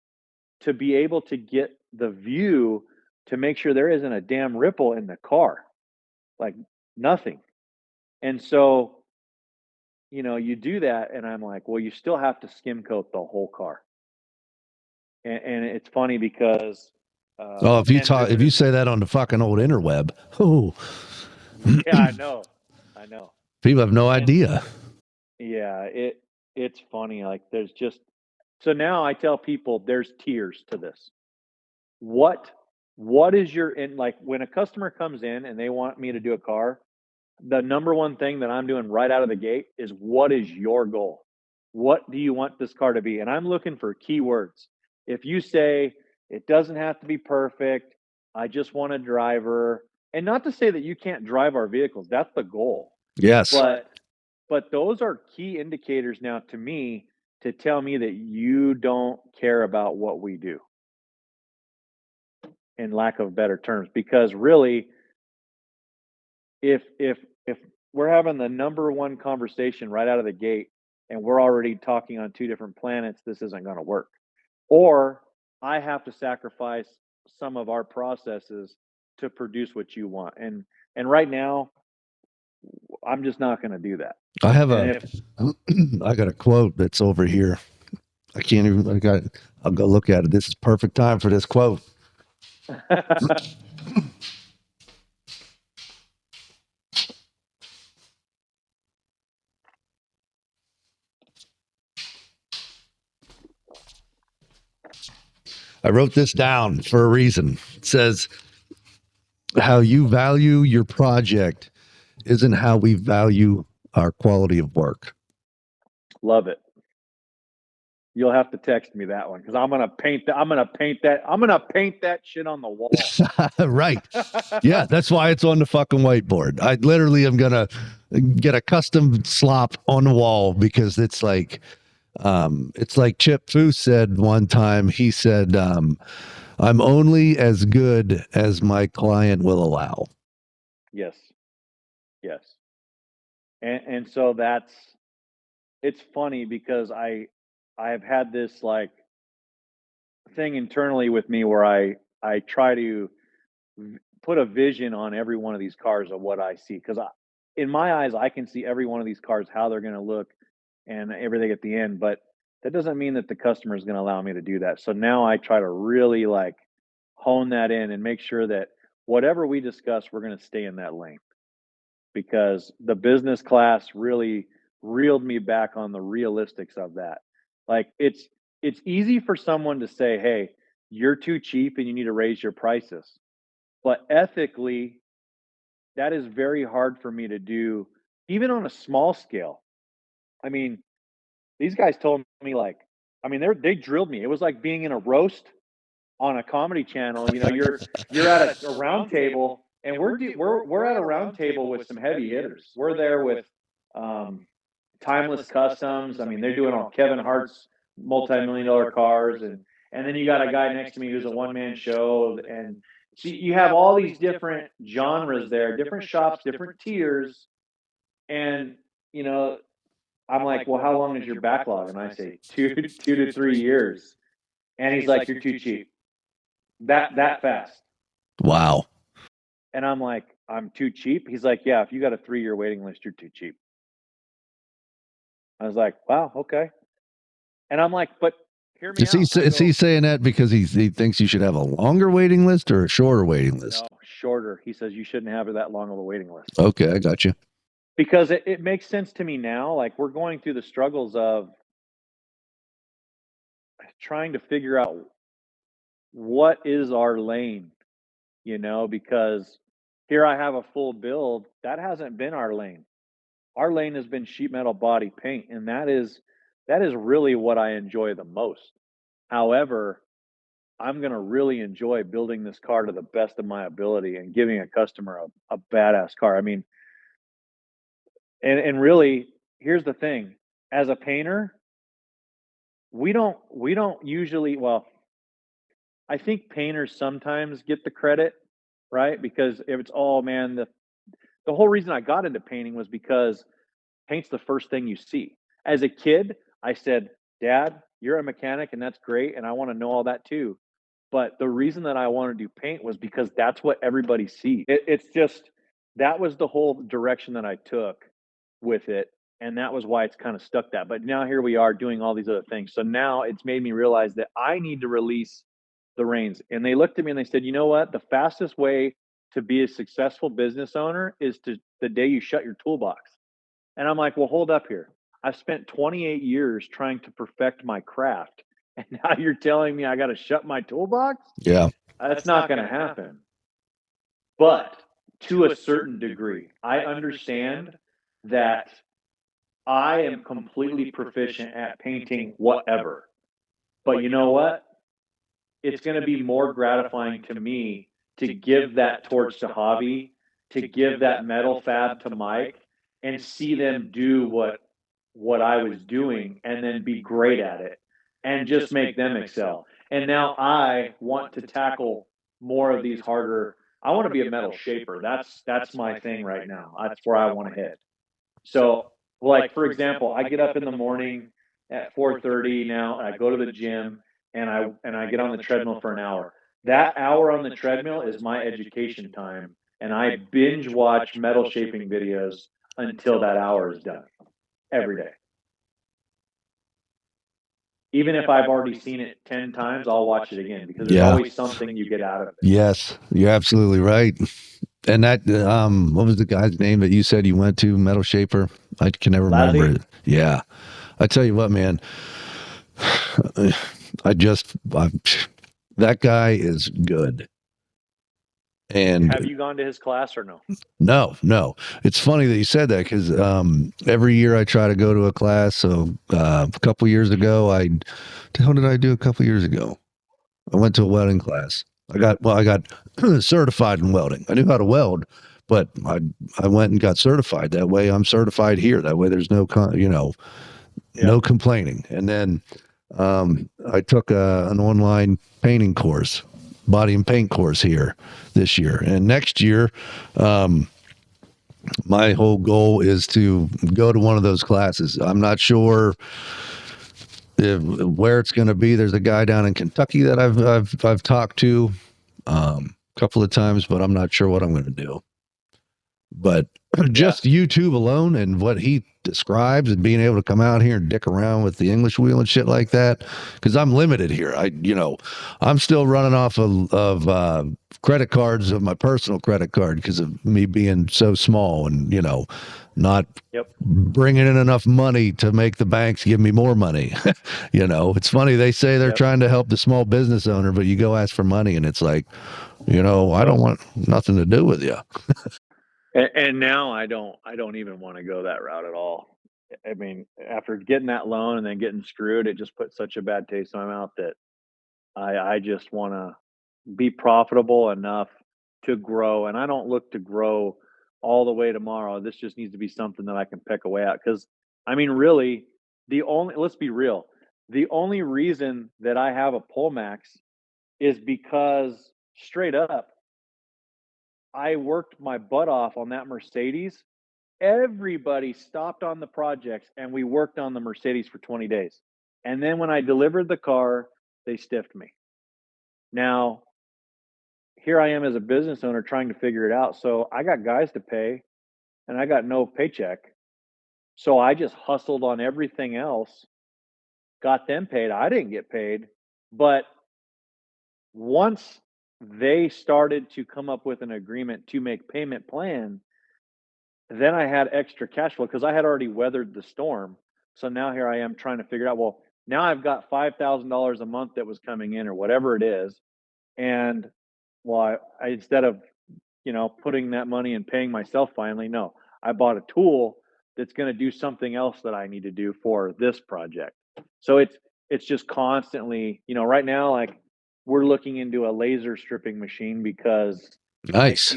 to be able to get the view to make sure there isn't a damn ripple in the car, like nothing. And so, you do that, and I'm like, well, you still have to skim coat the whole car. And it's funny because if you say that on the fucking old interweb, yeah, I know, people have no idea. Yeah, it's funny. Like there's just, so now I tell people there's tiers to this. What is your, in like when a customer comes in and they want me to do a car, the number one thing that I'm doing right out of the gate is what is your goal? What do you want this car to be? And I'm looking for keywords. If you say it doesn't have to be perfect, I just want a driver, and not to say that you can't drive our vehicles, that's the goal. Yes. But those are key indicators now to me to tell me that you don't care about what we do, in lack of better terms, because really if we're having the number one conversation right out of the gate and we're already talking on two different planets, this isn't going to work. Or I have to sacrifice some of our processes to produce what you want. And right now, I'm just not going to do that. I have And I got a quote that's over here. I can't even, I'll go look at it. This is perfect time for this quote. I wrote this down for a reason. It says, how you value your project isn't how we value our quality of work. Love it. You'll have to text me that one because I'm gonna paint that. I'm gonna paint that shit on the wall. Right. Yeah, that's why it's on the fucking whiteboard. I literally am gonna get a custom slop on the wall because it's like Chip Fu said one time. He said, I'm only as good as my client will allow. Yes. Yes. And so that's, it's funny because I have had this like thing internally with me where I try to put a vision on every one of these cars of what I see, because in my eyes I can see every one of these cars how they're going to look and everything at the end, but that doesn't mean that the customer is going to allow me to do that. So now I try to really like hone that in and make sure that whatever we discuss, we're going to stay in that lane, because the business class really reeled me back on the realistics of that. Like it's easy for someone to say, "Hey, you're too cheap and you need to raise your prices." But ethically, that is very hard for me to do even on a small scale. I mean, these guys told me like, I mean, they drilled me. It was like being in a roast on a comedy channel. You know, you're at a round table, and we're at a round table with some heavy hitters. We're there with um, Timeless Customs. I mean, they're doing all Kevin Hart's multi-million-dollar cars, and then you got a guy next to me who's a one-man show, and so you have all these different genres there, different shops, different tiers, and you know, I'm like, well, how long is your backlog? And I say 2 to 3 years, and he's like, you're too cheap. That fast. Wow. And I'm like, I'm too cheap? He's like, yeah, if you got a 3-year waiting list, you're too cheap. I was like, wow, okay. And I'm like, but hear me out. Is he saying that because he thinks you should have a longer waiting list or a shorter waiting list? No, shorter. He says you shouldn't have that long of a waiting list. Okay, I got you. Because it makes sense to me now. Like we're going through the struggles of trying to figure out what is our lane, because here I have a full build. That hasn't been our lane. Our lane has been sheet metal body paint, and that is really what I enjoy the most. However, I'm going to really enjoy building this car to the best of my ability and giving a customer a badass car. I mean, and really, here's the thing. As a painter, we don't usually, well, I think painters sometimes get the credit, right? Because if it's, oh man, the whole reason I got into painting was because paint's the first thing you see. As a kid, I said, "Dad, you're a mechanic and that's great, and I want to know all that too." But the reason that I wanted to do paint was because that's what everybody sees. It's just that was the whole direction that I took with it, and that was why it's kind of stuck that. But now here we are doing all these other things. So now it's made me realize that I need to release the reins. And they looked at me and they said, "You know what? The fastest way to be a successful business owner is to the day you shut your toolbox." And I'm like, well, hold up here. I've spent 28 years trying to perfect my craft, and now you're telling me I got to shut my toolbox? Yeah. That's not going to happen. But to a certain degree, I understand that I am completely proficient at painting whatever. But you know what? It's going to be more gratifying to me to give that torch to Hobby, to give that metal fab to Mike, and see them do what I was doing and then be great at it and just make them excel. And now I want to tackle more of these harder. I want to be a metal shaper. That's my thing right now. That's where I want to hit. So, like for example, I get up in the morning at 4:30 now, and I go to the gym and I get on the treadmill for an hour. That hour on the treadmill is my education time, and I binge watch metal shaping videos until that hour is done every day. Even if I've already seen it 10 times, I'll watch it again because there's always something you get out of it. Yes, you're absolutely right. And that, what was the guy's name that you said you went to, Metal Shaper? I can never remember it. Yeah. I tell you what, man, that guy is good. And have you gone to his class or no? No. It's funny that you said that because every year I try to go to a class. So a couple years ago, how did I do a couple years ago? I went to a welding class. I got certified in welding. I knew how to weld, but I went and got certified. That way I'm certified here. That way there's no no complaining. And then I took an online painting course, body and paint course here this year. And next year, my whole goal is to go to one of those classes. I'm not sure where it's going to be. There's a guy down in Kentucky that I've talked to a couple of times, but I'm not sure what I'm going to do. But just YouTube alone and what he describes and being able to come out here and dick around with the English wheel and shit like that, because I'm limited here. I'm still running off of credit cards of my personal credit card because of me being so small and not bringing in enough money to make the banks give me more money. It's funny, they say they're trying to help the small business owner, but you go ask for money and it's like, I don't want nothing to do with you. And now I don't even want to go that route at all. I mean, after getting that loan and then getting screwed, it just put such a bad taste in my mouth that I just want to be profitable enough to grow. And I don't look to grow all the way tomorrow. This just needs to be something that I can pick away at. Because I mean, really, let's be real. The only reason that I have a Polmax is because straight up, I worked my butt off on that Mercedes. Everybody stopped on the projects and we worked on the Mercedes for 20 days. And then when I delivered the car, they stiffed me. Now, here I am as a business owner trying to figure it out. So I got guys to pay and I got no paycheck. So I just hustled on everything else, got them paid. I didn't get paid. But once they started to come up with an agreement to make payment plan, then I had extra cash flow because I had already weathered the storm. So now here I am trying to figure out, well, now I've got $5,000 a month that was coming in or whatever it is. And well, I instead of, putting that money and paying myself finally, no, I bought a tool that's going to do something else that I need to do for this project. So it's just constantly, right now, like we're looking into a laser stripping machine because Nice.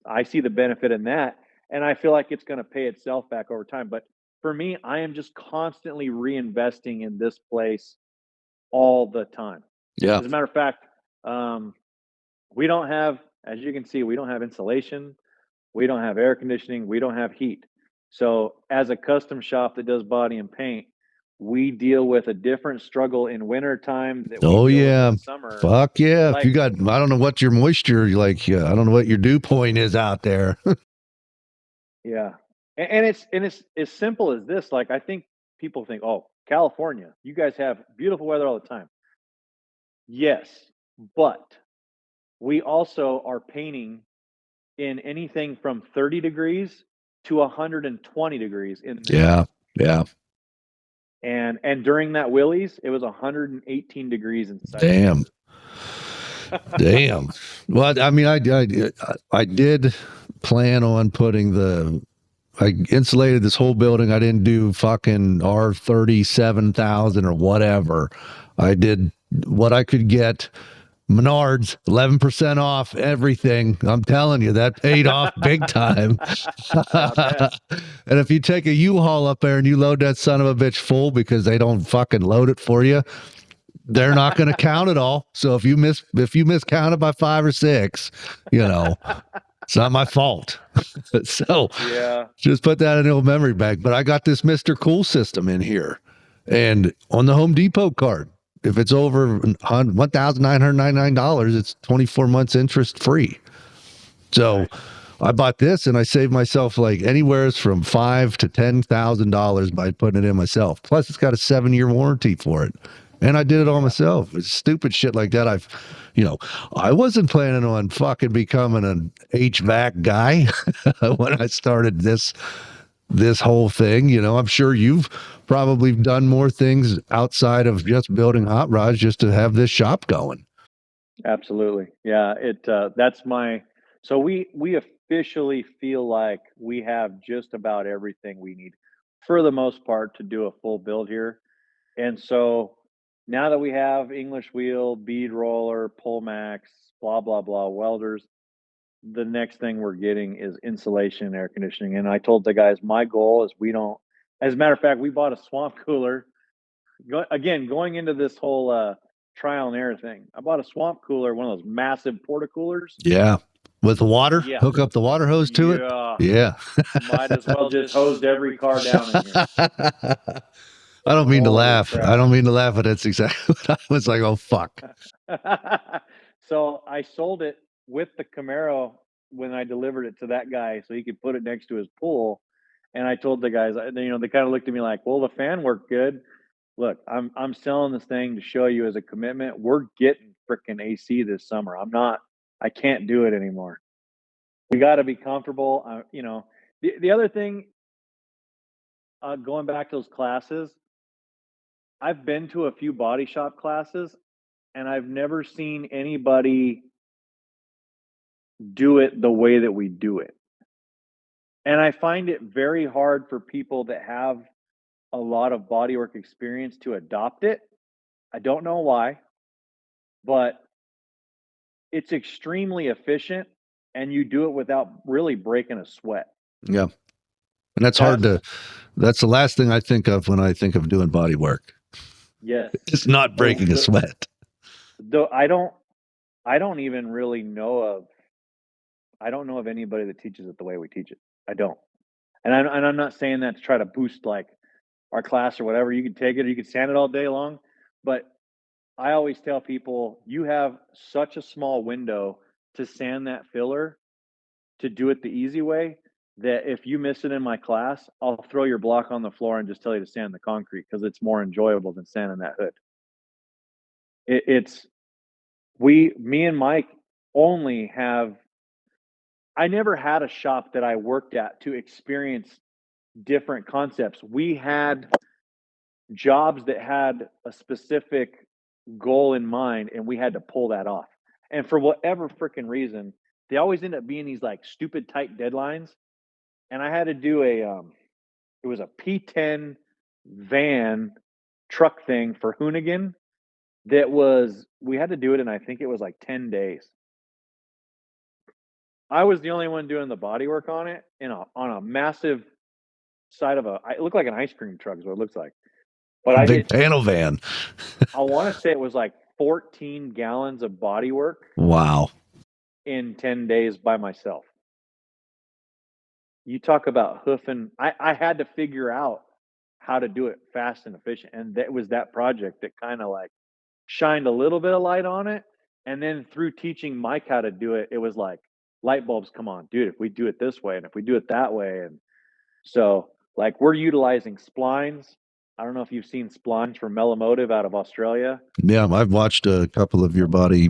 I see the benefit in that. And I feel like it's going to pay itself back over time. But for me, I am just constantly reinvesting in this place all the time. Yeah. As a matter of fact, we don't have, as you can see, we don't have insulation. We don't have air conditioning. We don't have heat. So as a custom shop that does body and paint, we deal with a different struggle in winter time. Oh yeah, in summer. Fuck yeah! Like, if you got, I don't know what your moisture like. I don't know what your dew point is out there. Yeah, and it's as simple as this. Like I think people think, oh, California, you guys have beautiful weather all the time. Yes, but we also are painting in anything from 30 degrees to 120 degrees in the Yeah. And during that Willie's, it was 118 degrees inside. Damn. Damn. Well, I mean, I did plan on putting I insulated this whole building. I didn't do fucking R37,000 or whatever. I did what I could get. Menards, 11% off everything. I'm telling you, that paid off big time. And if you take a U-Haul up there and you load that son of a bitch full because they don't fucking load it for you, they're not going to count it all. So if you miscount it by 5 or 6, it's not my fault. So Yeah. just put that in the old memory bank. But I got this Mr. Cool system in here, and on the Home Depot card, if it's over $1,999, it's 24 months interest free. So I bought this and I saved myself like anywhere from $5,000 to $10,000 by putting it in myself. Plus, it's got a 7-year warranty for it. And I did it all myself. It's stupid shit like that. I wasn't planning on fucking becoming an HVAC guy when I started this whole thing. I'm sure you've probably done more things outside of just building hot rods just to have this shop going. Absolutely. Yeah. So we officially feel like we have just about everything we need for the most part to do a full build here. And so now that we have English wheel, bead roller, pull max, blah, blah, blah, welders, the next thing we're getting is insulation and air conditioning. And I told the guys, my goal is as a matter of fact, we bought a swamp cooler. Going into this whole trial and error thing, I bought a swamp cooler, one of those massive porta-coolers. Yeah. With the water? Yeah. Hook up the water hose to it? Yeah. Might as well just hosed every car down in here. I don't mean to laugh. Crap. I don't mean to laugh, but that's exactly what I was like, oh, fuck. So I sold it with the Camaro when I delivered it to that guy so he could put it next to his pool. And I told the guys, they kind of looked at me like, well, the fan worked good. Look, I'm selling this thing to show you as a commitment. We're getting freaking AC this summer. I can't do it anymore. We got to be comfortable. The other thing, going back to those classes, I've been to a few body shop classes and I've never seen anybody do it the way that we do it. And I find it very hard for people that have a lot of bodywork experience to adopt it. I don't know why, but it's extremely efficient and you do it without really breaking a sweat. Yeah. And that's the last thing I think of when I think of doing body work. Yes. It's not breaking a sweat. Though I don't even really know of anybody that teaches it the way we teach it. I don't. And I'm not saying that to try to boost like our class or whatever. You can take it or you can stand it all day long. But I always tell people you have such a small window to sand that filler to do it the easy way that if you miss it in my class, I'll throw your block on the floor and just tell you to sand the concrete because it's more enjoyable than sanding that hood. Me and Mike only have, I never had a shop that I worked at to experience different concepts. We had jobs that had a specific goal in mind and we had to pull that off. And for whatever freaking reason, they always end up being these like stupid tight deadlines. And I had to do it was a P10 van truck thing for Hoonigan we had to do it in, I think it was like 10 days. I was the only one doing the body work on it on a massive side of it looked like an ice cream truck is what it looks like. But a big panel van. I want to say it was like 14 gallons of body work. Wow. In 10 days by myself. You talk about hoofing. I had to figure out how to do it fast and efficient. And that was that project that kind of like shined a little bit of light on it. And then through teaching Mike how to do it, it was like light bulbs come on, dude, if we do it this way and if we do it that way. And so like we're utilizing splines. I don't know if you've seen splines from Melomotive out of Australia. Yeah, I've watched a couple of your body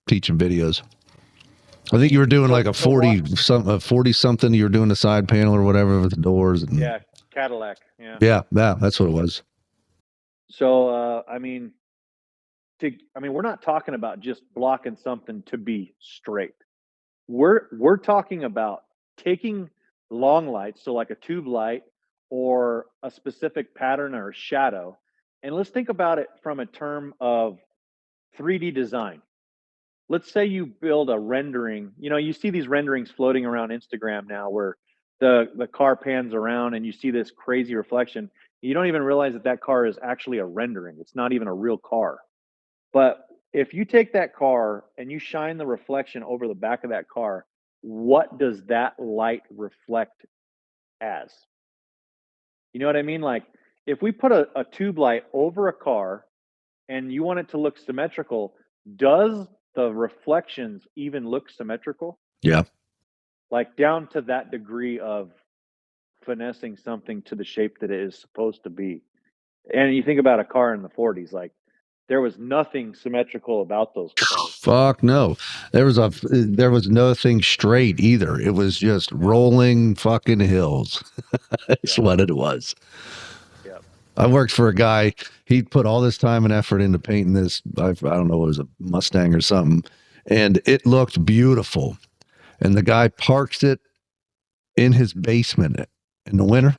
teaching videos. I think you were doing like a 40 something. You were doing a side panel or whatever with the doors. And... Yeah, Cadillac. Yeah. Yeah, that's what it was. So I mean, we're not talking about just blocking something to be straight. We're talking about taking long lights, so like a tube light or a specific pattern or shadow, and let's think about it from a term of 3D design. Let's say you build a rendering. You know, you see these renderings floating around Instagram now where the car pans around and you see this crazy reflection. You don't even realize that that car is actually a rendering. It's not even a real car. But if you take that car and you shine the reflection over the back of that car, what does that light reflect as? You know what I mean? Like if we put a tube light over a car and you want it to look symmetrical, does the reflections even look symmetrical? Yeah. Like down to that degree of finessing something to the shape that it is supposed to be. And you think about a car in the 40s, like there was nothing symmetrical about those cars. Fuck no. There was nothing straight either. It was just rolling fucking hills. That's Yeah. what it was. Yeah. I worked for a guy. He put all this time and effort into painting this. I don't know, it was a Mustang or something, and it looked beautiful. And the guy parks it in his basement in the winter,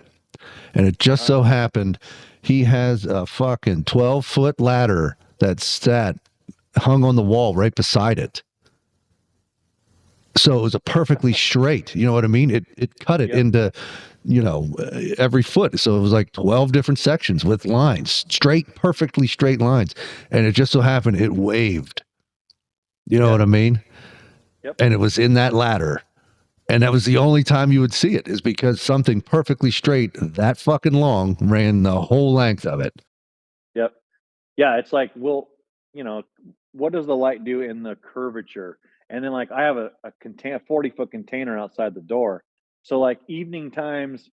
and it just so happened he has a fucking 12-foot ladder that's sat hung on the wall right beside it. So it was a perfectly straight, you know what I mean? It cut it Yep. into, every foot. So it was like 12 different sections with lines, straight, perfectly straight lines. And it just so happened it waved. You know Yep. what I mean? Yep. And it was in that ladder. And that was the only time you would see it, is because something perfectly straight, that fucking long, ran the whole length of it. Yep. Yeah, it's like, well, what does the light do in the curvature? And then like I have a 40-foot container outside the door. So like evening times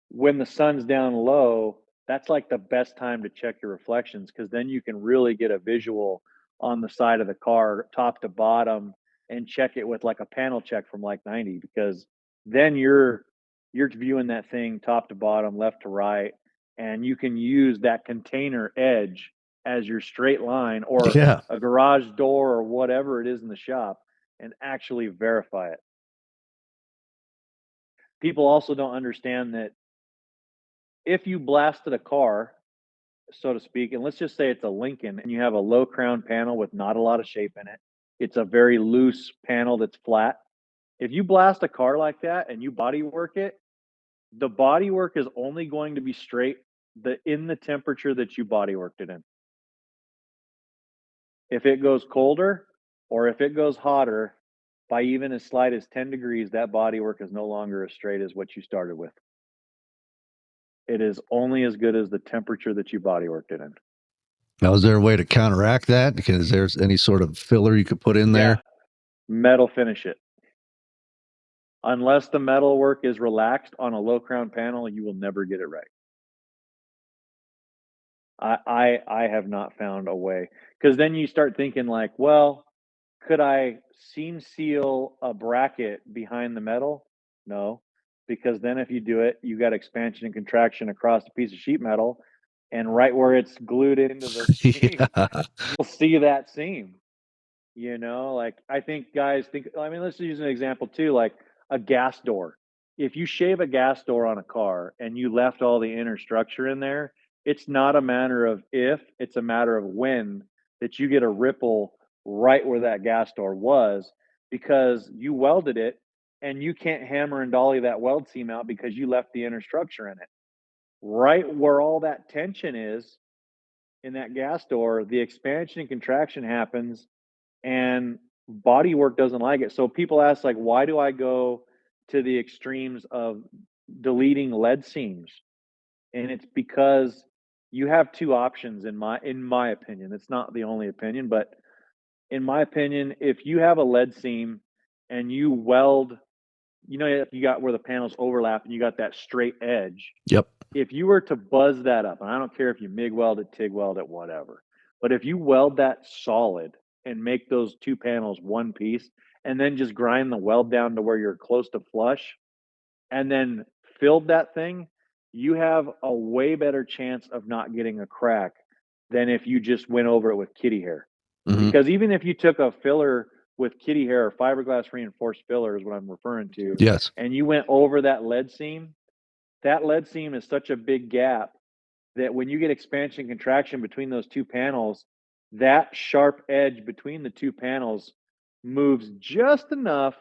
when the sun's down low, that's like the best time to check your reflections because then you can really get a visual on the side of the car, top to bottom, and check it with like a panel check from like 90 because then you're viewing that thing top to bottom, left to right, and you can use that container edge as your straight line or Yeah. a garage door or whatever it is in the shop and actually verify it. People also don't understand that if you blasted a car, so to speak, and let's just say it's a Lincoln and you have a low crown panel with not a lot of shape in it, it's a very loose panel that's flat. If you blast a car like that and you body work it, the body work is only going to be straight in the temperature that you body worked it in. If it goes colder or if it goes hotter by even as slight as 10 degrees, that body work is no longer as straight as what you started with. It is only as good as the temperature that you body worked it in. Now, is there a way to counteract that? Because is there any sort of filler you could put in there? Yeah, metal finish it. Unless the metal work is relaxed on a low crown panel, you will never get it right. I have not found a way because then you start thinking like, well, could I seam seal a bracket behind the metal? No, because then if you do it, you got expansion and contraction across a piece of sheet metal, and right where it's glued into the seam, Yeah. you'll see that seam. Like I think guys think. I mean, let's use an example too, like a gas door. If you shave a gas door on a car and you left all the inner structure in there, it's not a matter of if, it's a matter of when that you get a ripple right where that gas door was because you welded it and you can't hammer and dolly that weld seam out because you left the inner structure in it. Right where all that tension is in that gas door, the expansion and contraction happens and bodywork doesn't like it. So people ask like, why do I go to the extremes of deleting lead seams? And it's because you have two options in my opinion. It's not the only opinion, but in my opinion, if you have a lead seam and you weld, if you got where the panels overlap and you got that straight edge, Yep. if you were to buzz that up, and I don't care if you MIG weld it, TIG weld it, whatever, but if you weld that solid and make those two panels one piece, and then just grind the weld down to where you're close to flush, and then filled that thing, you have a way better chance of not getting a crack than if you just went over it with kitty hair. Mhm. Because even if you took a filler with kitty hair or fiberglass reinforced filler is what I'm referring to, Yes. and you went over that lead seam is such a big gap that when you get expansion contraction between those two panels, that sharp edge between the two panels moves just enough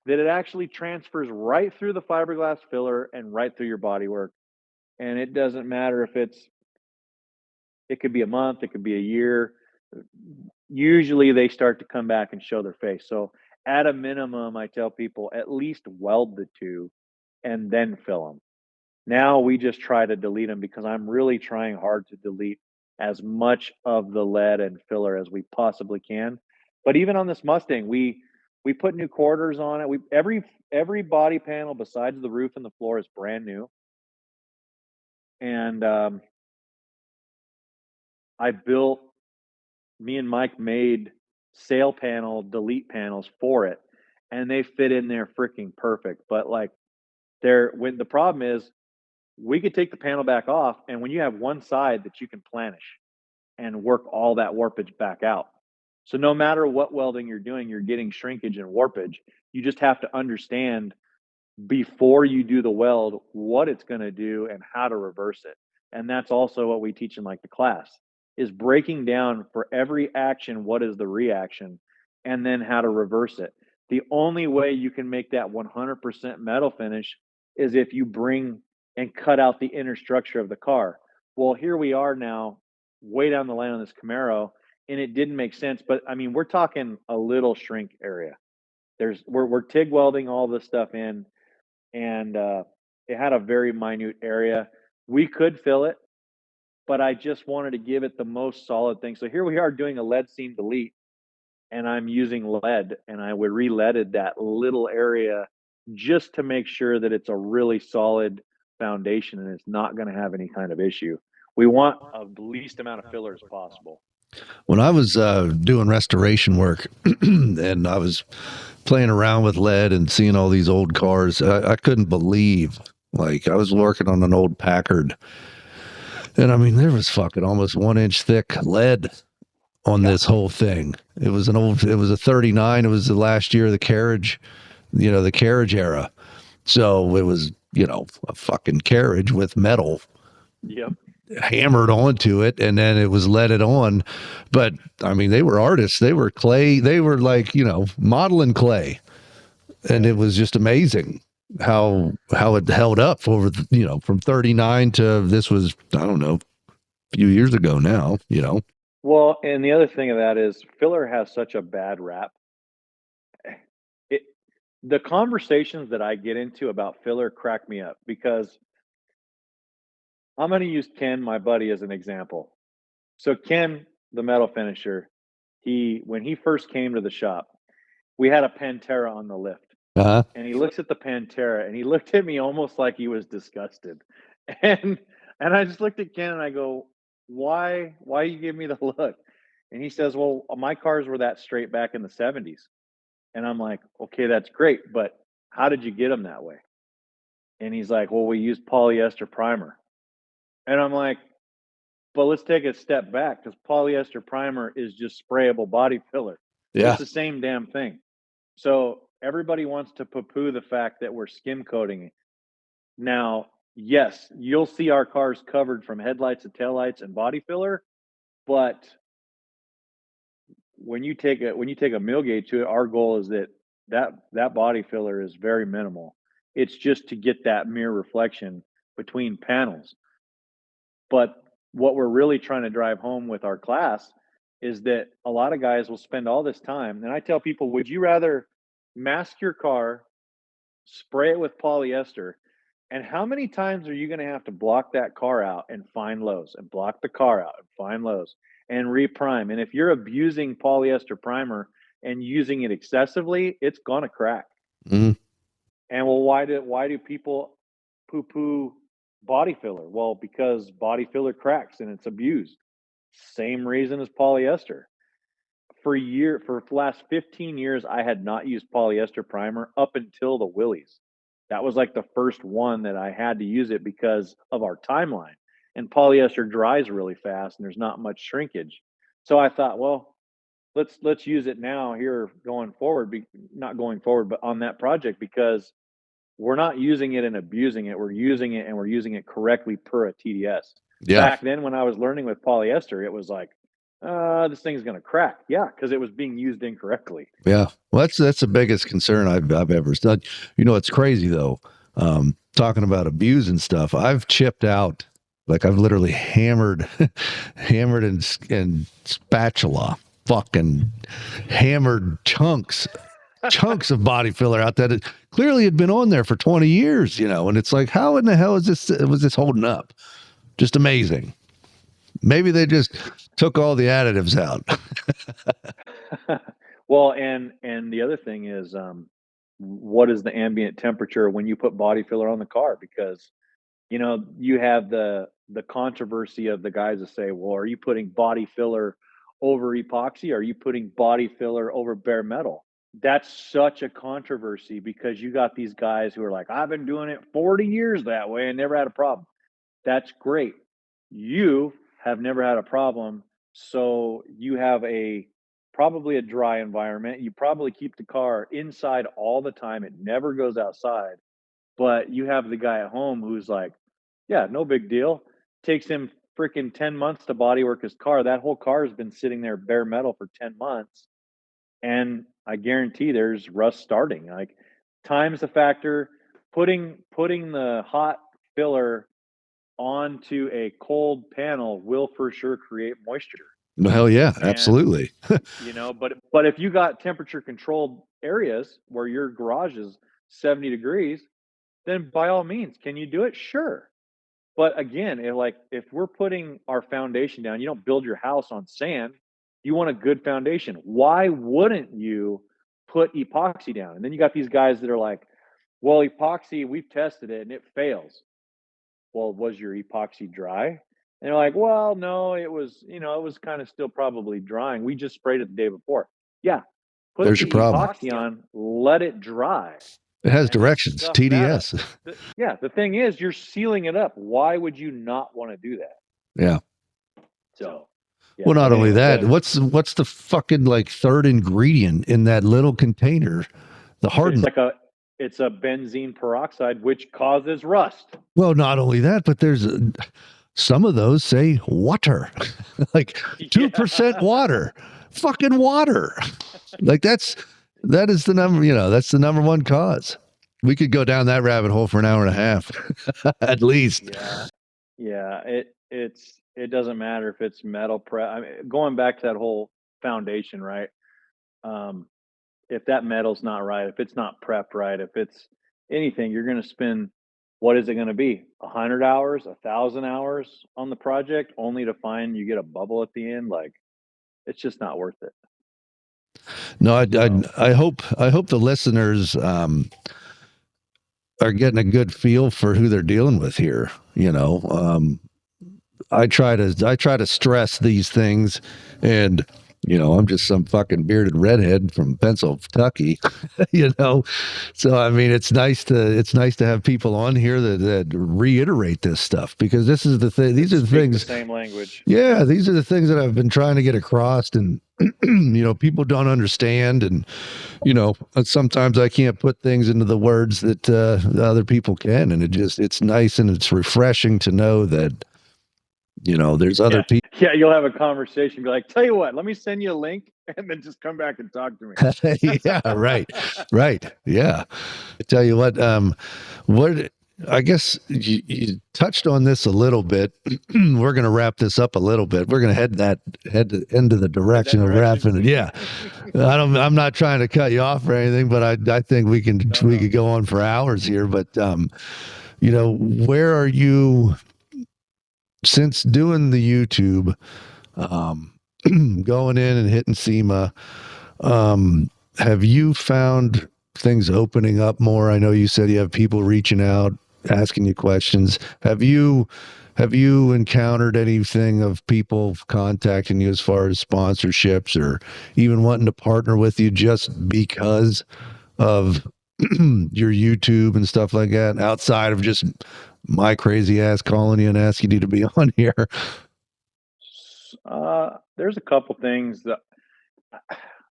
that it actually transfers right through the fiberglass filler and right through your bodywork. And it doesn't matter if it could be a month, it could be a year. Usually they start to come back and show their face. So at a minimum, I tell people at least weld the two and then fill them. Now we just try to delete them because I'm really trying hard to delete as much of the lead and filler as we possibly can. But even on this Mustang, we put new quarters on it. We every body panel besides the roof and the floor is brand new. And me and Mike made sail panel delete panels for it, and they fit in there freaking perfect. But like when the problem is we could take the panel back off, and when you have one side that you can planish and work all that warpage back out. So no matter what welding you're doing, you're getting shrinkage and warpage. You just have to understand before you do the weld what it's going to do and how to reverse it. And that's also what we teach in like the class is breaking down for every action what is the reaction and then how to reverse it. The only way you can make that 100% metal finish is if you bring and cut out the inner structure of the car. Well, here we are now way down the line on this Camaro and it didn't make sense, but I mean, we're talking a little shrink area. We're TIG welding all this stuff in, and it had a very minute area. We could fill it, but I just wanted to give it the most solid thing. So here we are doing a lead seam delete, and I'm using lead, and I would re-leaded that little area just to make sure that it's a really solid foundation and it's not going to have any kind of issue. We want the least amount of filler as possible. When I was doing restoration work and I was playing around with lead and seeing all these old cars, I couldn't believe, like, I was working on an old Packard, and I mean, there was fucking almost 1 inch thick lead on this whole thing. It was a 39. It was the last year of the carriage, the carriage era. So it was, a fucking carriage with metal. Yep. Hammered onto it, and then it was leaded on. But I mean, they were artists. They were clay. They were like, modeling clay, and it was just amazing how it held up over, from 39 to this was, I don't know, a few years ago now. Well, and the other thing of that is filler has such a bad rap. The conversations that I get into about filler crack me up because I'm going to use Ken, my buddy, as an example. So Ken, the metal finisher, when he first came to the shop, we had a Pantera on the lift. Uh-huh. And he looks at the Pantera and he looked at me almost like he was disgusted. And I just looked at Ken and I go, why you give me the look? And he says, well, my cars were that straight back in the 70s. And I'm like, okay, that's great, but how did you get them that way? And he's like, well, we used polyester primer. And I'm like, but let's take a step back because polyester primer is just sprayable body filler. Yeah. It's the same damn thing. So everybody wants to poo-poo the fact that we're skim coating it. Now, yes, you'll see our cars covered from headlights to taillights and body filler, but when you take a mill gauge to it, our goal is that body filler is very minimal. It's just to get that mirror reflection between panels. But what we're really trying to drive home with our class is that a lot of guys will spend all this time, and I tell people, would you rather mask your car, spray it with polyester, and how many times are you going to have to block that car out and find lows and block the car out and find lows and reprime? And if you're abusing polyester primer and using it excessively, it's going to crack. Mm-hmm. And well, why do people poo-poo body filler? Well, because body filler cracks and it's abused. Same reason as polyester. For the last 15 years, I had not used polyester primer up until the Willies. That was like the first one that I had to use it because of our timeline. And polyester dries really fast and there's not much shrinkage. So I thought, well, let's use it now here going forward, not going forward, but on that project because we're not using it and abusing it. We're using it and we're using it correctly per a TDS. Yeah. Back then when I was learning with polyester, it was like, this thing's gonna crack. Yeah, because it was being used incorrectly. Yeah. Well, that's the biggest concern I've ever done. You know, it's crazy though. Talking about abuse and stuff, I've chipped out, like I've literally hammered and spatula, fucking hammered chunks of body filler out that it clearly had been on there for 20 years, you know, and it's like, how in the hell was this holding up? Just amazing. Maybe they just took all the additives out. Well, and the other thing is, what is the ambient temperature when you put body filler on the car? Because you know you have the controversy of the guys that say, "Well, are you putting body filler over epoxy? Or are you putting body filler over bare metal?" That's such a controversy because you got these guys who are like, "I've been doing it 40 years that way and never had a problem." That's great. You have never had a problem, so you have probably a dry environment. You probably keep the car inside all the time. It never goes outside. But you have the guy at home who's like, yeah, no big deal. Takes him freaking 10 months to bodywork his car. That whole car has been sitting there bare metal for 10 months. And I guarantee there's rust starting. Like time's a factor. Putting the hot filler onto a cold panel will for sure create moisture. Hell yeah, And absolutely. you know, but if you got temperature controlled areas where your garage is 70 degrees, then by all means, can you do it? Sure. But again, if we're putting our foundation down, you don't build your house on sand. You want a good foundation. Why wouldn't you put epoxy down? And then you got these guys that are like, well, epoxy, we've tested it and it fails. Well, was your epoxy dry? And they're like, well, no, it was, it was kind of still probably drying. We just sprayed it the day before. Yeah. Put There's the your problem. epoxy on, let it dry. It has And then directions, stuff that TDS. up. Yeah, the thing is, you're sealing it up. Why would you not want to do that? Yeah. So, yeah. Well, not but only anyway, that, go ahead. what's the fucking like third ingredient in that little container? The It's hardened. like it's a benzene peroxide, which causes rust. Well, not only that, but there's some of those say water, like 2% water, fucking water. Like that is the number, that's the number one cause. We could go down that rabbit hole for an hour and a half, at least. Yeah. It doesn't matter if it's metal prep. I mean, going back to that whole foundation, right? If that metal's not right, if it's not prepped right, if it's anything, you're going to spend, what is it going to be? 100 hours, 1,000 hours on the project only to find you get a bubble at the end. Like it's just not worth it. No, I hope the listeners are getting a good feel for who they're dealing with here. I try to stress these things, and I'm just some fucking bearded redhead from Pennsylvania, So I mean, it's nice to have people on here that reiterate this stuff, because this is the thing. These are the things. The same language. Yeah, these are the things that I've been trying to get across, and people don't understand, and sometimes I can't put things into the words that the other people can, and it's nice and it's refreshing to know that there's other people. Yeah, you'll have a conversation, be like, tell you what, let me send you a link and then just come back and talk to me. Yeah, right. Yeah. I tell you what I guess you touched on this a little bit. We're going to wrap this up a little bit. We're going to head into the direction of wrapping it. Yeah. I'm not trying to cut you off or anything, but I think we could go on for hours here, but where are you since doing the YouTube, going in and hitting SEMA? Have you found things opening up more? I know you said you have people reaching out, asking you questions. Have you encountered anything of people contacting you as far as sponsorships or even wanting to partner with you just because of your YouTube and stuff like that, outside of just my crazy ass calling you and asking you to be on here? There's a couple things that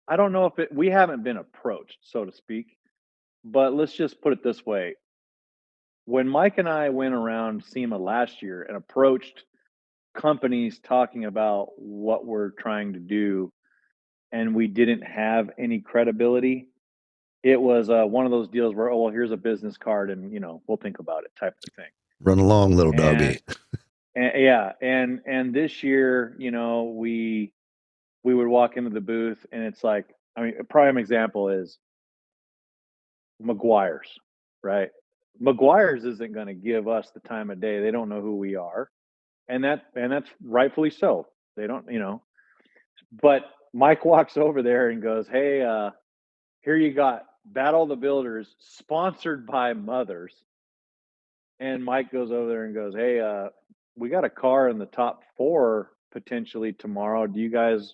I don't know if we haven't been approached, so to speak, but let's just put it this way. When Mike and I went around SEMA last year and approached companies talking about what we're trying to do, and we didn't have any credibility, it was one of those deals where, oh, well, here's a business card and, we'll think about it type of thing. Run along, little And, doggy. yeah, and this year, we would walk into the booth and it's like, I mean, a prime example is McGuire's, right? McGuire's isn't going to give us the time of day. They don't know who we are. And that's rightfully so. They don't. But Mike walks over there and goes, "Hey, here you got Battle the Builders sponsored by Mothers." And Mike goes over there and goes, "Hey, we got a car in the top 4 potentially tomorrow. Do you guys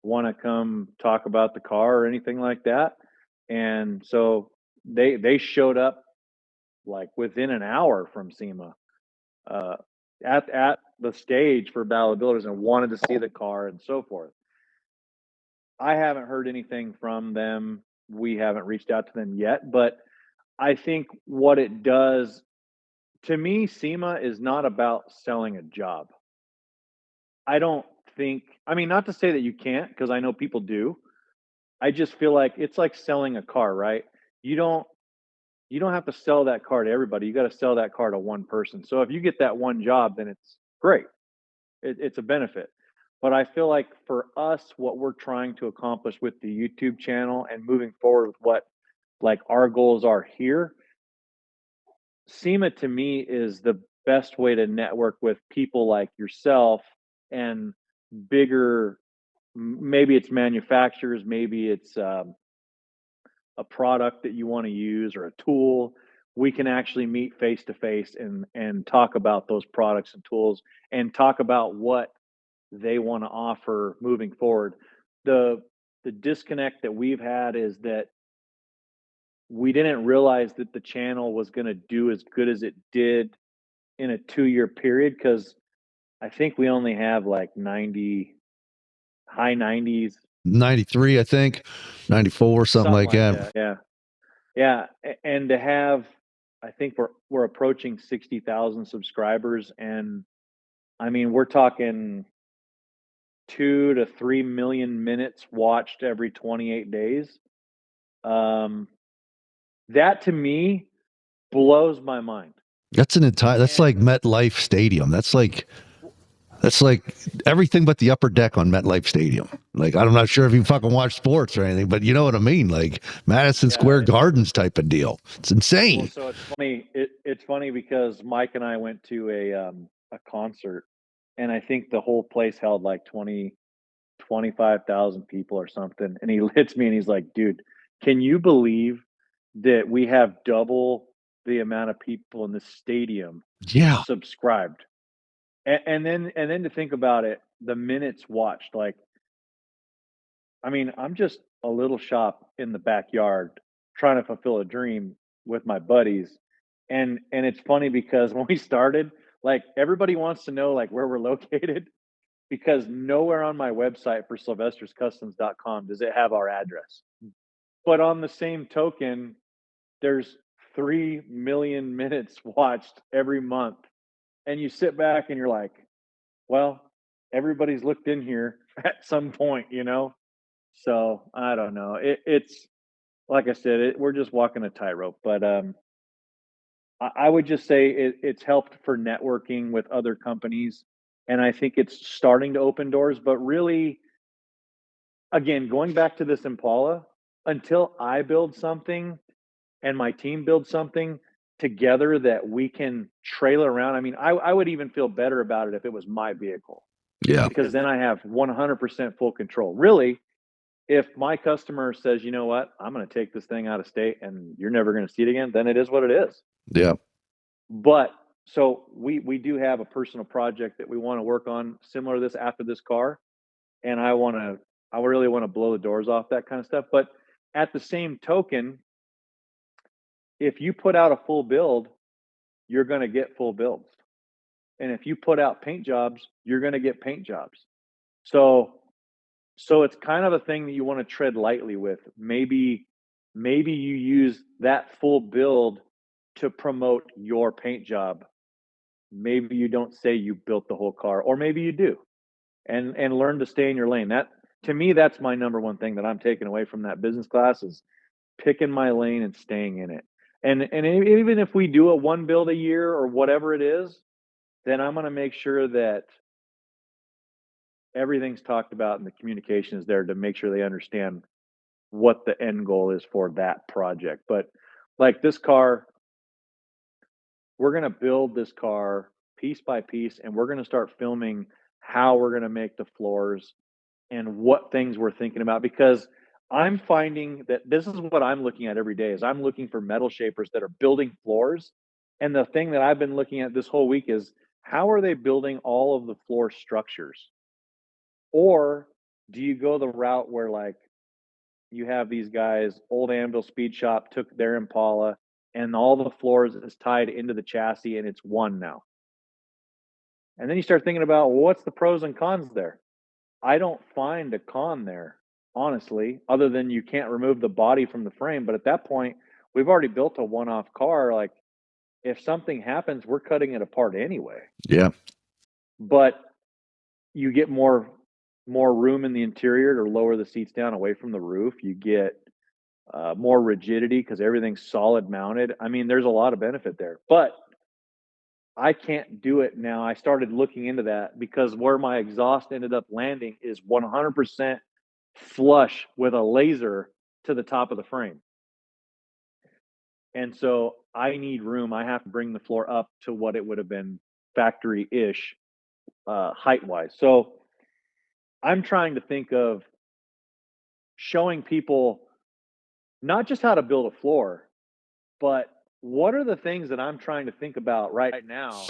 want to come talk about the car or anything like that?" And so they showed up like within an hour from SEMA uh, at the stage for Battle of Builders and wanted to see the car and so forth. I haven't heard anything from them. We haven't reached out to them yet, but I think what it does to me, SEMA is not about selling a job. I don't think, I mean, not to say that you can't, because I know people do. I just feel like it's like selling a car, right? You don't you don't have to sell that car to everybody. You got to sell that car to one person. So if you get that one job, then it's great. It's a benefit. But I feel like for us, what we're trying to accomplish with the YouTube channel and moving forward with what like our goals are here, SEMA to me is the best way to network with people like yourself and bigger. Maybe it's manufacturers, maybe it's a product that you want to use or a tool. We can actually meet face to face and talk about those products and tools and talk about what they want to offer moving forward. The disconnect that we've had is that we didn't realize that the channel was going to do as good as it did in a 2-year period because I think we only have like 90 high 90s 93, I think, 94, something like that. Yeah. Yeah, and to have, I think we're approaching 60,000 subscribers, and I mean we're talking 2 to 3 million minutes watched every 28 days. Um, that to me blows my mind. That's that's And like MetLife Stadium. That's like everything but the upper deck on MetLife Stadium. Like, I'm not sure if you fucking watch sports or anything, but you know what I mean? Like Madison Square Gardens type of deal. It's insane. well, so it's funny. It's funny because Mike and I went to a concert, and I think the whole place held like 25,000 people or something. And he hits me and he's like, dude, can you believe that we have double the amount of people in the stadium Yeah. subscribed? And then to think about it, the minutes watched, like, I mean, I'm just a little shop in the backyard trying to fulfill a dream with my buddies. And it's funny because when we started, like everybody wants to know like where we're located because nowhere on my website for sylvesterscustoms.com does it have our address. But on the same token, there's 3 million minutes watched every month. And you sit back and you're like, well, everybody's looked in here at some point. So I don't know. It's like I said, we're just walking a tightrope. But I would just say it's helped for networking with other companies. And I think it's starting to open doors. But really, again, going back to this Impala, until I build something and my team builds something together that we can trailer around, I mean, I would even feel better about it if it was my vehicle Yeah. because then I have 100% full control. Really, if my customer says, you know what, I'm going to take this thing out of state and you're never going to see it again, then it is what it is. Yeah. But so we do have a personal project that we want to work on similar to this after this car. And I really want to blow the doors off that kind of stuff. But at the same token, if you put out a full build, you're going to get full builds. And if you put out paint jobs, you're going to get paint jobs. So it's kind of a thing that you want to tread lightly with. Maybe you use that full build to promote your paint job. Maybe you don't say you built the whole car, or maybe you do. And learn to stay in your lane. That, to me, that's my number one thing that I'm taking away from that business class is picking my lane and staying in it. And even if we do a one build a year or whatever it is, then I'm going to make sure that everything's talked about and the communication is there to make sure they understand what the end goal is for that project. But like this car, we're going to build this car piece by piece, and we're going to start filming how we're going to make the floors and what things we're thinking about, because I'm finding that this is what I'm looking at every day is I'm looking for metal shapers that are building floors. And the thing that I've been looking at this whole week is how are they building all of the floor structures? Or do you go the route where like you have these guys, Old Anvil Speed Shop took their Impala and all the floors is tied into the chassis and it's one now. And then you start thinking about, well, what's the pros and cons there? I don't find a con there, honestly, other than you can't remove the body from the frame. But at that point, we've already built a one-off car. Like, if something happens, we're cutting it apart anyway. Yeah. But you get more room in the interior to lower the seats down away from the roof. You get more rigidity because everything's solid mounted. I mean, there's a lot of benefit there. But I can't do it now. I started looking into that because where my exhaust ended up landing is 100% flush with a laser to the top of the frame. And so I need room. I have to bring the floor up to what it would have been factory-ish height-wise. So I'm trying to think of showing people not just how to build a floor, but what are the things that I'm trying to think about right now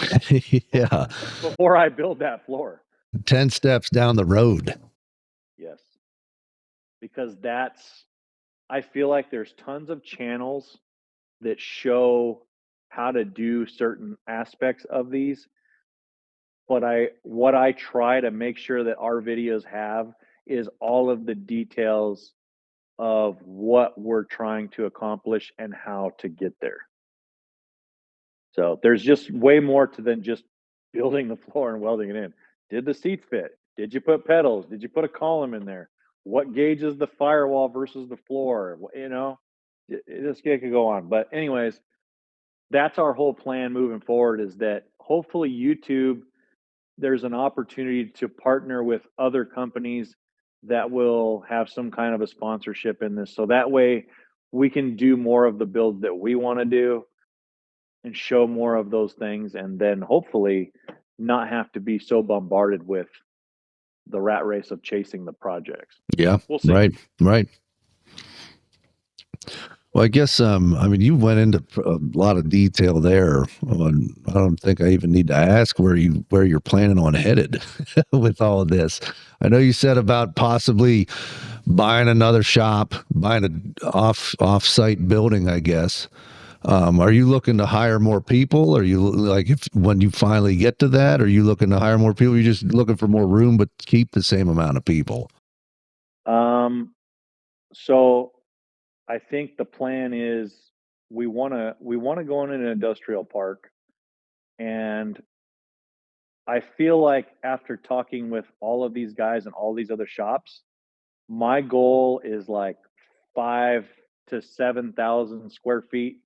Yeah. before I build that floor? 10 steps down the road. Yes. Because I feel like there's tons of channels that show how to do certain aspects of these. But what I try to make sure that our videos have is all of the details of what we're trying to accomplish and how to get there. So there's just way more to than just building the floor and welding it in. Did the seats fit? Did you put pedals? Did you put a column in there? What gauge is the firewall versus the floor? You know, this could go on. But anyways, that's our whole plan moving forward is that hopefully YouTube, there's an opportunity to partner with other companies that will have some kind of a sponsorship in this. So that way we can do more of the builds that we want to do and show more of those things, and then hopefully not have to be so bombarded with the rat race of chasing the projects. Yeah. We'll see. Right. Well, I guess I mean you went into a lot of detail there. I don't think I even need to ask where you're planning on headed with all of this. I know you said about possibly buying another shop, buying an off-site building, I guess. Are you looking to hire more people? Are you like when you finally get to that, are you looking to hire more people? You're just looking for more room, but keep the same amount of people. So I think the plan is we want to go in an industrial park, and I feel like after talking with all of these guys and all these other shops, my goal is like 5 to 7,000 square feet,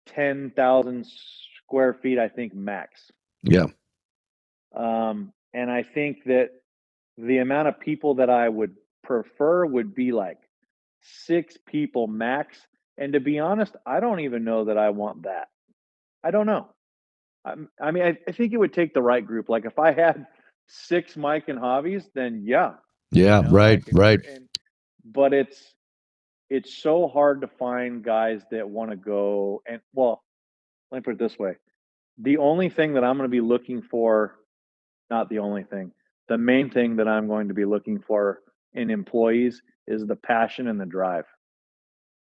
10,000 square feet, I think max. Yeah. And I think that the amount of people that I would prefer would be like 6 people max. And to be honest, I don't even know that I want that. I don't know. I mean, I think it would take the right group. Like if I had 6 Mike and Javis, then yeah. Yeah. Right. Right. But it's so hard to find guys that want to go. And well, let me put it this way. The only thing that I'm going to be looking for, not the only thing, the main thing that I'm going to be looking for in employees is the passion and the drive.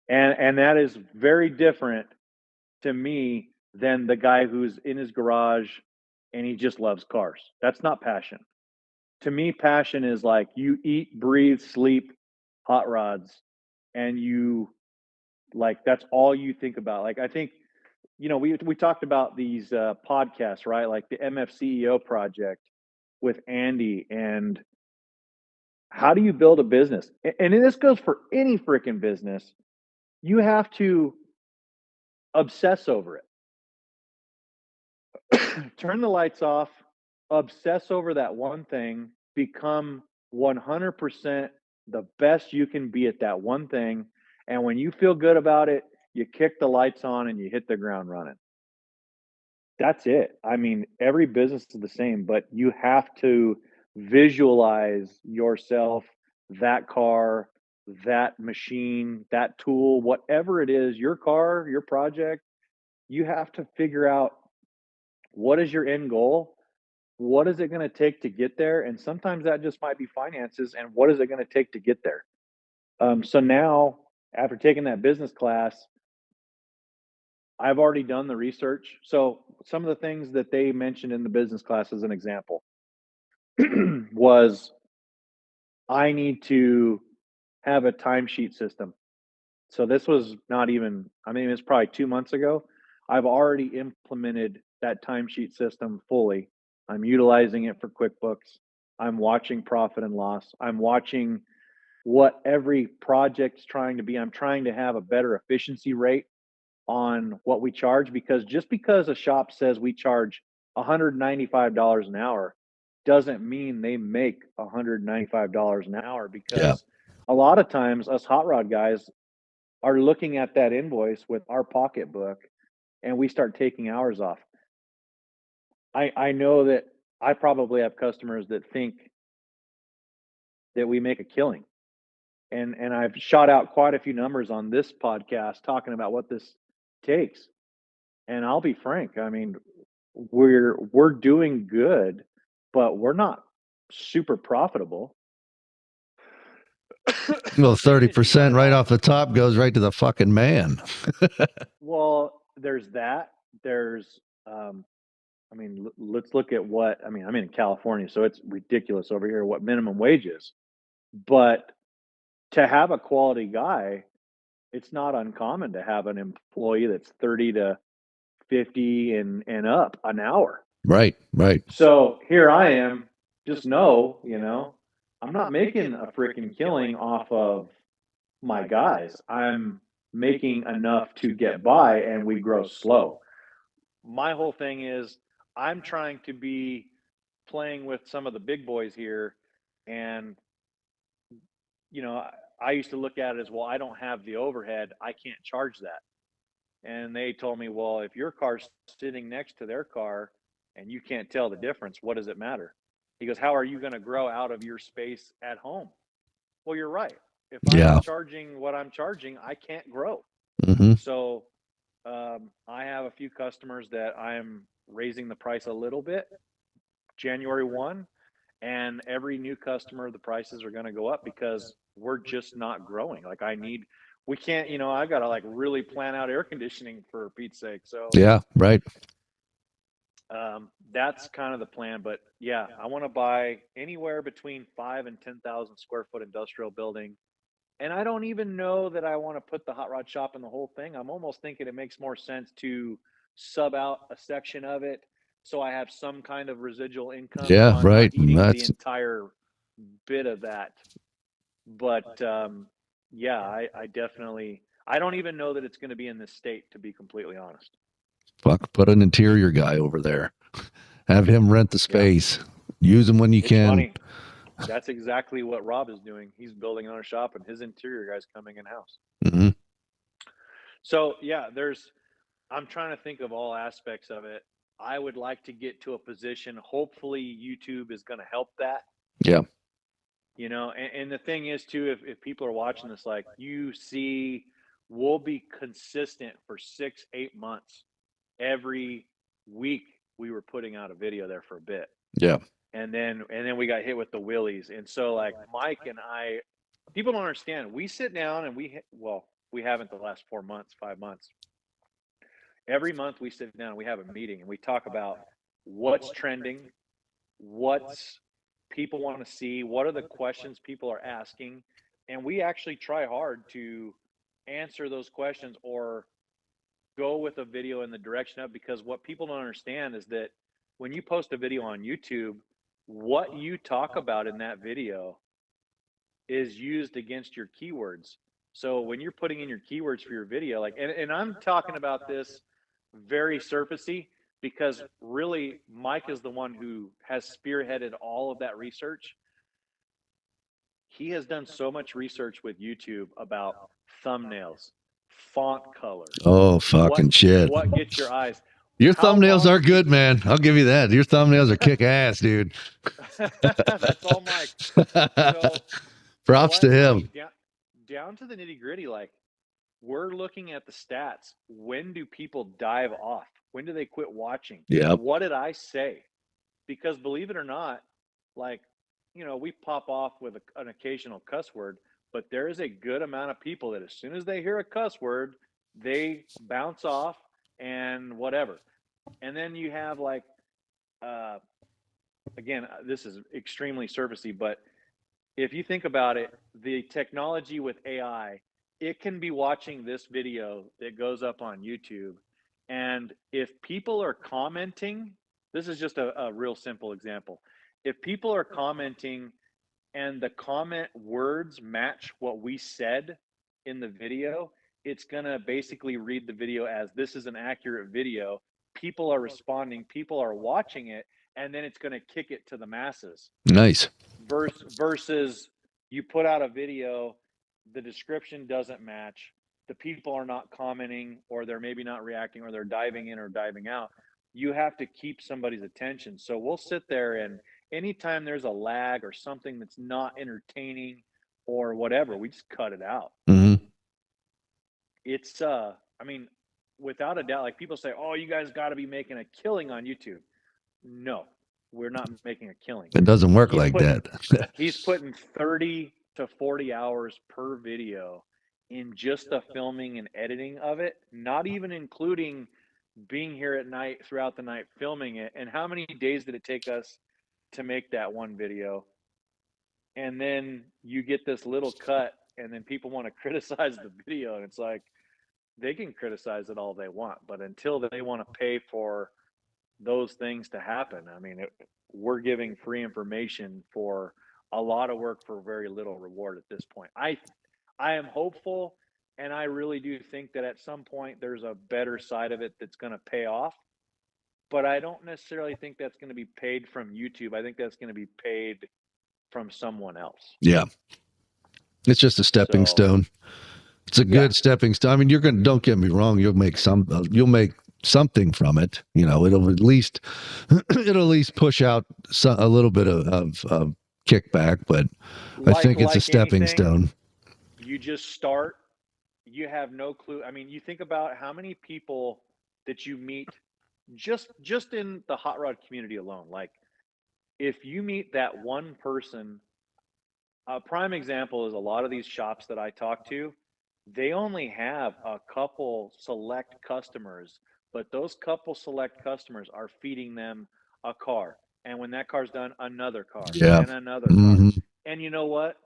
And that is very different to me than the guy who's in his garage and he just loves cars. That's not passion. To me, passion is like you eat, breathe, sleep hot rods, and you like that's all you think about. Like I think we talked about these podcasts, right? Like the MFCEO project with Andy, and how do you build a business? And this goes for any freaking business. You have to obsess over it. Turn the lights off, obsess over that one thing, become 100% the best you can be at that one thing. And when you feel good about it, you kick the lights on and you hit the ground running. That's it. I mean, every business is the same, but you have to visualize yourself, that car, that machine, that tool, whatever it is, your car, your project, you have to figure out what is your end goal? What is it going to take to get there? And sometimes that just might be finances. And what is it going to take to get there? So now, after taking that business class, I've already done the research. So some of the things that they mentioned in the business class as an example was I need to have a timesheet system. So this was not even, I mean, it's probably 2 months ago. I've already implemented that timesheet system fully. I'm utilizing it for QuickBooks. I'm watching profit and loss. I'm watching what every project's trying to be. I'm trying to have a better efficiency rate on what we charge because just because a shop says we charge $195 an hour doesn't mean they make $195 an hour Yeah. because a lot of times us hot rod guys are looking at that invoice with our pocketbook and we start taking hours off. I know that I probably have customers that think that we make a killing. And I've shot out quite a few numbers on this podcast talking about what this takes. And I'll be frank, I mean, we're doing good, but we're not super profitable. Well, Even if you cut 30% it right all. off the top goes right to the fucking man. Well, there's that. There's I mean, let's look at what I mean, I'm in California, so it's ridiculous over here what minimum wage is. But to have a quality guy, it's not uncommon to have an employee that's 30 to 50 and up an hour. Right, right. So here I am, just know, I'm not making a freaking killing off of my guys. I'm making enough to get by and we grow slow. My whole thing is I'm trying to be playing with some of the big boys here and I used to look at it as well, I don't have the overhead, I can't charge that. And they told me, well, if your car's sitting next to their car and you can't tell the difference, what does it matter? He goes, how are you going to grow out of your space at home? Well, you're right. If Yeah. I'm charging what I'm charging, I can't grow. Mm-hmm. So I have a few customers that I'm raising the price a little bit January 1. And every new customer, the prices are going to go up because we're just not growing. Like we can't, I got to like really plan out air conditioning for Pete's sake. So Yeah, right. that's kind of the plan. But yeah, I want to buy anywhere between 5 and 10,000 square foot industrial building. And I don't even know that I want to put the hot rod shop in the whole thing. I'm almost thinking it makes more sense to sub out a section of it so I have some kind of residual income. Yeah, So I'm right. not eating That's the entire bit of that. But yeah, I definitely I don't even know that it's going to be in this state, to be completely honest. fuck. Put an interior guy over there. Have him rent the space. Use him when you It's can. funny. That's exactly what Rob is doing. He's building another shop, and his interior guy's coming in house. Mm-hmm. So yeah, I'm trying to think of all aspects of it. I would like to get to a position. Hopefully, YouTube is going to help that. Yeah. And the thing is too, if people are watching this, like we'll be consistent for 6-8 months. Every week we were putting out a video there for a bit. Yeah. And then we got hit with the willies. And so like Mike and I, people don't understand. We sit down and we haven't the last 4 months, 5 months. Every month we sit down, we have a meeting, and we talk about what's trending, what's people want to see, what are the questions people are asking, and we actually try hard to answer those questions or go with a video in the direction of, because what people don't understand is that when you post a video on YouTube, what you talk about in that video is used against your keywords. So when you're putting in your keywords for your video, like, and I'm talking about this very surfacey, because really Mike is the one who has spearheaded all of that research. He has done so much research with YouTube about thumbnails, font color. Oh, fucking shit. What gets your eyes? Your How thumbnails long are do you- good, man. I'll give you that. Your thumbnails are kick ass, dude. That's all Mike. So Props to him. like, down to the nitty gritty, like, we're looking at the stats. When do people dive off? When do they quit watching? Yep. What did I say? Because believe it or not, like, you know, we pop off with an occasional cuss word, but there is a good amount of people that as soon as they hear a cuss word, they bounce off and whatever. And then you have like, again, this is extremely surfacey, but if you think about it, the technology with AI, it can be watching this video that goes up on YouTube. And if people are commenting, this is just a real simple example. If people are commenting and the comment words match what we said in the video, it's going to basically read the video as this is an accurate video. People are responding, people are watching it, and then it's going to kick it to the masses. Nice. Versus you put out a video, the description doesn't match, the people are not commenting, or they're maybe not reacting, or they're diving in or diving out. You have to keep somebody's attention. So we'll sit there, and anytime there's a lag or something that's not entertaining or whatever, we just cut it out. Mm-hmm. It's I mean, without a doubt, like people say, oh, you guys got to be making a killing on YouTube. No, we're not making a killing. It doesn't work like that. He's putting 30 to 40 hours per video in just the filming and editing of it, not even including being here at night throughout the night filming it. And how many days did it take us to make that one video? And then you get this little cut, and then people want to criticize the video, and it's like, they can criticize it all they want, but until they want to pay for those things to happen, I mean, we're giving free information for a lot of work for very little reward at this point. I am hopeful, and I really do think that at some point there's a better side of it that's going to pay off, but I don't necessarily think that's going to be paid from YouTube. I think that's going to be paid from someone else. Yeah. It's just a stepping stone. It's a good stepping stone. I mean, don't get me wrong, you'll make something from it. You know, it'll at least push out a little bit of kickback, but I think it's a stepping stone. You just start, you have no clue. I mean, you think about how many people that you meet just in the hot rod community alone. Like, if you meet that one person, a prime example is a lot of these shops that I talk to, they only have a couple select customers, but those couple select customers are feeding them a car. And when that car's done, another car, and another car. And you know what?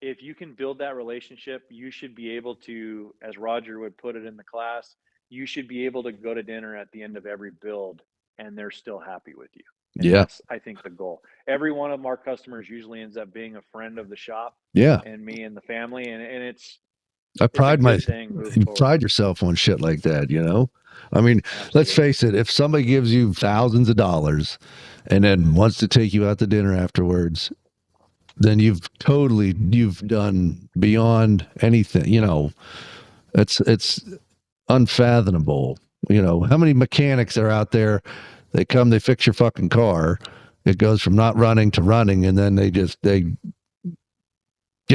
If you can build that relationship, you should be able to, as Roger would put it in the class, you should be able to go to dinner at the end of every build and they're still happy with you. And that's, I think, the goal. Every one of our customers usually ends up being a friend of the shop. And me and the family. And it's, pride yourself on shit like that, you know? I mean, let's face it, if somebody gives you thousands of dollars and then wants to take you out to dinner afterwards, then you've done beyond anything, you know. It's unfathomable. You know, how many mechanics are out there? They come, they fix your fucking car. It goes from not running to running, and then they give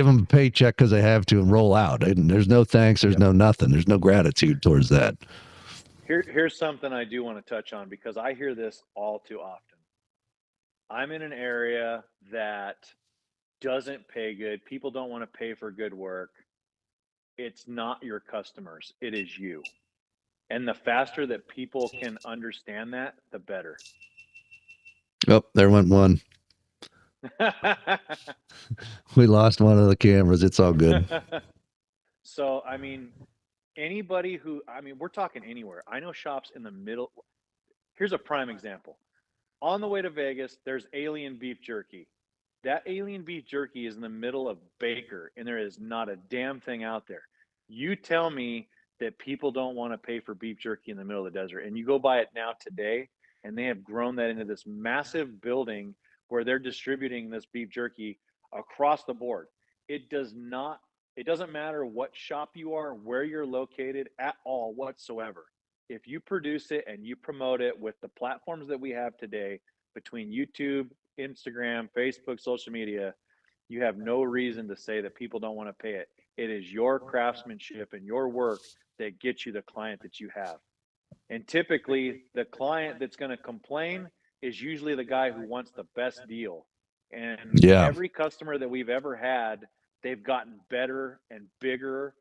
them a paycheck because they have to and roll out. And there's no thanks. There's no nothing. There's no gratitude towards that. Here's something I do want to touch on, because I hear this all too often. I'm in an area that doesn't pay good. People don't want to pay for good work. it's not your customers, it is you. And the faster that people can understand that, the better. Oh, there went one. We lost one of the cameras. It's all good. So, I mean, anybody who, I mean, we're talking anywhere. I know shops in the middle. Here's a prime example. On the way to Vegas, there's Alien Beef Jerky. That Alien Beef Jerky is in the middle of Baker, and there is not a damn thing out there. You tell me that people don't want to pay for beef jerky in the middle of the desert, and you go buy it now today, and they have grown that into this massive building where they're distributing this beef jerky across the board. It doesn't matter what shop you are, where you're located at all whatsoever. If you produce it and you promote it with the platforms that we have today between YouTube, Instagram, Facebook, social media, you have no reason to say that people don't want to pay it. It is your craftsmanship and your work that gets you the client that you have. And typically, the client that's going to complain is usually the guy who wants the best deal. And every customer that we've ever had, they've gotten better and bigger.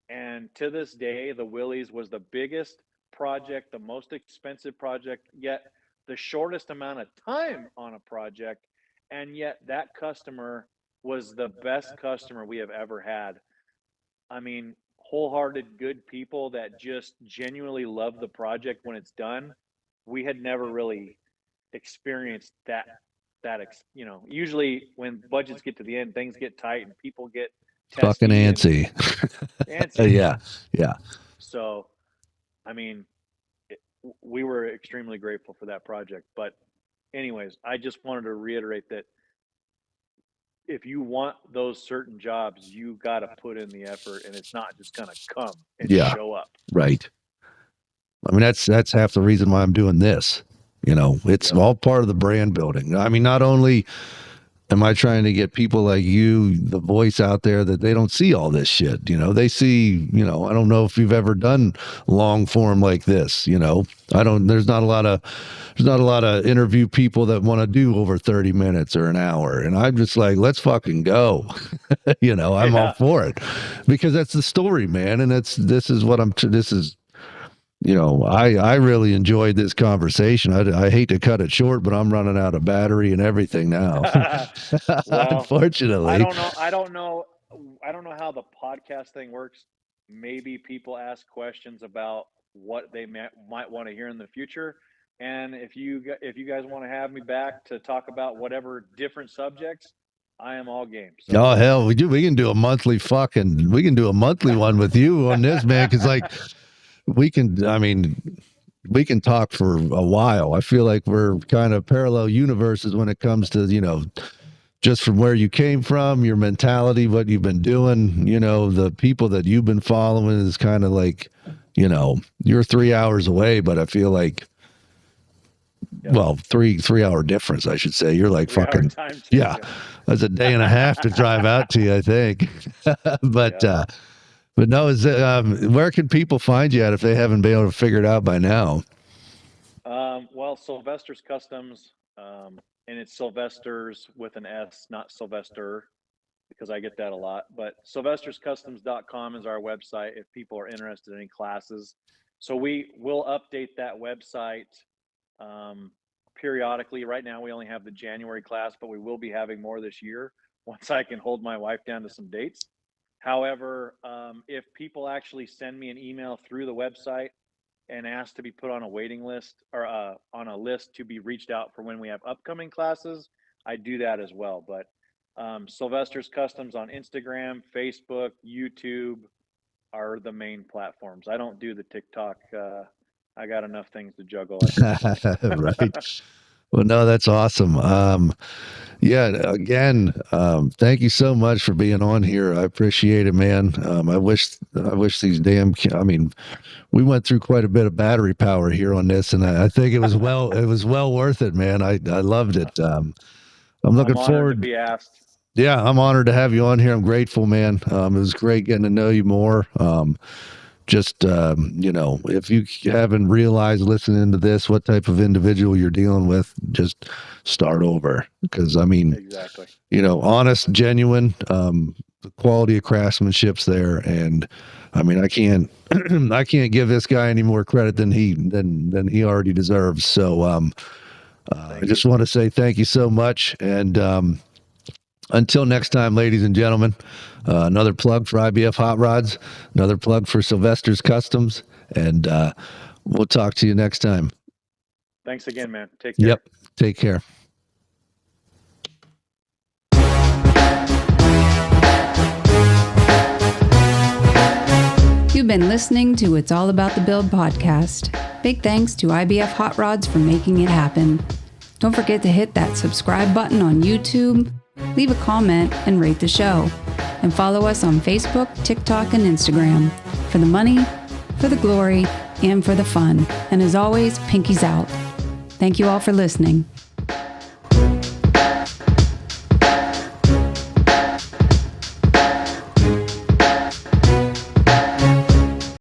And to this day, the Willys was the biggest project, the most expensive project, yet the shortest amount of time on a project. And yet that customer was the best customer we have ever had. I mean, wholehearted, good people that just genuinely love the project when it's done. We had never really experienced that, you know, usually when budgets get to the end, things get tight and people get fucking antsy. Yeah. So, I mean, we were extremely grateful for that project. But anyways, I just wanted to reiterate that if you want those certain jobs, you got to put in the effort, and it's not just going to come and show up. Right. I mean, that's half the reason why I'm doing this. You know, it's all part of the brand building. I mean, not only am I trying to get people like you, the voice out there, that they don't see all this shit. You know, they see, you know, I don't know if you've ever done long form like this, you know, there's not a lot of interview people that want to do over 30 minutes or an hour. And I'm just like, let's fucking go. You know, I'm all for it because that's the story, man. And this is, you know, I really enjoyed this conversation. I hate to cut it short, but I'm running out of battery and everything now. Well, unfortunately, I don't know how the podcast thing works. Maybe people ask questions about what they might want to hear in the future. And if you guys want to have me back to talk about whatever different subjects, I am all game. So. Oh hell, we can do a monthly one with you on this, man. Because like we can talk for a while. I feel like we're kind of parallel universes when it comes to, you know, just from where you came from, your mentality, what you've been doing, you know, the people that you've been following is kind of like, you know, you're 3 hours away, but I feel like, well, 3 hour difference, I should say. You're like fucking, that's a day and a half to drive out to you, I think. But no, where can people find you at if they haven't been able to figure it out by now? Well, Sylvesters Customs, and it's Sylvesters with an S, not Sylvester, because I get that a lot. But SylvestersCustoms.com is our website if people are interested in any classes. So we will update that website periodically. Right now, we only have the January class, but we will be having more this year once I can hold my wife down to some dates. However, if people actually send me an email through the website and ask to be put on a waiting list or on a list to be reached out for when we have upcoming classes, I do that as well. But Sylvesters Customs on Instagram, Facebook, YouTube are the main platforms. I don't do the TikTok. I got enough things to juggle. Right. Well, no, that's awesome. Yeah, again, thank you so much for being on here. I appreciate it, man. I wish these we went through quite a bit of battery power here on this, and I think it was well worth it, man. I loved it. I'm looking forward to be asked. Yeah, I'm honored to have you on here. I'm grateful, man. It was great getting to know you more. You know, if you haven't realized listening to this what type of individual you're dealing with, just start over. Because I mean, exactly, you know, honest, genuine, the quality of craftsmanship's there, and I mean, I can't I can't give this guy any more credit than he already deserves. So I just want to say thank you so much, and until next time, ladies and gentlemen, another plug for I.B.F.HotRods, another plug for Sylvesters Customs, and we'll talk to you next time. Thanks again, man. Take care. Yep. Take care. You've been listening to It's All About the Build podcast. Big thanks to I.B.F.HotRods for making it happen. Don't forget to hit that subscribe button on YouTube, leave a comment, and rate the show. And follow us on Facebook, TikTok, and Instagram for the money, for the glory, and for the fun. And as always, pinkies out. Thank you all for listening.